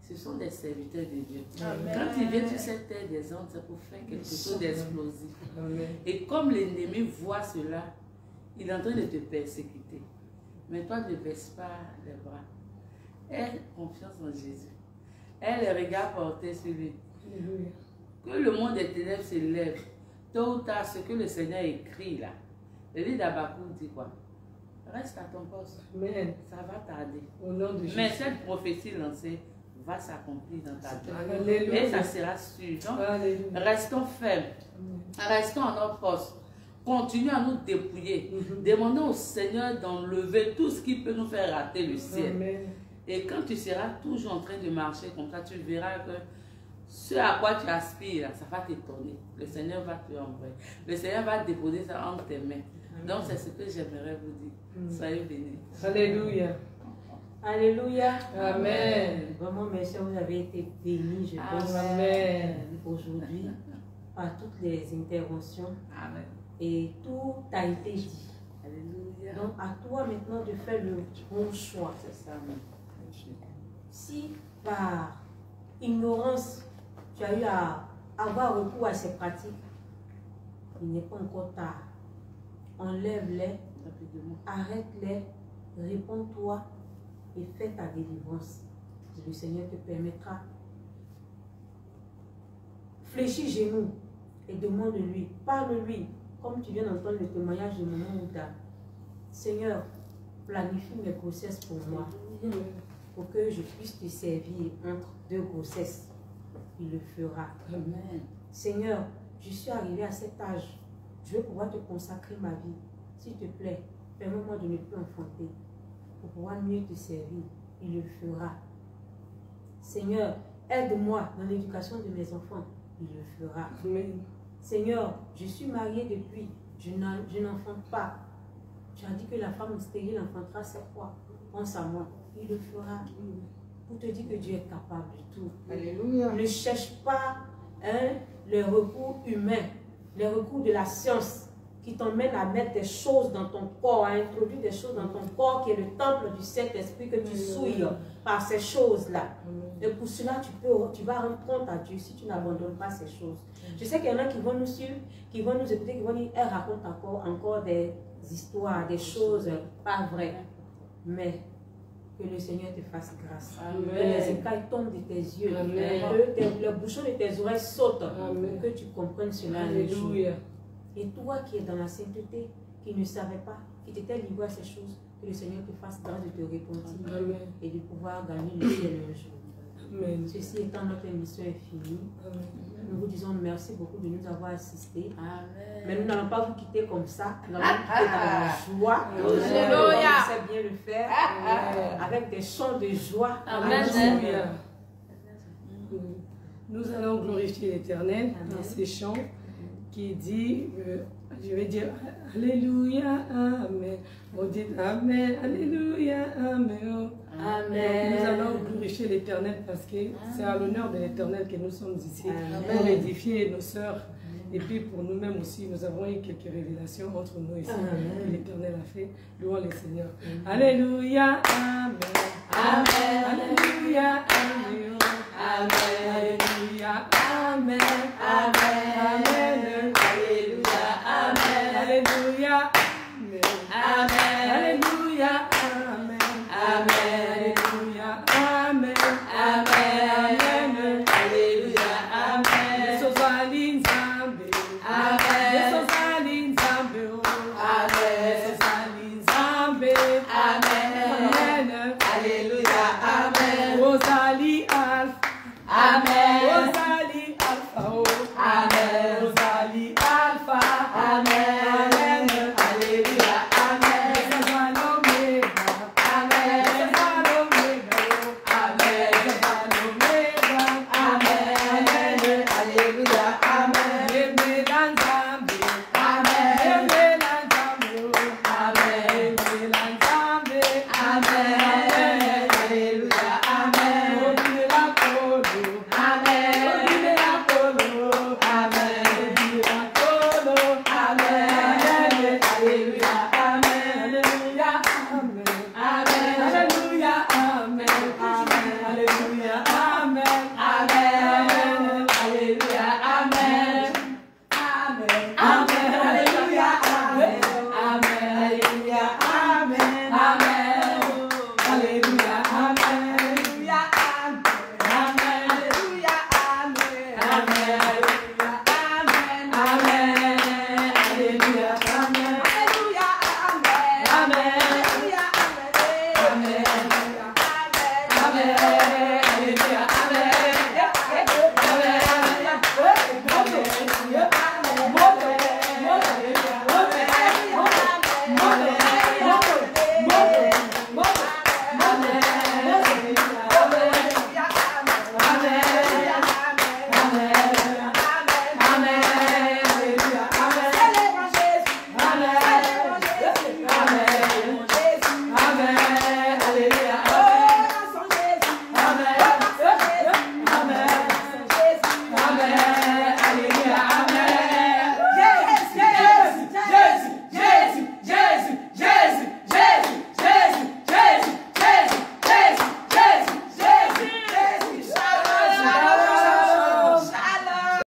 ce sont des serviteurs de Dieu. Amen. Quand ils viennent sur cette terre des hommes, c'est pour faire quelque chose d'explosif. Et comme l'ennemi voit cela, il est en train de te persécuter. Mais toi, ne baisse pas les bras. Aie confiance en Jésus. Aie les regards portés sur lui. Que le monde des ténèbres se lève. Tôt ou tard, ce que le Seigneur écrit là. Le livre d'Habakkuk dit quoi? Reste à ton poste. Amen. Ça va tarder. Au nom de Jésus. Mais cette prophétie lancée va s'accomplir dans ta vie. Alléluia. Et ça sera sûr. Donc, Alléluia. restons fermes. Restons en notre poste. continuons à nous dépouiller. Demandons au Seigneur d'enlever tout ce qui peut nous faire rater le ciel. Amen. Et quand tu seras toujours en train de marcher comme ça, tu verras que ce à quoi tu aspires, ça va t'étonner. Le Seigneur va te envoyer. Le Seigneur va déposer ça entre tes mains. Donc c'est ce que j'aimerais vous dire. Soyez bénis. Alléluia. Alléluia. Amen. Vraiment, mes soeurs, vous avez été bénis, je pense, Amen. aujourd'hui, par toutes les interventions. Amen. Et tout a été dit. Alléluia. Donc, à toi maintenant de faire le bon choix. C'est ça, amen. Si par ignorance, tu as eu à avoir recours à ces pratiques, il n'est pas encore tard. Enlève-les, arrête-les, réponds-toi et fais ta délivrance. Et le Seigneur te permettra. Fléchis genoux et demande-lui, parle-lui, comme tu viens d'entendre le témoignage de Maman Ouda. Seigneur, planifie mes grossesses pour moi, pour que je puisse te servir entre deux grossesses. Il le fera. Amen. Seigneur, je suis arrivé à cet âge. Je veux pouvoir te consacrer ma vie. S'il te plaît, permets-moi de ne plus enfanter pour pouvoir mieux te servir. Il le fera. Seigneur, aide-moi dans l'éducation de mes enfants. Il le fera. Amen. Seigneur, je suis mariée depuis. Je n'enfante pas. Tu as dit que la femme stérile enfantera 7 fois. Pense à moi. Il le fera. Pour te dire que Dieu est capable de tout. Alléluia. Ne cherche pas les recours humains, les recours de la science qui t'emmènent à mettre des choses dans ton corps, à introduire des choses dans ton corps qui est le temple du Saint-Esprit que tu souilles par ces choses-là. Et pour cela, tu vas rendre compte à Dieu si tu n'abandonnes pas ces choses. Je sais qu'il y en a qui vont nous suivre, qui vont nous écouter, qui vont dire, elle raconte encore des histoires, des choses pas vraies. Mais que le Seigneur te fasse grâce. Amen. Que les écailles tombent de tes yeux. Amen. Que le bouchon de tes oreilles saute. Amen. Que tu comprennes cela. Alléluia. Et toi qui es dans la sainteté, qui ne savais pas, qui t'étais livré à ces choses, que le Seigneur te fasse grâce de te repentir Amen. et de pouvoir gagner le ciel un jour. Amen. Ceci étant, notre émission est finie. Amen. Nous vous disons merci beaucoup de nous avoir assistés. Amen. Mais nous n'allons pas vous quitter comme ça. Nous allons vous quitter dans la joie. Alléluia. On sait bien le faire. Avec des chants de joie. Amen. Alléluia. Nous allons glorifier l'Éternel dans ces chants qui dit, je vais dire Alléluia, Amen. On dit Amen, Alléluia, Amen. Amen. Nous allons glorifier l'Éternel parce que c'est à l'honneur de l'Éternel que nous sommes ici Amen. pour édifier nos sœurs. Et puis pour nous-mêmes aussi, nous avons eu quelques révélations entre nous ici Amen. que l'Éternel a fait. Louons le Seigneur. Alléluia, Amen. Amen.